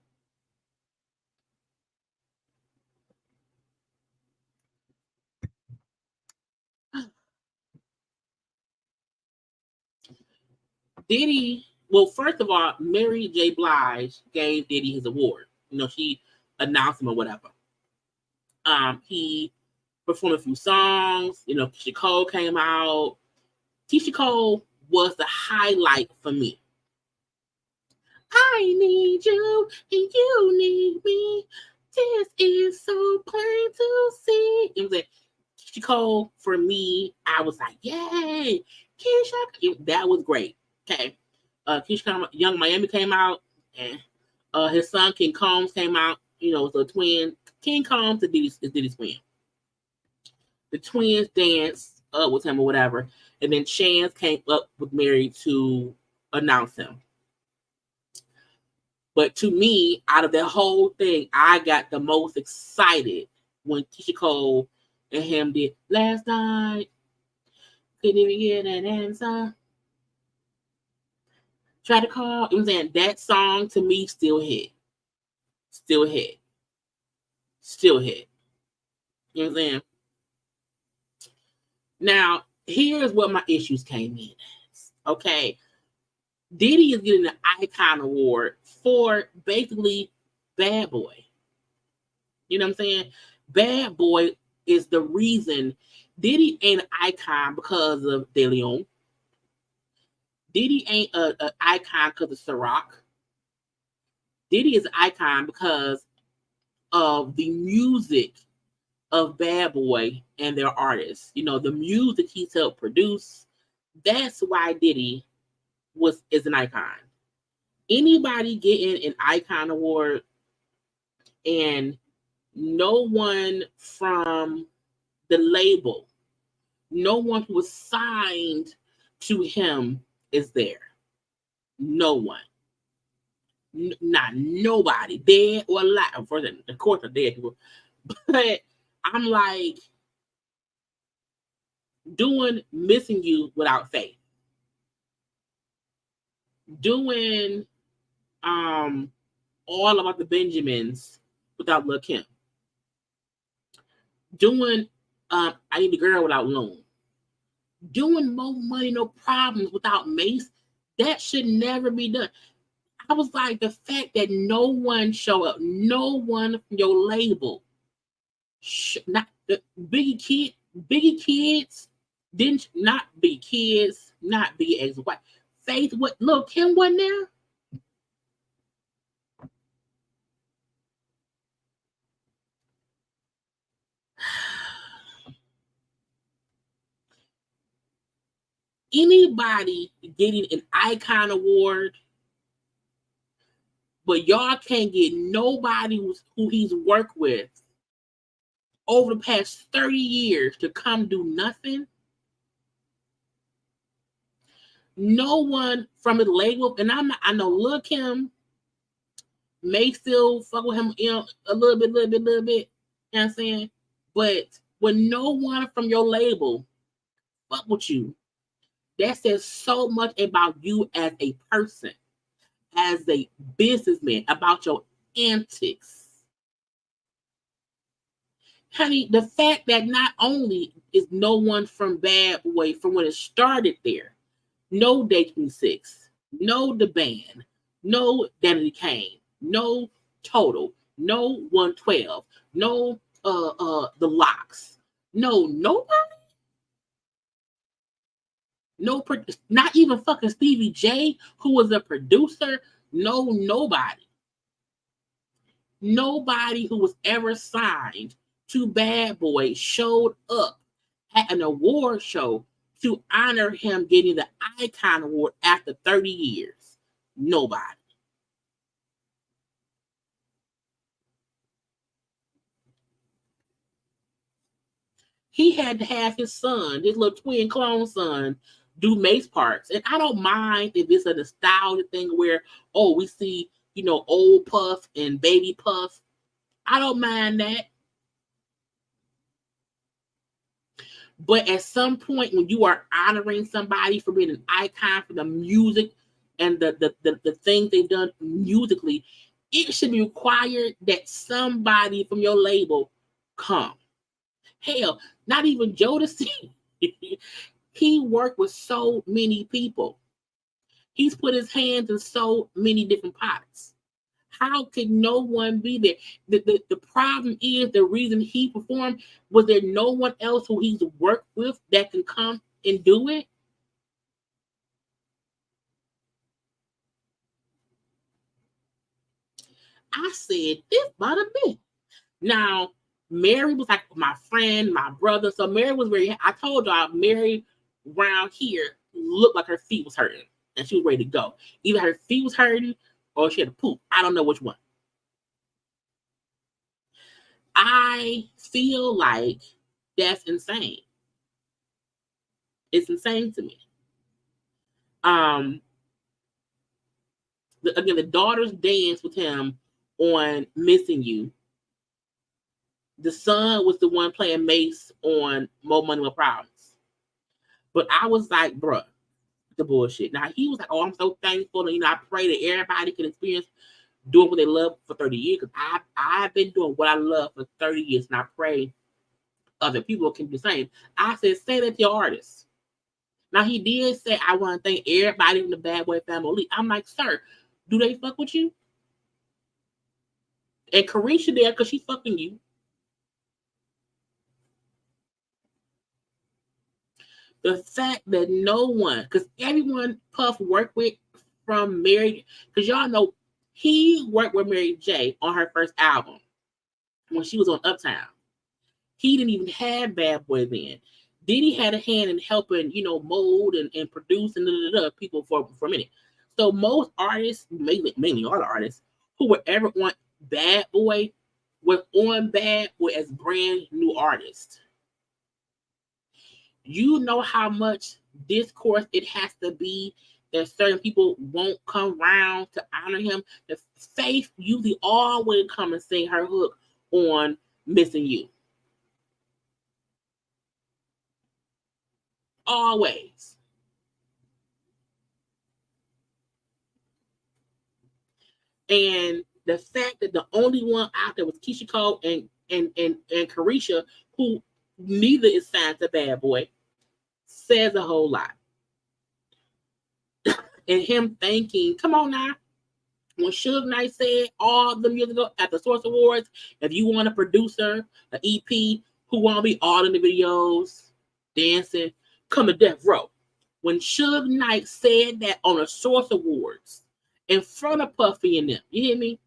Diddy, well, first of all, Mary J. Blige gave Diddy his award. You know, she announced him or whatever. He performed a few songs. You know, Keisha Cole came out. Keisha Cole was the highlight for me. I need you and you need me. This is so plain to see. It was like Keisha Cole for me. I was like, yay, Keisha. That was great. Okay. Keisha Young Miami came out, and his son King Combs came out. You know, it's a twin. King Combs is Diddy's twin. The twins danced up with him or whatever, and then Chance came up with Mary to announce him. But to me, out of that whole thing, I got the most excited when Keisha Cole and him did Last Night. Couldn't even get an answer. Try to call. I'm saying that song to me still hit. Still hit. Still hit. You know what I'm saying? Now, here's what my issues came in as. Okay. Diddy is getting an Icon Award for basically Bad Boy. You know what I'm saying? Bad Boy is the reason Diddy ain't an icon because of De Leon. Diddy ain't an icon because of Ciroc. Diddy is an icon because of the music of Bad Boy and their artists. You know, the music he's helped produce. That's why Diddy is an icon. Anybody getting an Icon Award and no one from the label, no one who was signed to him is there. No one. Not nobody, dead or alive. Of course, they're dead people. But I'm like, doing Missing You Without Faith. Doing All About the Benjamins without Lil' Kim. Doing I Need a Girl without Loon. Doing More Money, No Problems without Mace. That should never be done. I was like, the fact that no one showed up, no one from your label, not the Biggie Kids, didn't not Biggie Kids, not Biggie X Y. Faith, what Lil' Kim wasn't there? Anybody getting an Icon Award, but y'all can't get nobody who he's worked with over the past 30 years to come do nothing. No one from his label, and I know Lil' Kim may still fuck with him, you know, a little bit. You know what I'm saying? But when no one from your label fuck with you, that says so much about you as a person, as a businessman, about your antics. Honey, the fact that not only is no one from Bad Boy from when it started there, no Day 26, no The Band, no Danity Kane, no Total, no 112, no The Locks, no nobody. No, not even fucking Stevie J, who was a producer. No, nobody. Nobody who was ever signed to Bad Boy showed up had an award show to honor him getting the Icon Award after 30 years? Nobody. He had to have his son, his little twin clone son, do Mace parts. And I don't mind if it's a nostalgia thing where, oh, we see, old Puff and baby Puff. I don't mind that. But at some point, when you are honoring somebody for being an icon for the music and the things they've done musically, it should be required that somebody from your label come. Hell, not even Jodeci. He worked with so many people. He's put his hands in so many different pots. How could no one be there? The problem is the reason he performed, was there no one else who he's worked with that can come and do it? I said, this about a bit. Now, Mary was like my friend, my brother. So Mary was very, I told y'all, Mary around here looked like her feet was hurting and she was ready to go. Either her feet was hurting or she had to poop. I don't know which one. I feel like that's insane. It's insane to me. Again, the daughters danced with him on Missing You. The son was the one playing Mace on More Money, More Problems. But I was like, bruh, the bullshit. Now, he was like, oh, I'm so thankful. And, I pray that everybody can experience doing what they love for 30 years. Because I've been doing what I love for 30 years. And I pray other people can do the same. I said, say that to your artists. Now, he did say, I want to thank everybody in the Bad Boy family. I'm like, sir, do they fuck with you? And Carisha there because she's fucking you. The fact that no one, because everyone Puff worked with from Mary, because y'all know he worked with Mary J on her first album when she was on Uptown. He didn't even have Bad Boy then. Diddy had a hand in helping, mold and produce and people for a minute. So most artists, mainly all the artists who were ever on Bad Boy were on Bad Boy as brand new artists. You know how much discourse it has to be that certain people won't come around to honor him. The Faith usually always come and sing her hook on Missing You. Always. And the fact that the only one out there was Keisha Cole and Carisha, who neither is signed to Bad Boy, says a whole lot. And him thinking, come on now, when Suge Knight said all them years ago at the Source Awards, if you want a producer, an EP, who want to be all in the videos, dancing, come to Death Row. When Suge Knight said that on the Source Awards in front of Puffy and them, you hear me?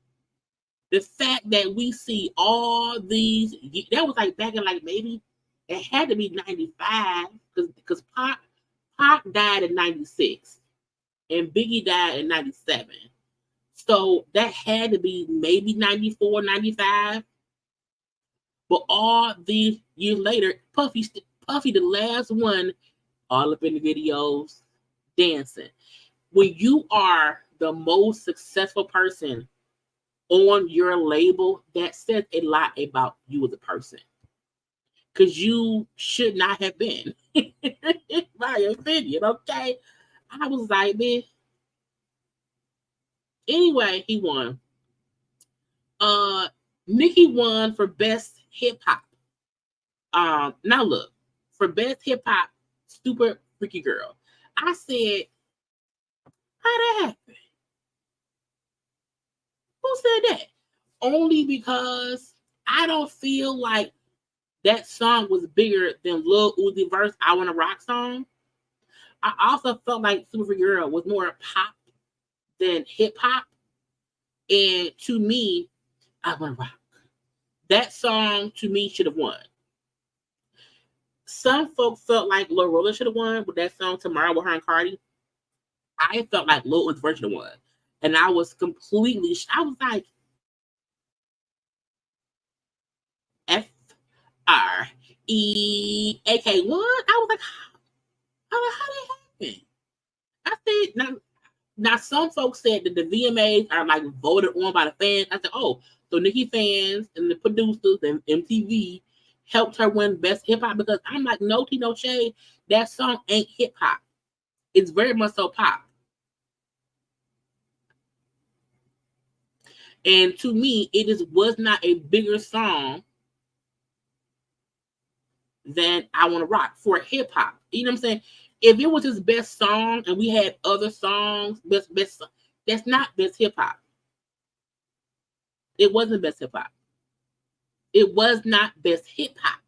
The fact that we see all these, that was like back in like maybe, it had to be 95 because Pac died in 96 and Biggie died in 97. So that had to be maybe 94, 95. But all these years later, Puffy the last one, all up in the videos, dancing. When you are the most successful person on your label, that says a lot about you as a person. Because you should not have been. My opinion, okay? I was like, man. Anyway, he won. Nicki won for best hip hop. Now look, for best hip hop, Stupid Freaky Girl. I said, how that happen? Who said that? Only because I don't feel like that song was bigger than Lil Uzi Vert's I Wanna Rock song. I also felt like Super Freaky Girl was more pop than hip hop. And to me, I Wanna Rock. That song to me should have won. Some folks felt like Lil Roller should have won with that song Tomorrow with her and Cardi. I felt like Lil was virgin won. And I was completely, I was like, FREAK what? I was like, how did it happen? I said, now some folks said that the VMAs are like voted on by the fans. I said, oh, so Nicki fans and the producers and MTV helped her win Best Hip Hop, because I'm like, no tea, no shade. That song ain't hip hop. It's very much so pop. And to me, it was not a bigger song than I Want to Rock for hip hop. You know what I'm saying? If it was his best song and we had other songs, best, that's not best hip hop. It wasn't best hip hop. It was not best hip hop.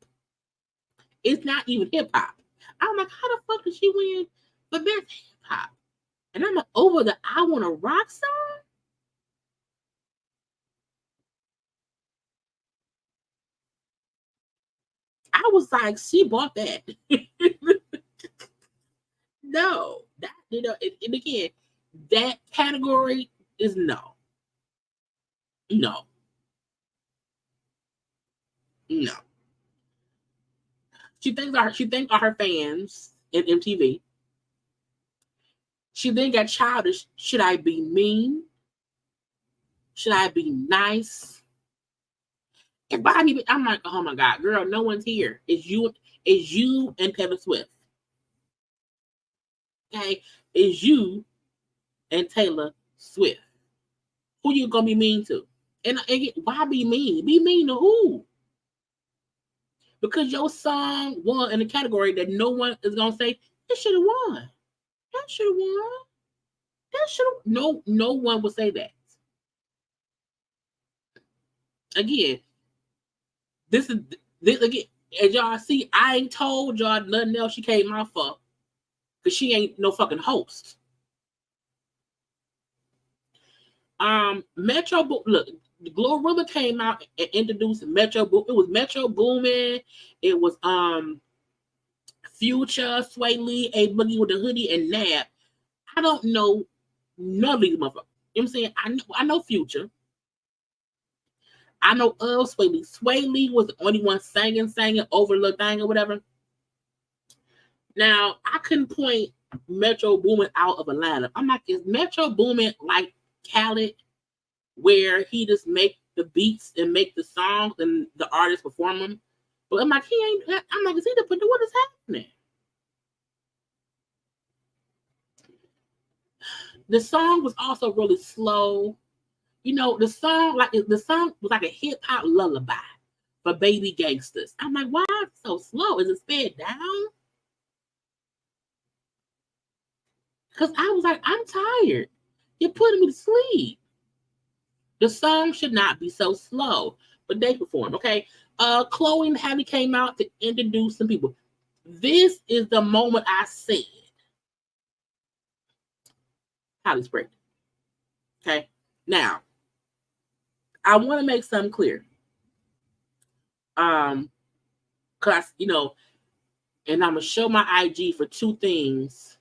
It's not even hip hop. I'm like, how the fuck did she win for best hip hop? And I'm like, over the I Want to Rock song? I was like, she bought that. No, that, you know, and again, that category is no, no, no. She thanked all her fans in MTV. She then got childish. Should I be mean? Should I be nice? And Bobby, I'm like, oh my God, girl, no one's here. It's you and Taylor Swift. Okay, it's you and Taylor Swift. Who you gonna be mean to? And why be mean? Be mean to who? Because your song won in a category that no one is gonna say it should have won. That should have won. That should have. No one would say that. Again, this again. As y'all see, I ain't told y'all nothing else she came out for, because she ain't no fucking host. Metro look, Glorilla came out and introduced Metro Boom. It was Metro Boomin. It was Future, Sway Lee, A Boogie with the Hoodie, and Nab. I don't know none of these motherfuckers. You know what I'm saying? I know Future. I know of Sway Lee. Sway Lee was the only one singing over the thing or whatever. Now, I couldn't point Metro Boomin out of a lineup. I'm like, is Metro Boomin like Khaled, where he just make the beats and make the songs and the artists perform them? But I'm like, he ain't. I'm like, is he the? What is happening? The song was also really slow. You know, the song was like a hip hop lullaby for baby gangsters. I'm like, why is it so slow? Is it sped down? Because I was like, I'm tired. You're putting me to sleep. The song should not be so slow, but they performed. Okay, Chloe and Halle came out to introduce some people. This is the moment I said Halle's pregnant. Okay, now I want to make something clear. Cause you know, and I'm gonna show my IG for two things.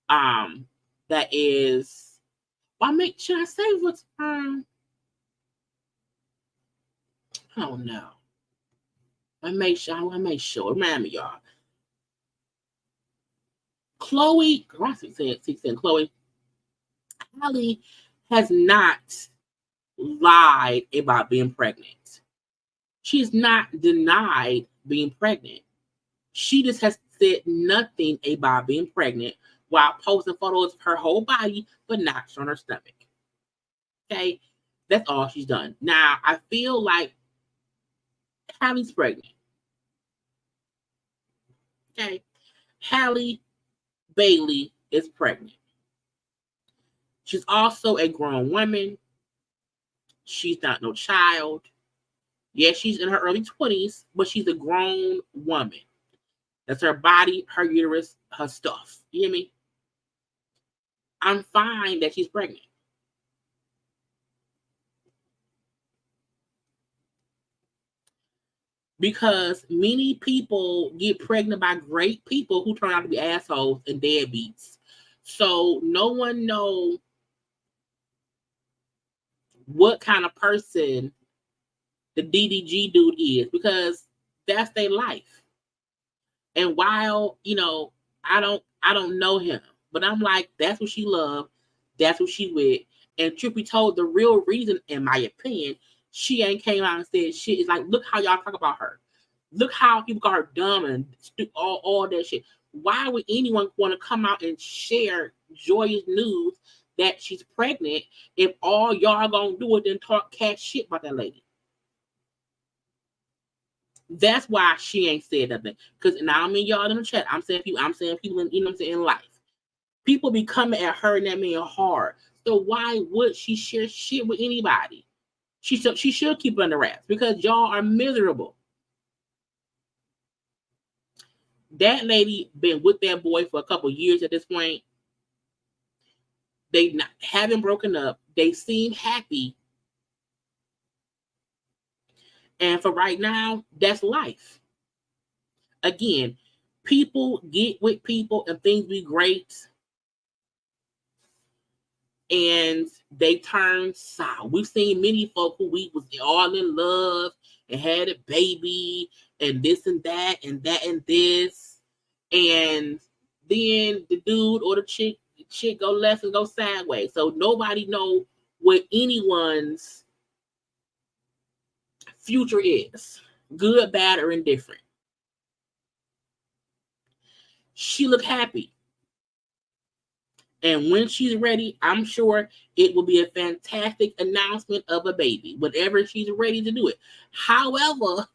That is, should I say what's I don't know. I want to make sure. Remind me, y'all. Chloe, Chloe, Halle has not lied about being pregnant. She's not denied being pregnant. She just has said nothing about being pregnant while posting photos of her whole body, but not showing her stomach. Okay, that's all she's done. Now, I feel like Halle's pregnant. Okay, Halle Bailey is pregnant. She's also a grown woman. She's not no child. Yes, she's in her early 20s, but she's a grown woman. That's her body, her uterus, her stuff. You hear me? I'm fine that she's pregnant. because many people get pregnant by great people who turn out to be assholes and deadbeats. So no one knows what kind of person the DDG dude is, because that's their life. And while, I don't know him, but I'm like, that's what she loved, that's what she with. And truth be told, the real reason, in my opinion, she ain't came out and said shit is like, look how y'all talk about her. Look how people call her dumb and all that shit. Why would anyone want to come out and share joyous news that she's pregnant if all y'all gonna do is then talk cat shit about that lady? That's why she ain't said nothing. Because now I'm in y'all in the chat. I'm saying people in, in life. People be coming at her and that man hard. So why would she share shit with anybody? She should keep it under wraps because y'all are miserable. That lady been with that boy for a couple years at this point. They haven't broken up. They seem happy. And for right now, that's life. Again, people get with people and things be great. And they turn sour. We've seen many folk who we was all in love and had a baby and this and that and that and this. And then the dude or the chick go left and go sideways. So nobody know what anyone's future is. Good, bad, or indifferent. She looked happy. And when she's ready, I'm sure it will be a fantastic announcement of a baby, whenever she's ready to do it. However,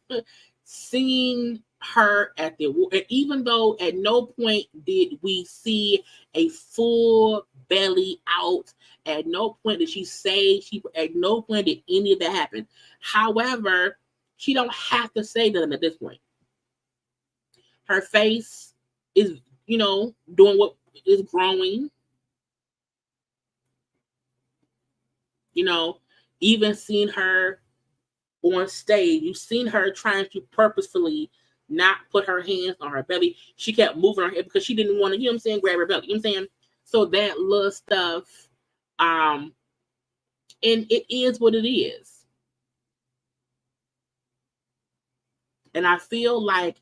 seeing her at the, even though at no point did we see a full belly out, at no point did she say, at no point did any of that happen. However, she don't have to say nothing at this point. Her face is, doing what is growing. Even seeing her on stage, you've seen her trying to purposefully not put her hands on her belly. She kept moving her head because she didn't want to, grab her belly. You know what I'm saying? So that little stuff, and it is what it is. And I feel like,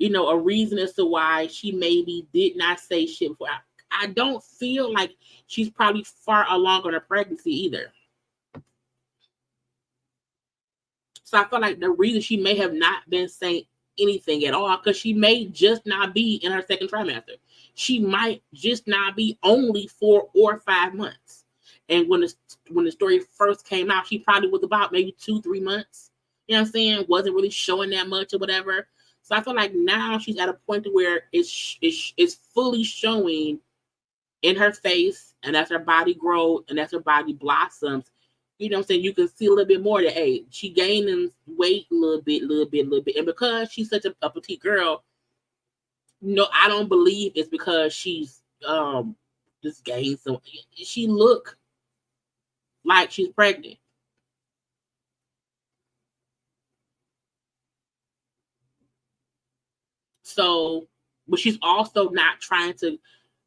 a reason as to why she maybe did not say shit before. I don't feel like she's probably far along on her pregnancy either. So I feel like the reason she may have not been saying anything at all, because she may just not be in her second trimester. She might just not be only 4 or 5 months. And when the story first came out, she probably was about maybe 2-3 months. You know what I'm saying? Wasn't really showing that much or whatever. So I feel like now she's at a point to where it's fully showing in her face, and as her body grows and as her body blossoms, you know what I'm saying, you can see a little bit more that, hey, she gaining weight a little bit. And because she's such a petite girl, no, I don't believe it's because she's just gained some. She look like she's pregnant. So, but she's also not trying to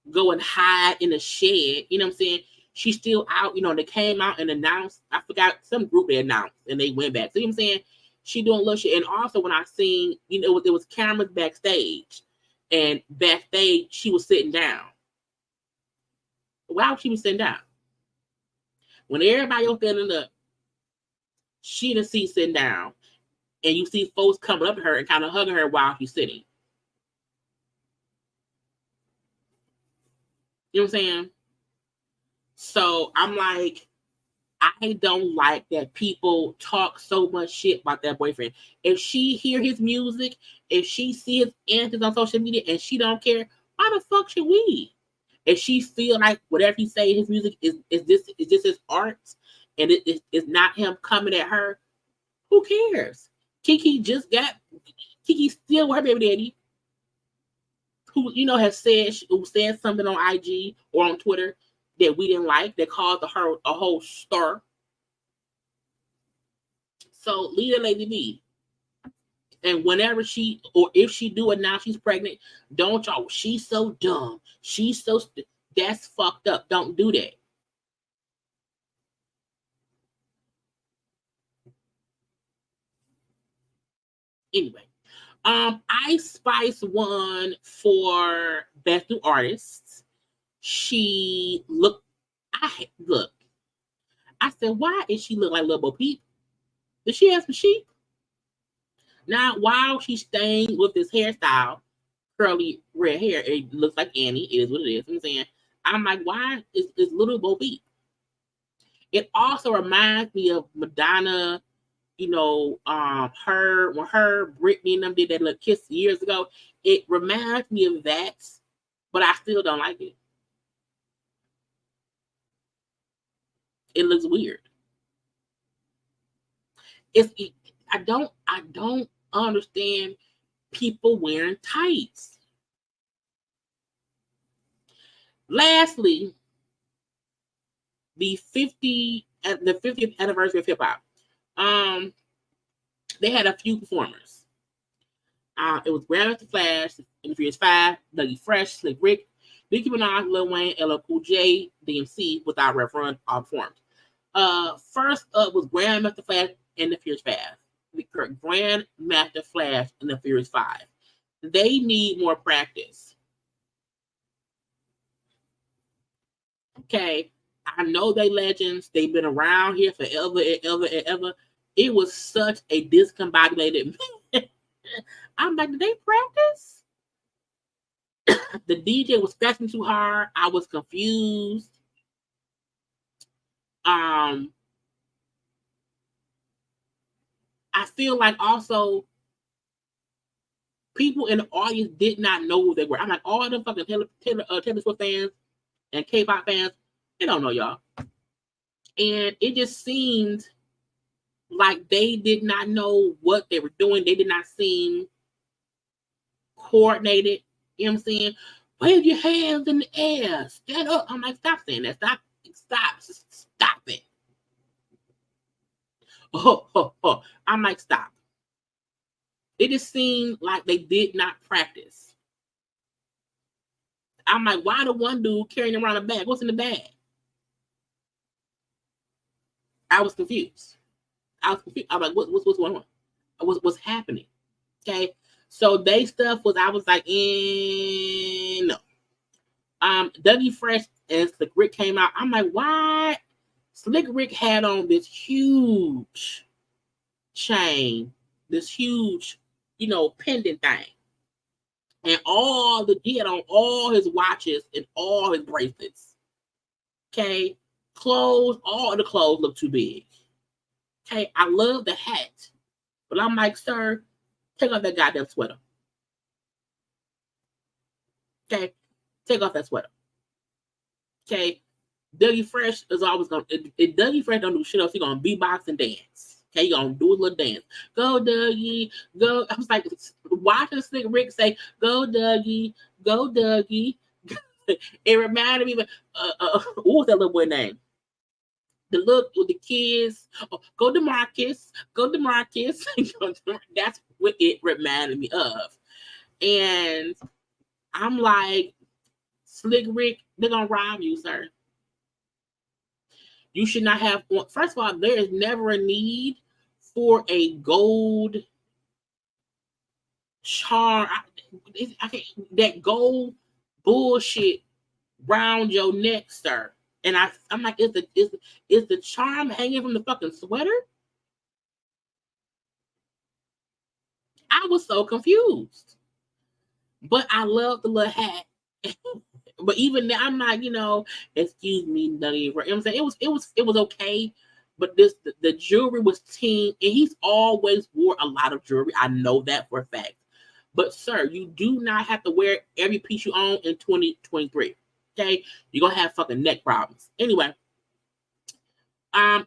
go and hide in a shed. You know what I'm saying? She's still out. They came out and announced. I forgot some group they announced and they went back. So, you know what I'm saying? She doing a little shit. And also when I seen, there was cameras backstage. And backstage, she was sitting down. Why would she be sitting down? When everybody else standing up, she in a seat sitting down. And you see folks coming up to her and kind of hugging her while she's sitting. You know what I'm saying? So I'm like, I don't like that people talk so much shit about that boyfriend. If she hear his music, if she see his antics on social media and she don't care, why the fuck should we? If she feel like whatever he say his music is this his art and it's not him coming at her, who cares? Kiki still with her baby daddy, who has said something on IG or on Twitter that we didn't like, that caused her a whole stir. So leave the lady be. And whenever she, or if she do it now, she's pregnant. Don't y'all, she's so dumb. She's so, that's fucked up. Don't do that. Anyway, Ice Spice won for Best New Artist. She looked, look. I said, why is she look like Lil Bo Peep? Did she have some sheep? Now, while she's staying with this hairstyle, curly red hair, it looks like Annie. It is what it is. I'm saying, I'm like, why is Little Bo Peep? It also reminds me of Madonna, you know, her, Britney and them did that little kiss years ago. It reminds me of that, but I still don't like it. It looks weird. I don't understand people wearing tights. Lastly, the 50th anniversary of hip hop. They had a few performers. It was Grandmaster Flash, In the Furious 5, Dougie Fresh, Slick Rick, Nicki Minaj, Lil Wayne, LL Cool J, DMC, Without Reference, all performed. First up was Grandmaster Flash and the Furious 5. Grandmaster Flash and the Furious 5. They need more practice. Okay, I know they legends. They've been around here forever and ever and ever. It was such a discombobulated. I'm like, did they practice? The DJ was scratching too hard. I was confused. I feel like also people in the audience did not know who they were. I'm like, all them fucking Taylor Swift fans and K-pop fans, they don't know y'all. And it just seemed like they did not know what they were doing. They did not seem coordinated. You know what I'm saying? Wave your hands in the air. Stand up. I'm like, stop saying that. Stop it. Oh. I'm like, stop. It just seemed like they did not practice. I'm like, why the one dude carrying around a bag? What's in the bag? I was confused. I'm like, what's going on? What's happening? Okay. So they stuff was, I was like, no. Dougie Fresh and Slick Rick came out. I'm like, why? Slick Rick had on this huge chain, this huge, pendant thing. And he had on all his watches and all his bracelets. Okay. Clothes, all the clothes look too big. Okay. I love the hat. But I'm like, sir, take off that goddamn sweater. Okay. Take off that sweater. Okay. Dougie Fresh is always going to, if Dougie Fresh don't do shit else, he's going to beatbox and dance. Okay. He's going to do a little dance. Go, Dougie. Go. I was like, watching Slick Rick say, go, Dougie. Go, Dougie. It reminded me of, what was that little boy name? The look with the kids. Oh, go DeMarcus. Go DeMarcus. That's what it reminded me of. And I'm like, Slick Rick, they're going to rob you, sir. You should not have, first of all, there is never a need for a gold charm. That gold bullshit round your neck, sir. And I'm like, is the charm hanging from the fucking sweater? I was so confused. But I love the little hat. But even now, I'm not, excuse me, Dougie. You know what I'm saying? It was okay. But the jewelry was teen, and he's always wore a lot of jewelry. I know that for a fact. But sir, you do not have to wear every piece you own in 2023. Okay, you're gonna have fucking neck problems. Anyway,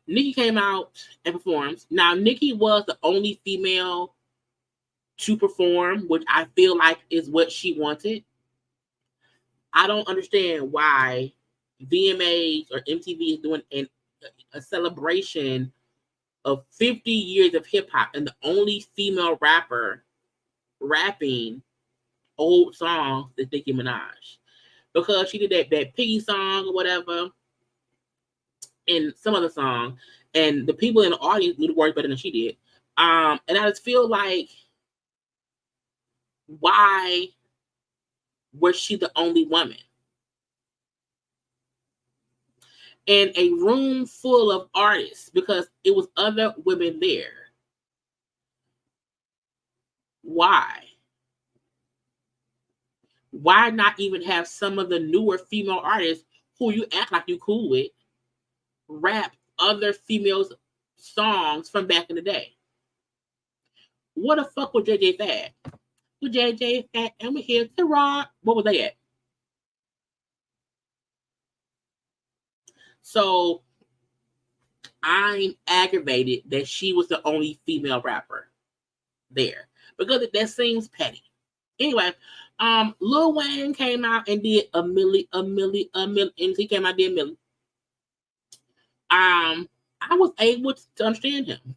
Nicki came out and performed. Now, Nicki was the only female to perform, which I feel like is what she wanted. I don't understand why VMAs or MTV is doing a celebration of 50 years of hip hop and the only female rapper rapping old songs is Nicki Minaj. Because she did that Piggy song or whatever and some other song, and the people in the audience knew the words better than she did. And I just feel like, why was she the only woman in a room full of artists? Because it was other women there. Why? Why not even have some of the newer female artists who you act like you cool with rap other females' songs from back in the day? What the fuck was JJ Fad? With JJ Fad, and we're here to rock. What was they at? So I'm aggravated that she was the only female rapper there because that seems petty. Anyway, Lil Wayne came out and did a milli, and he came out and did a milli. I was able to understand him.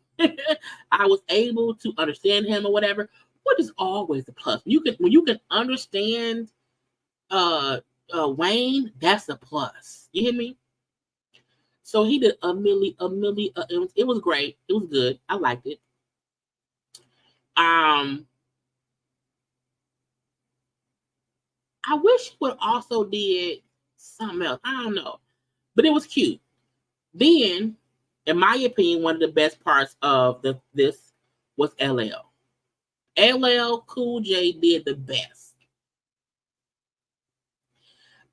I was able to understand him or whatever, which is always a plus. When you can understand Wayne, that's a plus. You hear me? So he did a milli. It was great. It was good. I liked it. I wish he would also did something else. I don't know, but it was cute. Then, in my opinion, one of the best parts of this was LL. LL Cool J did the best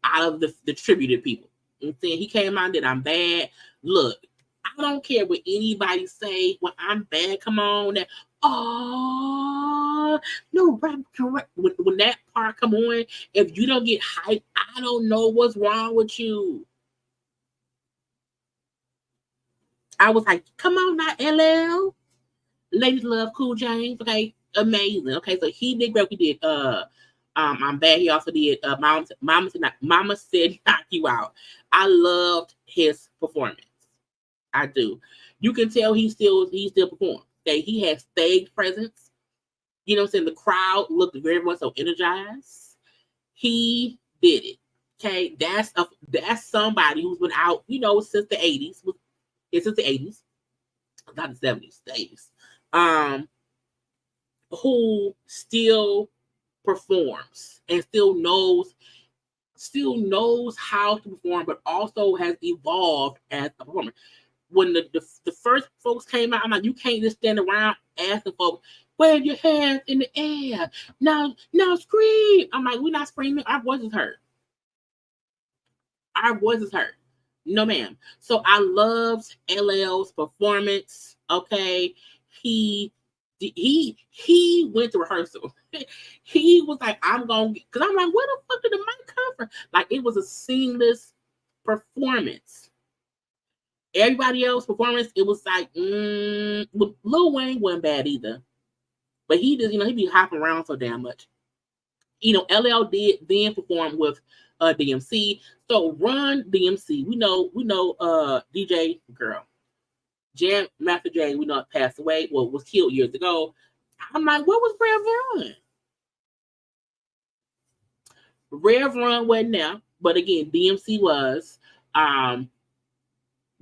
out of the tributed people. And saying he came out and did I'm bad. Look, I don't care what anybody say when I'm bad. Come on, that no rap correct. When that part come on, if you don't get hyped, I don't know what's wrong with you. I was like, come on now, LL. Ladies love Cool James. Okay, amazing. Okay, so he did great. He did I'm bad. He also did Mama said knock you out. I loved his performance. I do. You can tell he still performs. Okay, he has stage presence. You know what I'm saying? The crowd looked very much so energized. He did it. Okay, that's somebody who's been out, since the 80s. Since the 80s. Not the 70s, the 80s. Who still performs and still knows how to perform, but also has evolved as a performer. When the first folks came out, I'm like, you can't just stand around asking folks, wave your hands in the air. Now scream. I'm like, we're not screaming. Our voices hurt. Our voices hurt. No, ma'am. So I loved LL's performance. Okay. He went to rehearsal. He was like, I'm going to, because I'm like, where the fuck did the mic come from? Like, it was a seamless performance. Everybody else performance, it was like, Lil Wayne wasn't bad either. But he just, he be hopping around so damn much. LL did then perform with DMC. So Run DMC, we know DJ girl. Jam Master Jay, we know passed away, was killed years ago. I'm like, what was Rev Run? Rev Run wasn't there, but again, DMC was.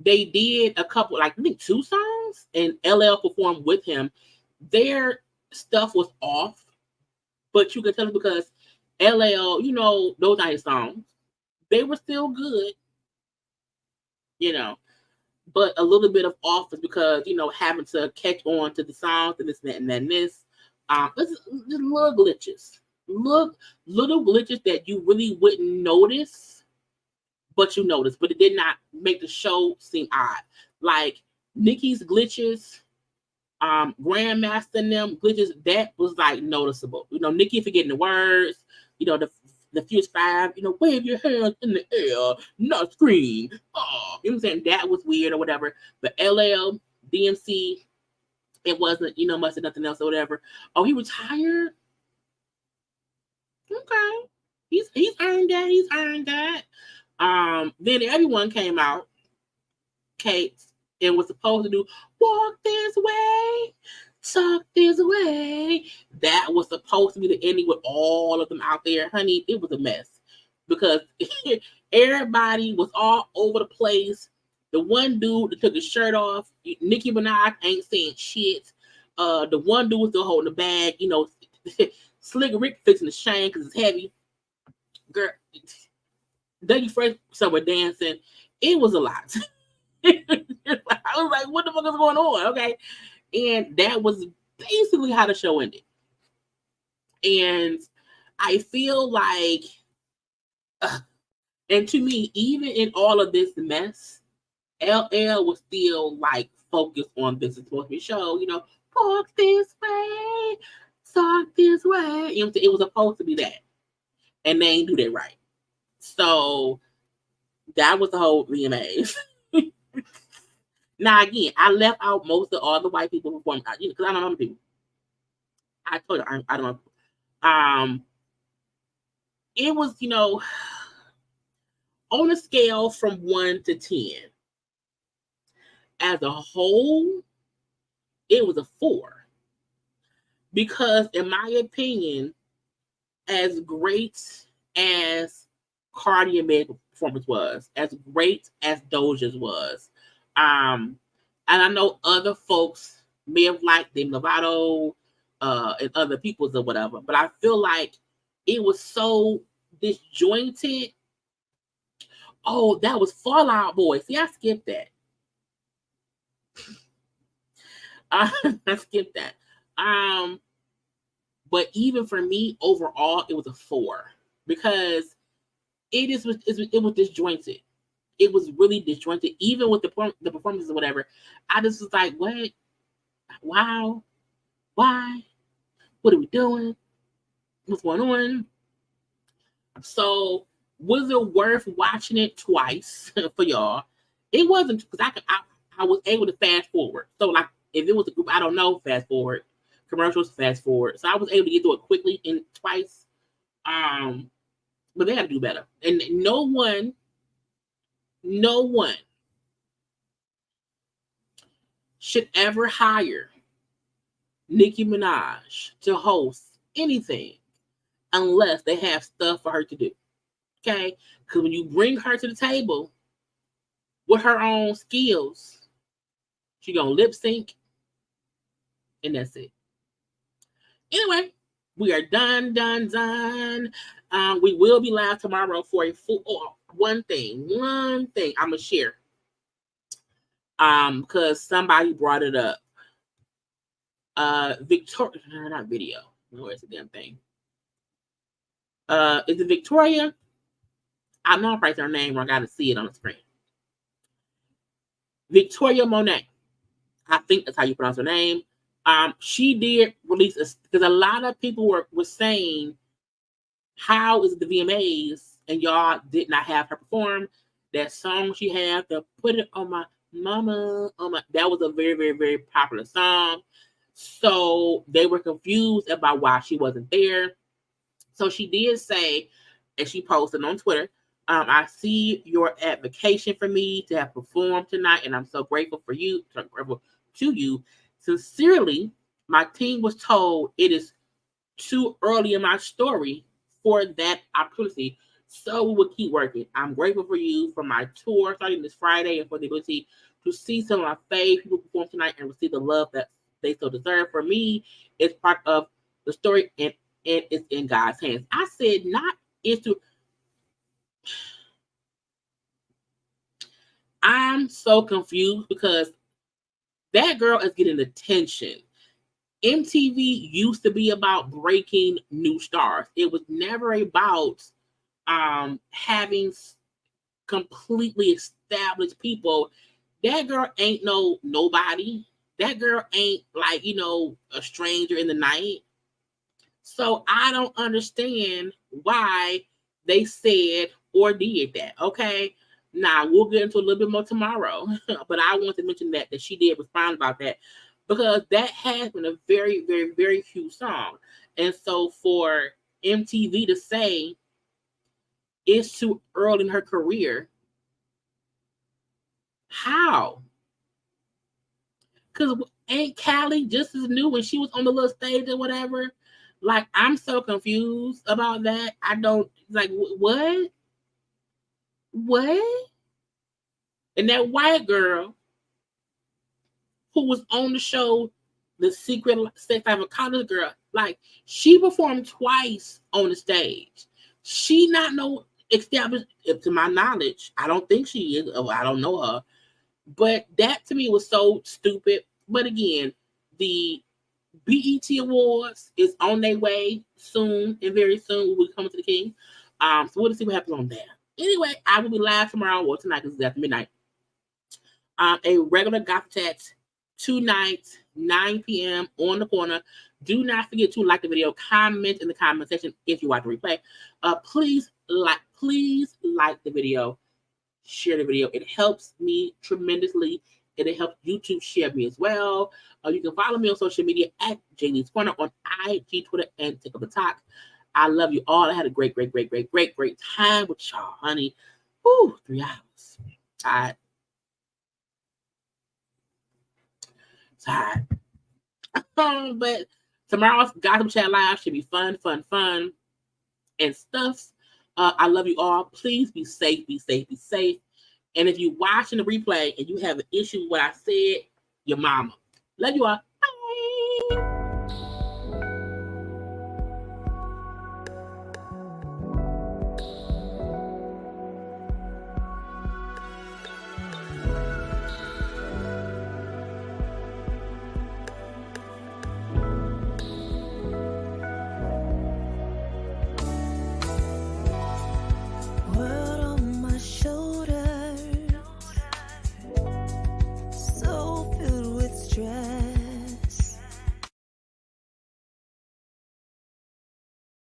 They did a couple, like I think 2 songs, and LL performed with him. Their stuff was off, but you can tell because LL, those are his songs. They were still good, but a little bit of off is because, having to catch on to the songs and this and that and this. Just little glitches. Little glitches that you really wouldn't notice, but you notice. But it did not make the show seem odd. Like Nicki's glitches, Grandmaster and them glitches, that was like noticeable. Nicki forgetting the words, the Fuse 5, wave your hands in the air, not scream. Oh, you know what I'm saying? That was weird or whatever. But LL, DMC, it wasn't, much of nothing else or whatever. Oh, he retired? Okay. He's earned that. He's earned that. Then everyone came out. Kate, and was supposed to do walk this way, talk this way. That was supposed to be the ending with all of them out there. Honey, it was a mess because everybody was all over the place. The one dude that took his shirt off, Nicki Minaj ain't saying shit. The one dude was still holding the bag, Slick Rick fixing the shame because it's heavy. Girl, Dougie Fresh somewhere dancing. It was a lot. I was like, what the fuck is going on? Okay. And that was basically how the show ended. And I feel like, and to me, even in all of this mess, LL was still like focused on this. It's supposed to be a show, walk this way, talk this way. It was supposed to be that. And they ain't do that right. So that was the whole VMAs. Now again, I left out most of all the white people performing, because I don't know the people. I told you I don't know. It was, on a scale from 1 to 10. As a whole, it was a 4. Because in my opinion, as great as Cardi and Meg's performance was, as great as Doja's was, and I know other folks may have liked Demi Lovato and other people's or whatever, but I feel like it was so disjointed. Oh, that was Fall Out Boy. See, I skipped that. I skipped that. But even for me, overall, it was a 4 because it was disjointed. It was really disjointed, even with the performances or whatever. I just was like, what? Wow. Why? What are we doing? What's going on? So, was it worth watching it twice for y'all? It wasn't, because I was able to fast forward. So, like, if it was a group I don't know, fast forward. Commercials, fast forward. So I was able to get through it quickly and twice. But they got to do better. And no one should ever hire Nicki Minaj to host anything unless they have stuff for her to do. Okay? Because when you bring her to the table with her own skills, she gonna lip sync, and that's it. Anyway, we are done. We will be live tomorrow for a full one thing I'm gonna share. Because somebody brought it up. Victoria, not video. Where's the damn thing? Is it Victoria? I know I'm writing her name wrong. I gotta see it on the screen. Victoria Monet. I think that's how you pronounce her name. She did release because a lot of people were saying, how is it the VMAs and y'all did not have her perform that song she had, to Put It On My Mama, that was a very, very, very popular song. So they were confused about why she wasn't there. So she did say, and she posted on Twitter, I see your advocation for me to have performed tonight, and I'm so grateful for you, so grateful to you. Sincerely, my team was told it is too early in my story for that opportunity, so we will keep working. I'm grateful for you for my tour starting this Friday and for the ability to see some of my favorite people perform tonight and receive the love that they so deserve. For me, it's part of the story, and it's in God's hands. I said, not into. I'm so confused because that girl is getting attention. MTV used to be about breaking new stars. It was never about having completely established people. That girl ain't nobody. That girl ain't like, a stranger in the night. So I don't understand why they said or did that. Okay. Now we'll get into a little bit more tomorrow, but I want to mention that she did respond about that, because that has been a very, very, very huge song. And so for MTV to say it's too early in her career, how? Because ain't Callie just as new when she was on the little stage or whatever? Like, I'm so confused about that. I don't, like, what? What? And that white girl who was on the show, The Secret Sex Life of College Girl, like, she performed twice on the stage. She not no established, to my knowledge. I don't think she is. I don't know her. But that to me was so stupid. But again, the BET Awards is on their way soon, and very soon we'll be coming to the King. So we'll see what happens on there. Anyway, I will be live tomorrow or tonight because it's after midnight. A regular gossip chat tonight, 9 p.m. on the corner. Do not forget to like the video, comment in the comment section if you watch the replay. Please like the video, share the video. It helps me tremendously, and it helps YouTube share me as well. You can follow me on social media at JayLeesCorner on IG, Twitter, and TikTok. I love you all. I had a great time with y'all, honey. Woo, 3 hours. Tired. But tomorrow's Gotham Chat Live should be fun, and stuff. I love you all. Please be safe. And if you're watching the replay and you have an issue with what I said, your mama. Love you all.